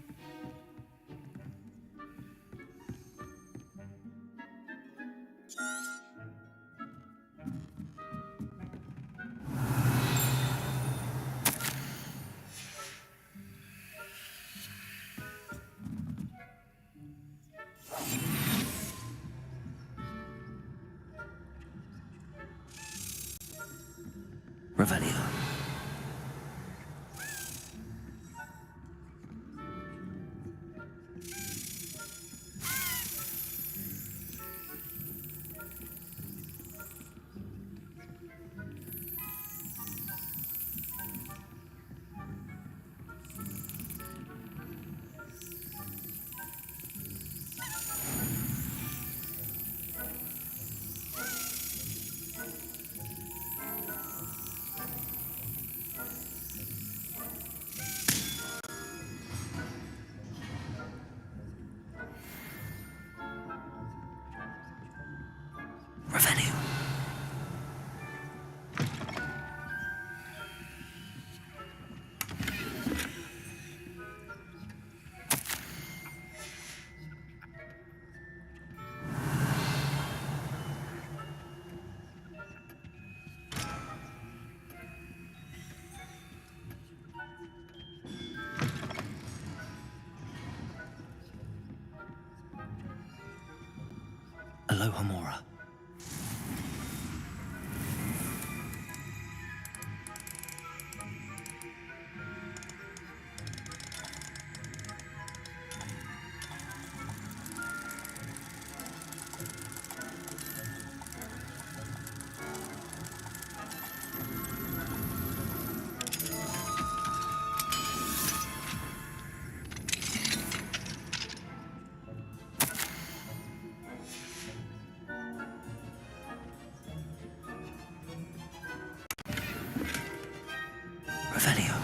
Revelio. Revelio. Alohomora. Revelio.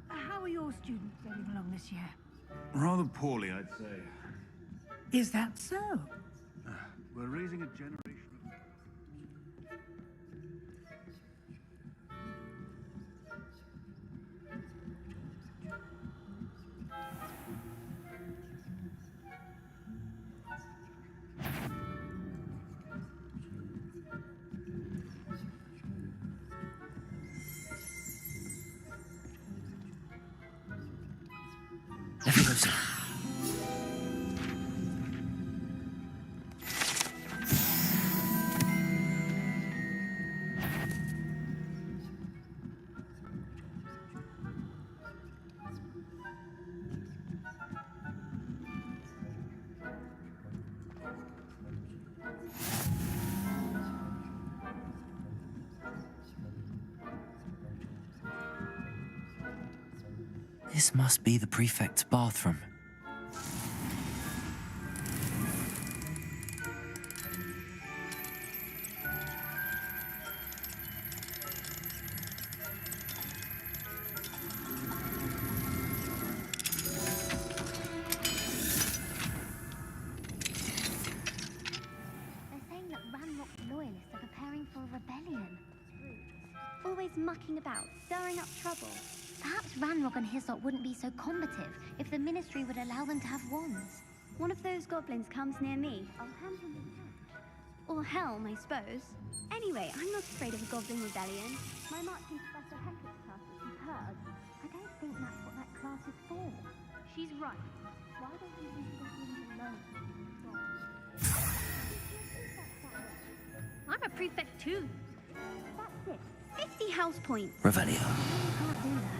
How are your students getting along this year? Rather poorly, I'd say. Is that so? We're raising a generation of... Leviosa. This must be the prefect's bathroom. Mucking about, stirring up trouble. Perhaps Ranrock and Hyssop wouldn't be so combative if the Ministry would allow them to have wands. One of those goblins comes near me, I'll hand him his hat. Or Helm, I suppose. Anyway, I'm not afraid of a goblin rebellion. My marching Professor Rackham's class is superb. I don't think that's what that class is for. She's right. Why don't we leave goblins alone? I'm a prefect too. That's it. 50 house points. Revelio. Can't do that.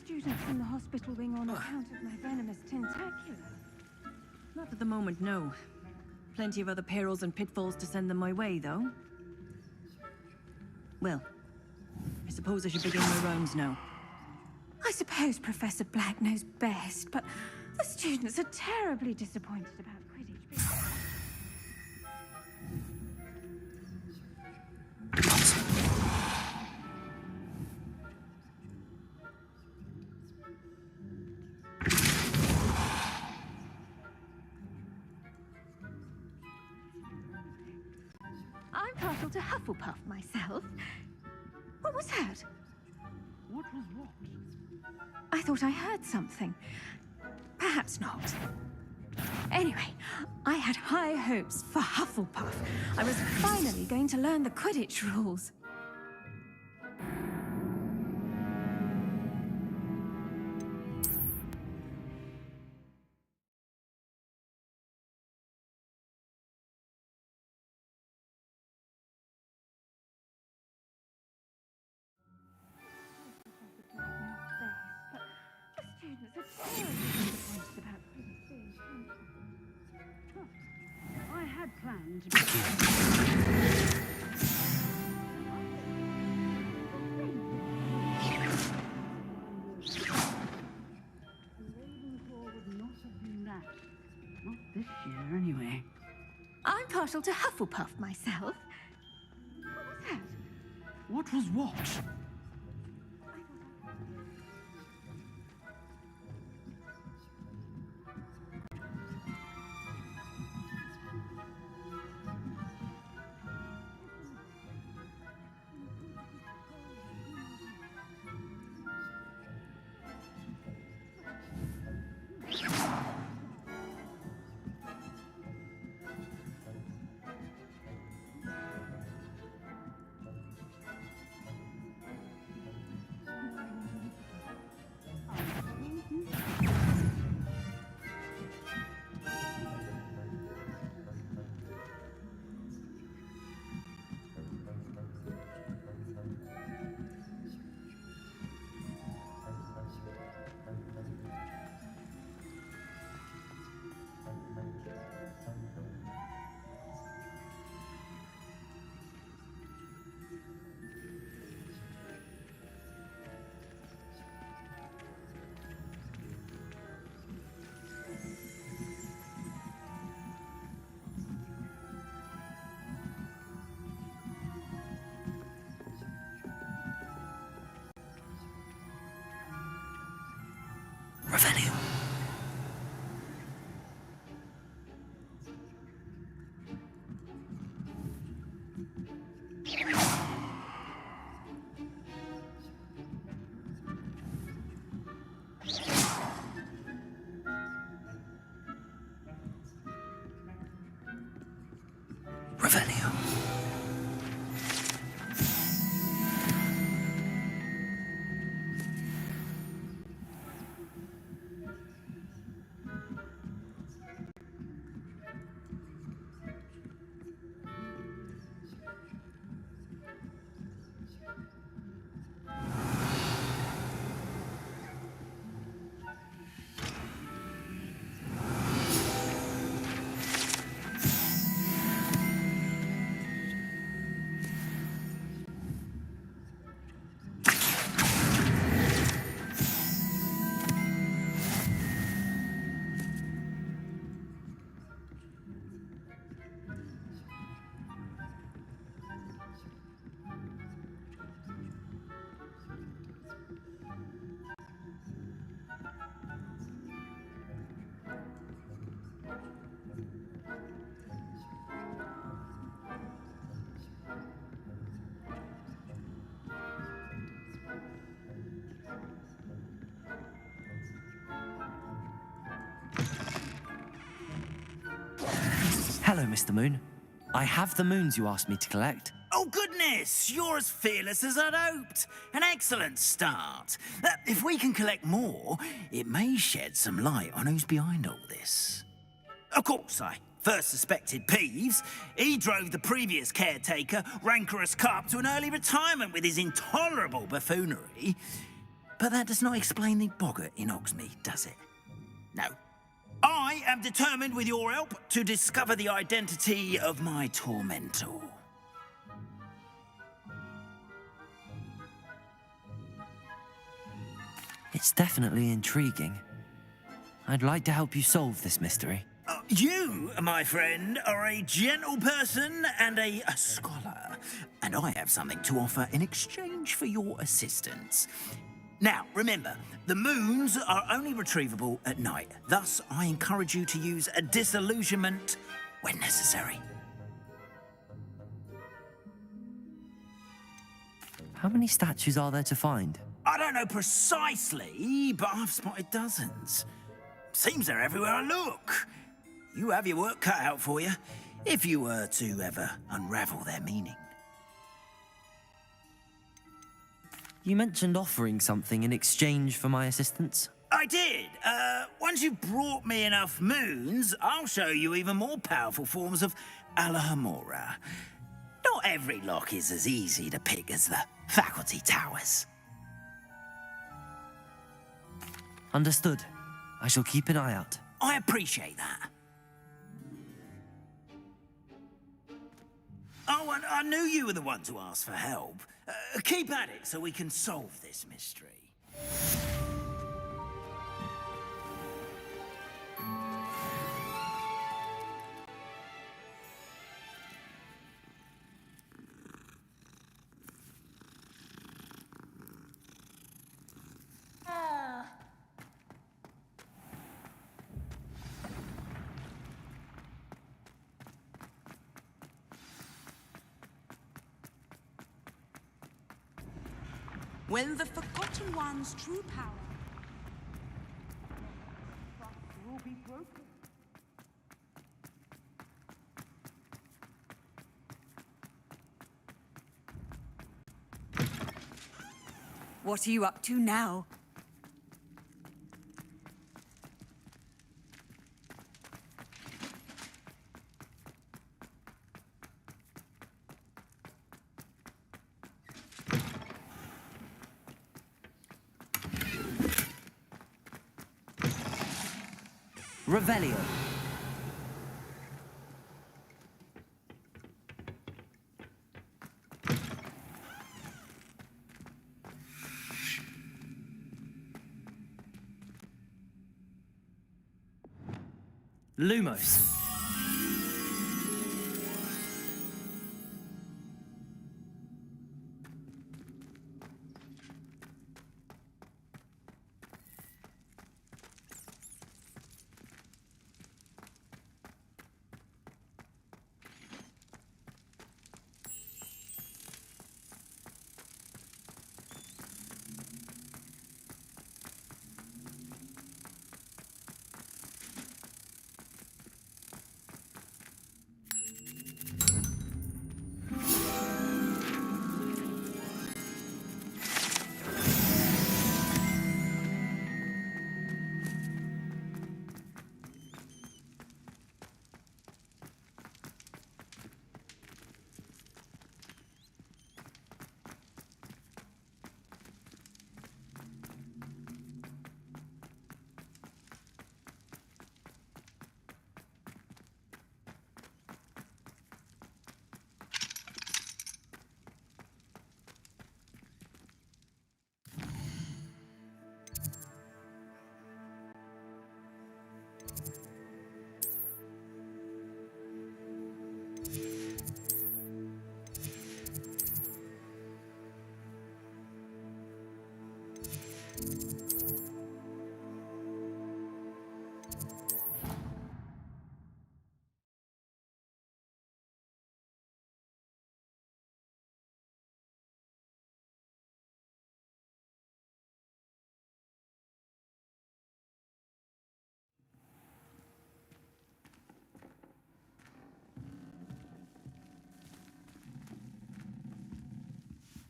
Students in the hospital wing on account of my venomous tentaculum. Not at the moment, no. Plenty of other perils and pitfalls to send them my way, though. Well, I suppose I should begin my rounds now. I suppose Professor Black knows best, but the students are terribly disappointed about Quidditch Pitch. I'm partial to Hufflepuff myself. What was that? What was what? I thought I heard something. Perhaps not. Anyway, I had high hopes for Hufflepuff. I was finally going to learn the Quidditch rules. I had planned. Not this year, anyway. I'm partial to Hufflepuff myself. What was that? What was what? Revelio. Revelio. Hello, Mr. Moon. I have the moons you asked me to collect. Oh, goodness! You're as fearless as I'd hoped. An excellent start. If we can collect more, it may shed some light on who's behind all this. Of course, I first suspected Peeves. He drove the previous caretaker, Rancorous Carp, to an early retirement with his intolerable buffoonery. But that does not explain the boggart in Hogsmeade, does it? No. I am determined, with your help, to discover the identity of my tormentor. It's definitely intriguing. I'd like to help you solve this mystery. You, my friend, are a gentle person and a scholar, and I have something to offer in exchange for your assistance. Now, remember, the moons are only retrievable at night. Thus, I encourage you to use a disillusionment when necessary. How many statues are there to find? I don't know precisely, but I've spotted dozens. Seems they're everywhere I look. You have your work cut out for you, if you were to ever unravel their meaning. You mentioned offering something in exchange for my assistance. I did. Once you've brought me enough moons, I'll show you even more powerful forms of Alahamora. Not every lock is as easy to pick as the faculty towers. Understood. I shall keep an eye out. I appreciate that. Oh, and I knew you were the one to ask for help. Keep at it so we can solve this mystery. When the Forgotten One's true power will be broken. What are you up to now? Revelio. Lumos.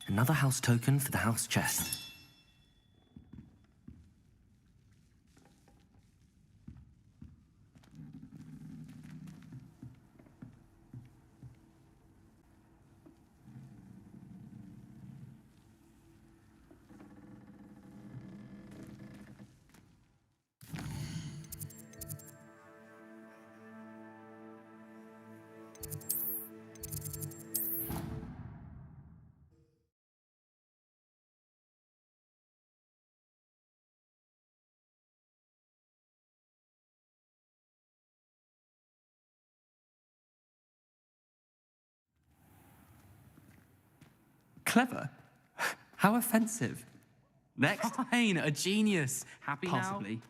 Another house token for the house chest. Clever? How offensive. Next. Fine, a genius. Happy Possibly. now?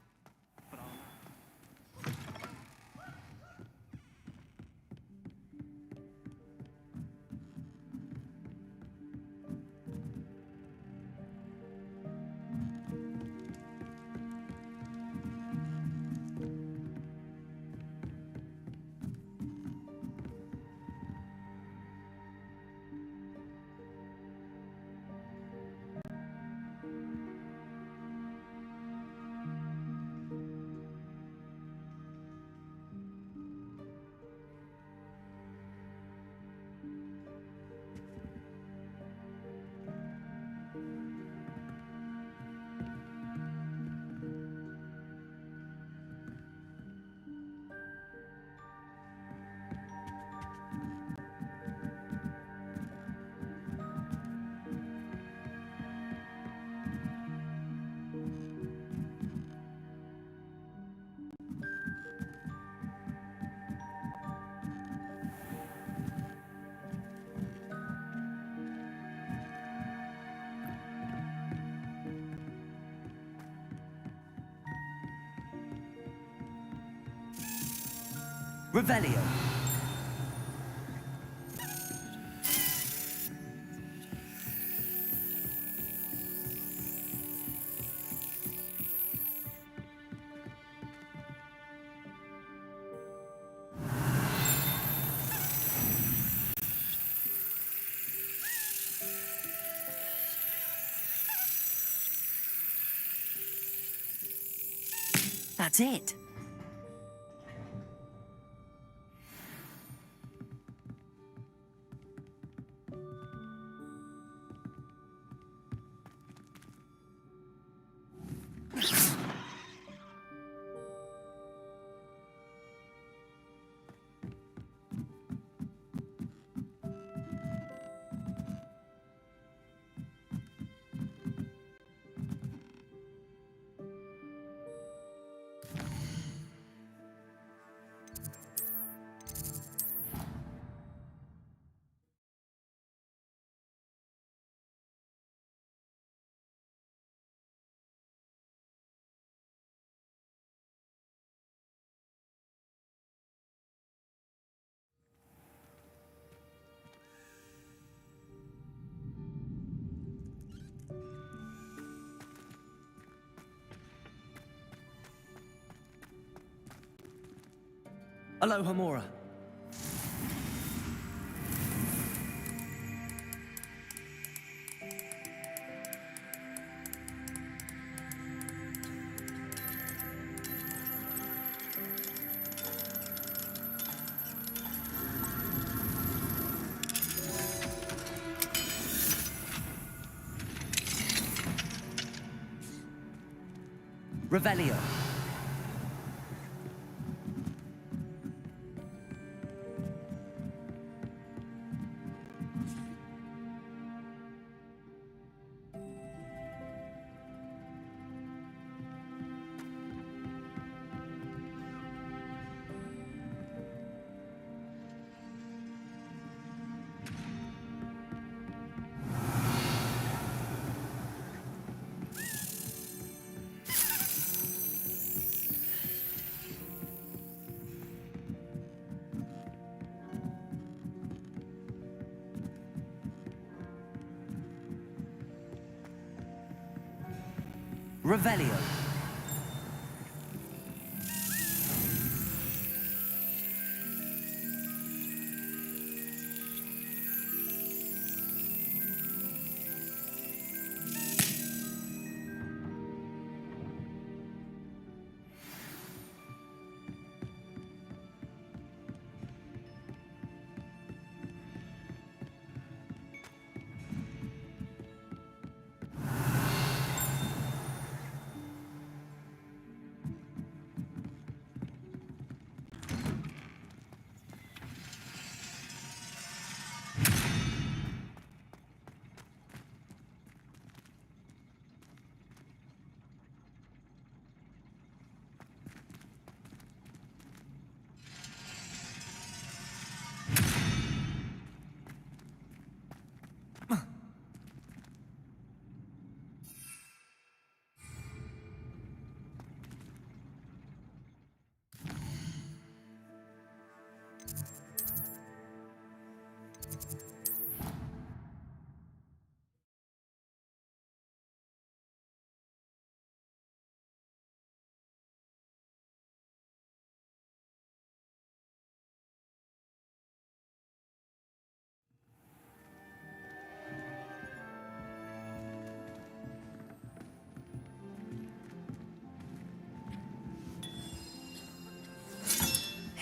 Revelio. That's it. Aloha Mora. Revelio. Revelio.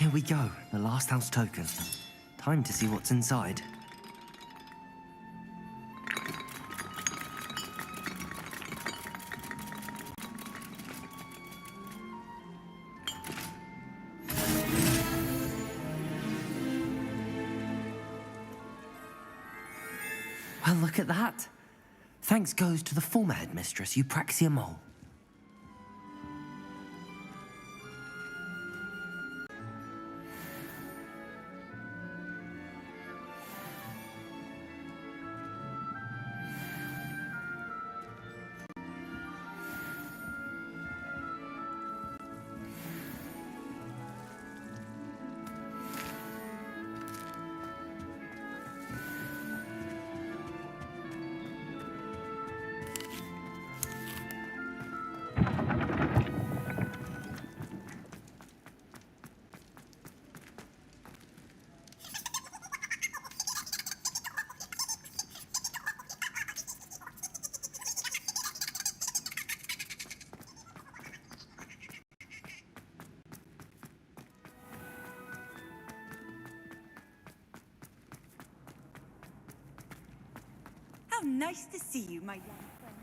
Here we go, the last house token. Time to see what's inside. Well, look at that. Thanks goes to the former headmistress, Eupraxia Mole. How nice to see you, my young friend.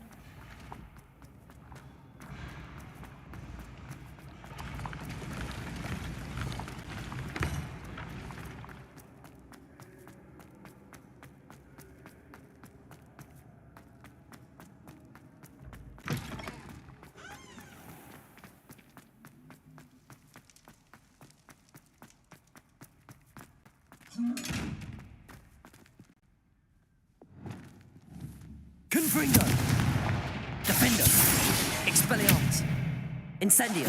Confringo! Defendo! Expelliarmus! Incendio!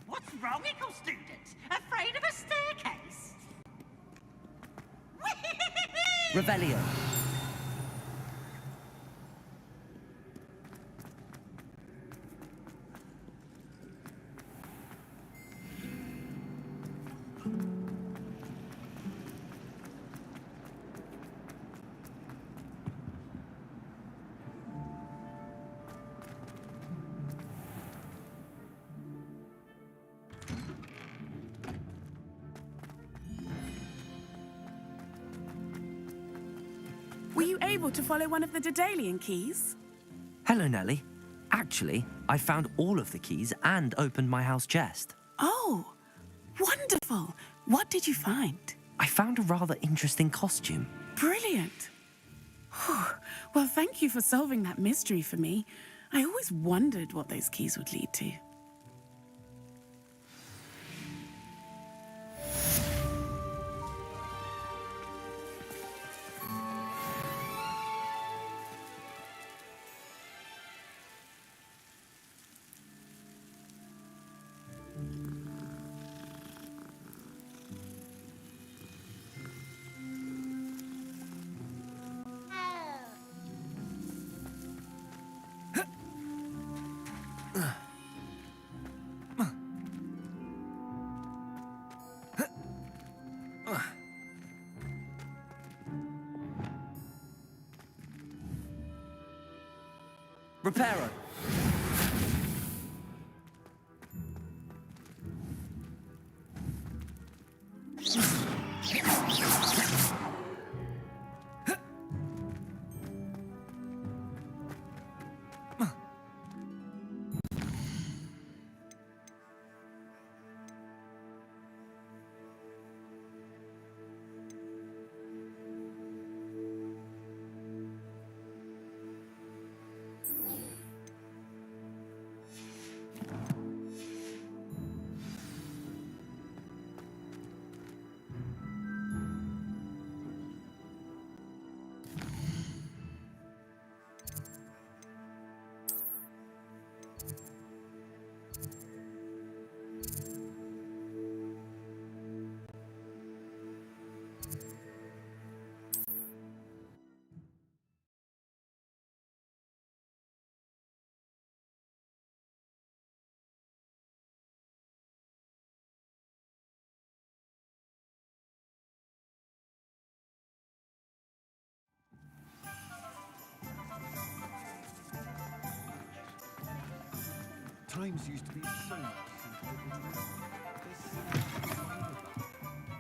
What's wrong, Eagle students? Afraid of a staircase? Revelio! Were you able to follow one of the Daedalian keys? Hello, Nellie. Actually, I found all of the keys and opened my house chest. Oh, wonderful. What did you find? I found a rather interesting costume. Brilliant. Whew. Well, thank you for solving that mystery for me. I always wondered what those keys would lead to. Reparo! Times used to be so much simpler.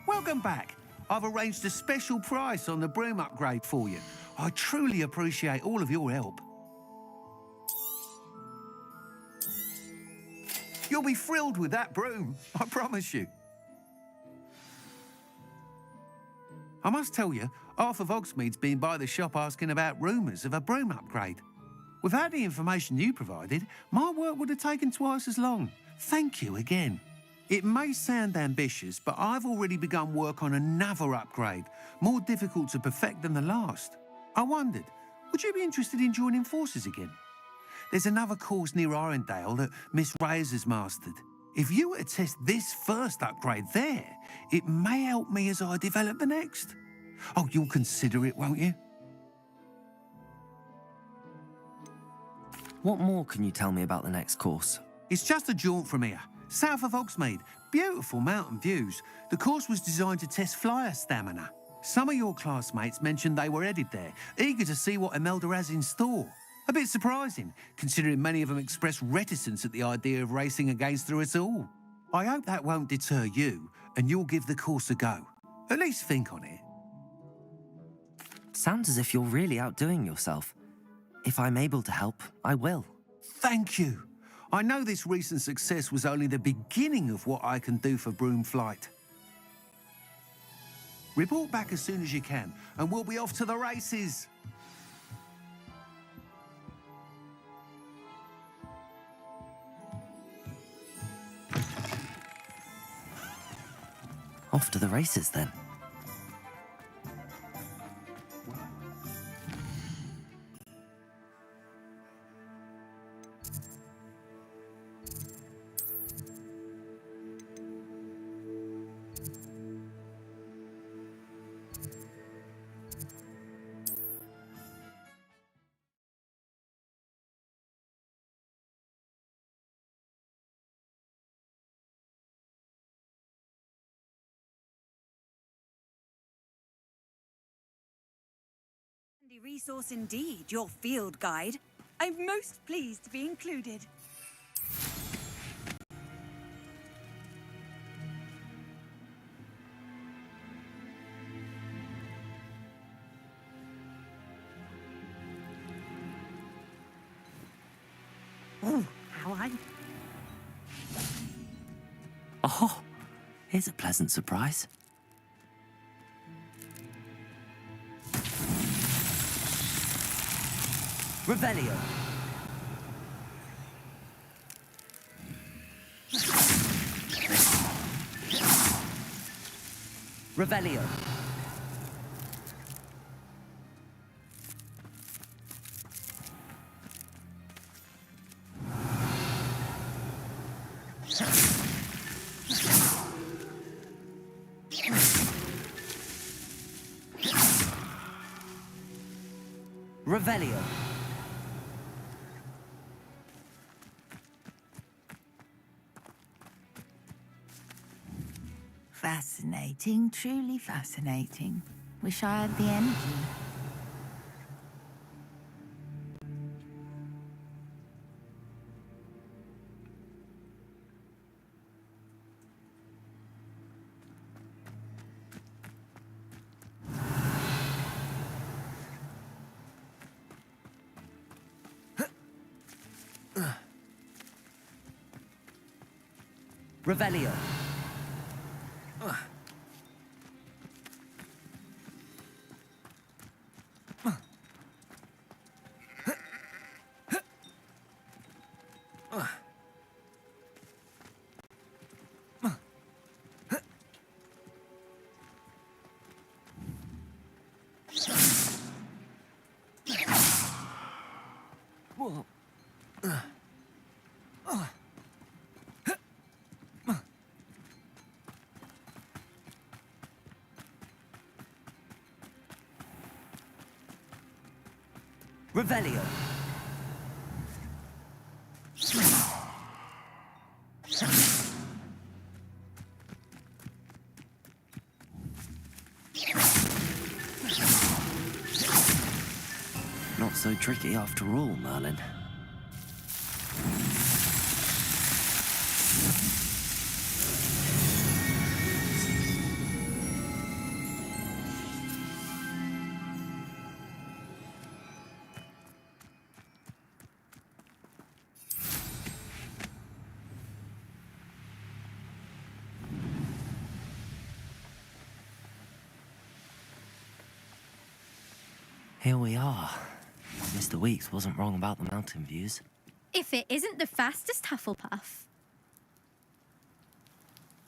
Welcome back. I've arranged a special price on the broom upgrade for you. I truly appreciate all of your help. You'll be thrilled with that broom, I promise you. I must tell you, half of Hogsmeade's been by the shop asking about rumours of a broom upgrade. Without the information you provided, my work would have taken twice as long. Thank you again. It may sound ambitious, but I've already begun work on another upgrade, more difficult to perfect than the last. I wondered, would you be interested in joining forces again? There's another course near Arendale that Miss Reyes has mastered. If you were to test this first upgrade there, it may help me as I develop the next. Oh, you'll consider it, won't you? What more can you tell me about the next course? It's just a jaunt from here, south of Hogsmeade. Beautiful mountain views. The course was designed to test flyer stamina. Some of your classmates mentioned they were headed there, eager to see what Imelda has in store. A bit surprising, considering many of them expressed reticence at the idea of racing against her at all. I hope that won't deter you, and you'll give the course a go. At least think on it. Sounds as if you're really outdoing yourself. If I'm able to help, I will. Thank you. I know this recent success was only the beginning of what I can do for broom flight. Report back as soon as you can, and we'll be off to the races. Off to the races, then. Resource indeed, your field guide. I'm most pleased to be included. Oh, hello. Oh, here's a pleasant surprise. Revelio. Revelio. Revelio. Fascinating, truly fascinating. Wish I had the energy. Revelio. Revelio. Not so tricky after all, Merlin. Here we are. Mr. Weeks wasn't wrong about the mountain views. If it isn't the fastest Hufflepuff.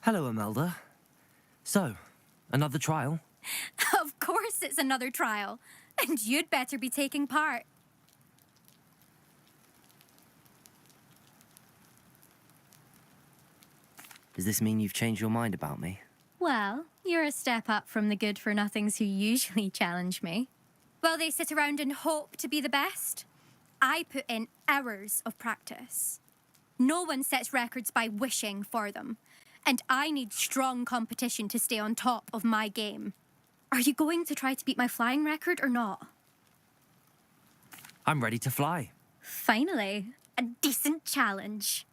Hello, Imelda. So, another trial? Of course it's another trial. And you'd better be taking part. Does this mean you've changed your mind about me? Well, you're a step up from the good-for-nothings who usually challenge me. While they sit around and hope to be the best, I put in hours of practice. No one sets records by wishing for them, and I need strong competition to stay on top of my game. Are you going to try to beat my flying record or not? I'm ready to fly. Finally, a decent challenge.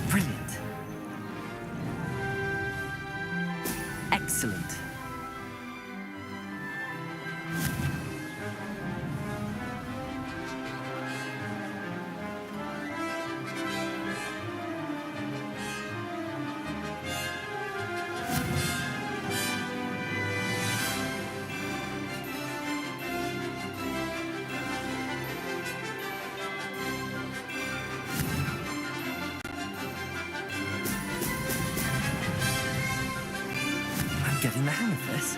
Brilliant. Excellent. Getting the hang of this.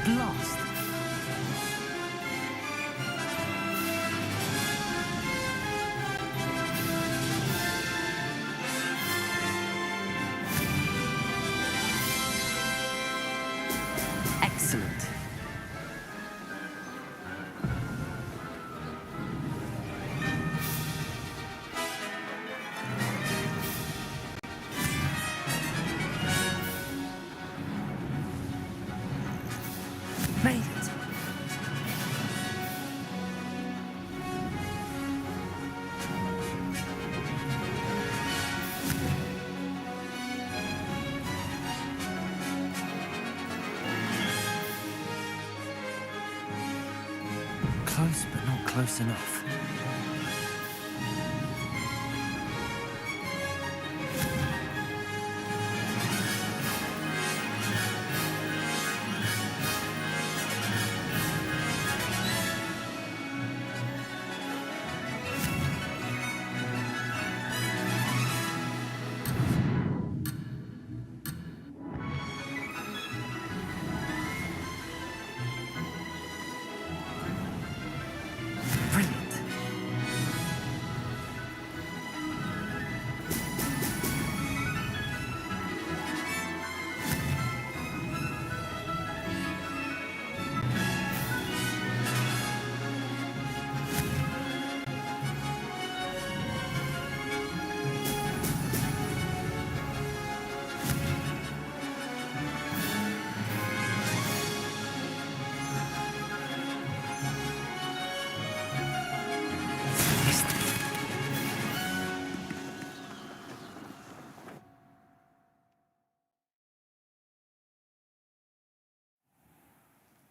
Blast. Excellent. Made it. Close, but not close enough.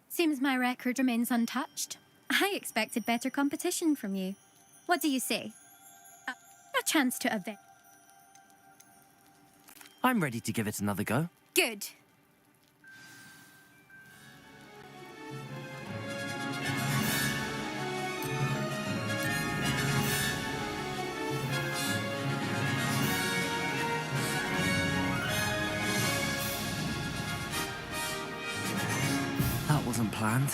Seems my record remains untouched. I expected better competition from you. What do you say? A chance to avenge. I'm ready to give it another go. Good. That wasn't planned.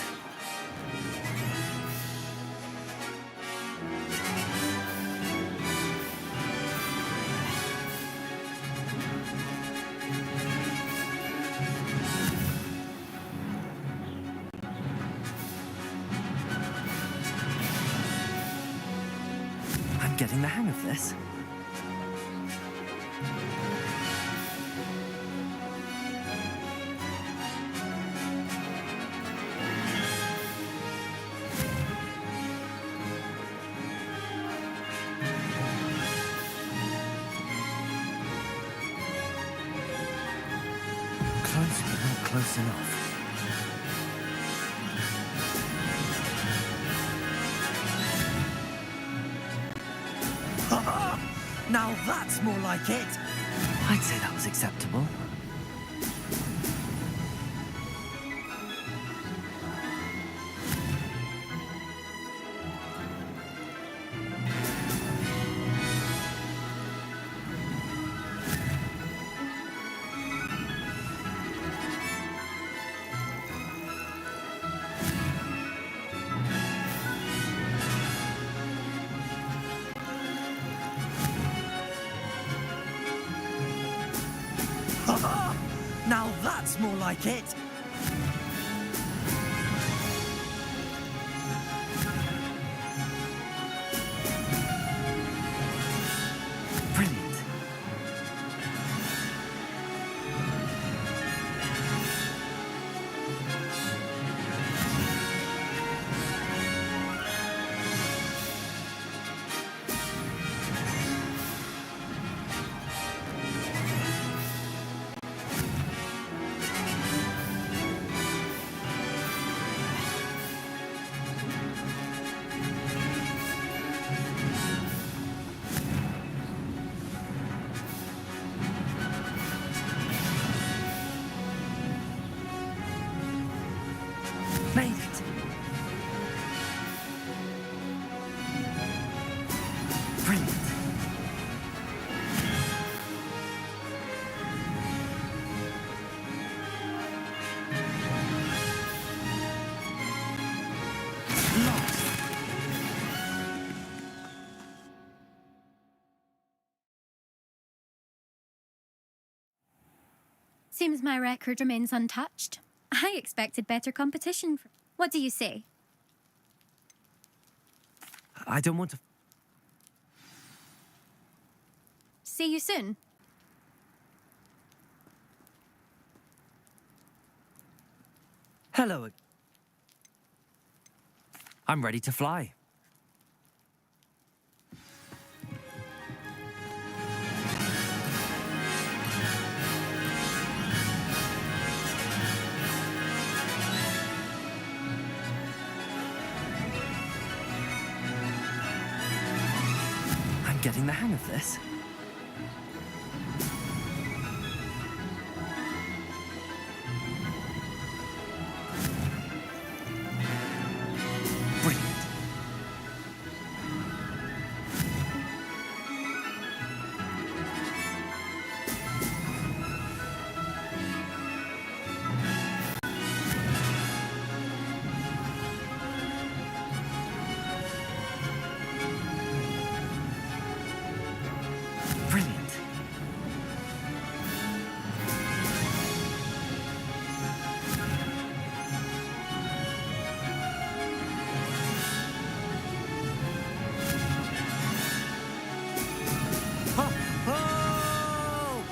I'm getting the hang of this. close enough. Now that's more like it! I'd say that was acceptable. Now that's more like it! Brilliant. Made it! Brilliant. Lost. Seems my record remains untouched. I expected better competition. What do you say? I don't want to... See you soon. Hello. I'm ready to fly. I'm getting the hang of this. Brilliant. Brilliant. Ho, ho!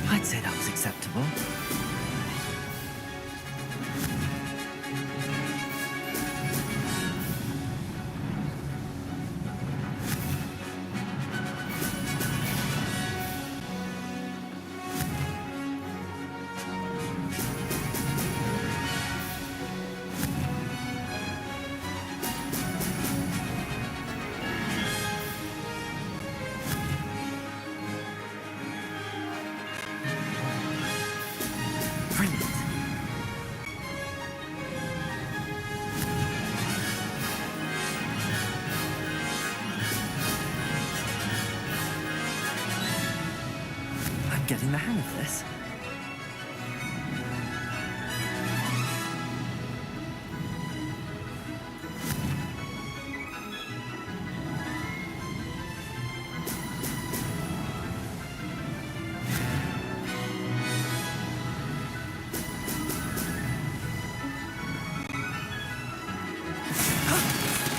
I'd say that was acceptable. Brilliant. I'm getting the hang of this.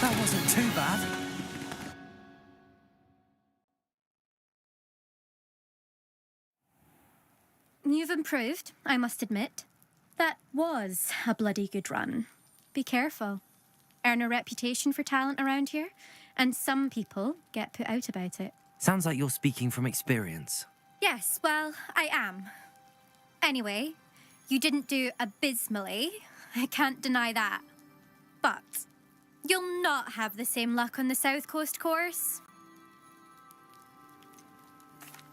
That wasn't too bad. You've improved, I must admit. That was a bloody good run. Be careful. Earn a reputation for talent around here, and some people get put out about it. Sounds like you're speaking from experience. Yes, well, I am. Anyway, you didn't do abysmally. I can't deny that. But you'll not have the same luck on the South Coast course.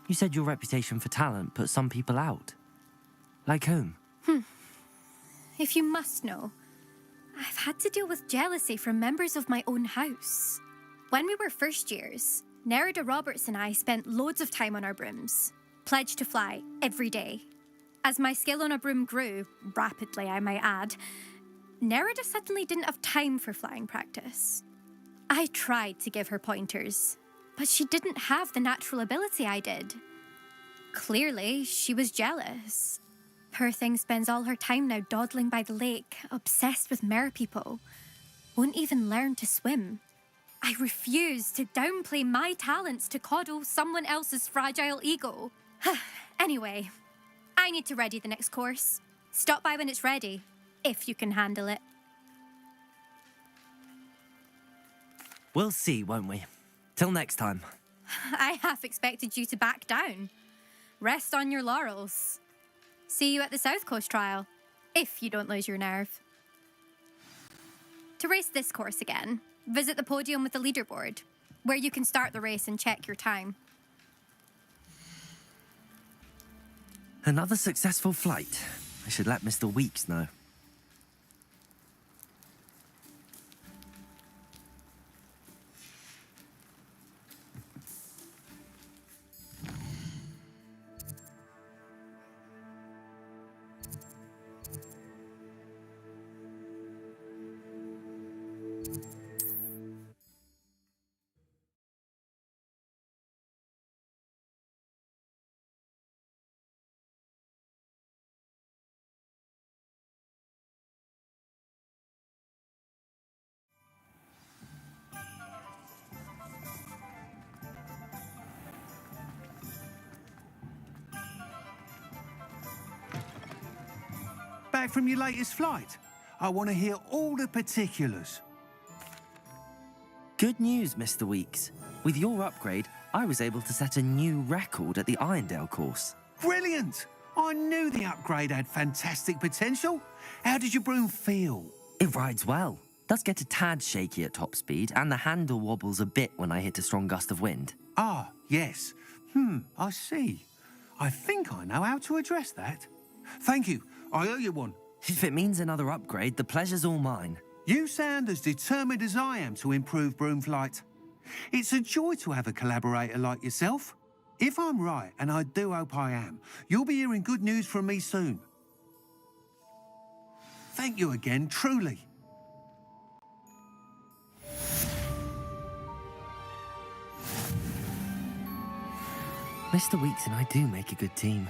You said your reputation for talent put some people out. Like whom? If you must know, I've had to deal with jealousy from members of my own house. When we were first years, Nerida Roberts and I spent loads of time on our brooms, pledged to fly every day. As my skill on a broom grew, rapidly I might add, Nerida suddenly didn't have time for flying practice. I tried to give her pointers, but she didn't have the natural ability I did. Clearly, she was jealous. Poor thing spends all her time now dawdling by the lake, obsessed with merpeople. Won't even learn to swim. I refuse to downplay my talents to coddle someone else's fragile ego. Anyway, I need to ready the next course. Stop by when it's ready, if you can handle it. We'll see, won't we? Till next time. I half expected you to back down. Rest on your laurels. See you at the South Coast trial, if you don't lose your nerve. To race this course again, visit the podium with the leaderboard, where you can start the race and check your time. Another successful flight. I should let Mr. Weeks know. Back from your latest flight? I want to hear all the particulars. Good news, Mr. Weeks. With your upgrade, I was able to set a new record at the Irondale course. Brilliant! I knew the upgrade had fantastic potential. How did your broom feel? It rides well. Does get a tad shaky at top speed, and the handle wobbles a bit when I hit a strong gust of wind. Ah, yes. I see. I think I know how to address that. Thank you. I owe you one. If it means another upgrade, the pleasure's all mine. You sound as determined as I am to improve broom flight. It's a joy to have a collaborator like yourself. If I'm right, and I do hope I am, you'll be hearing good news from me soon. Thank you again, truly. Mr. Weeks and I do make a good team.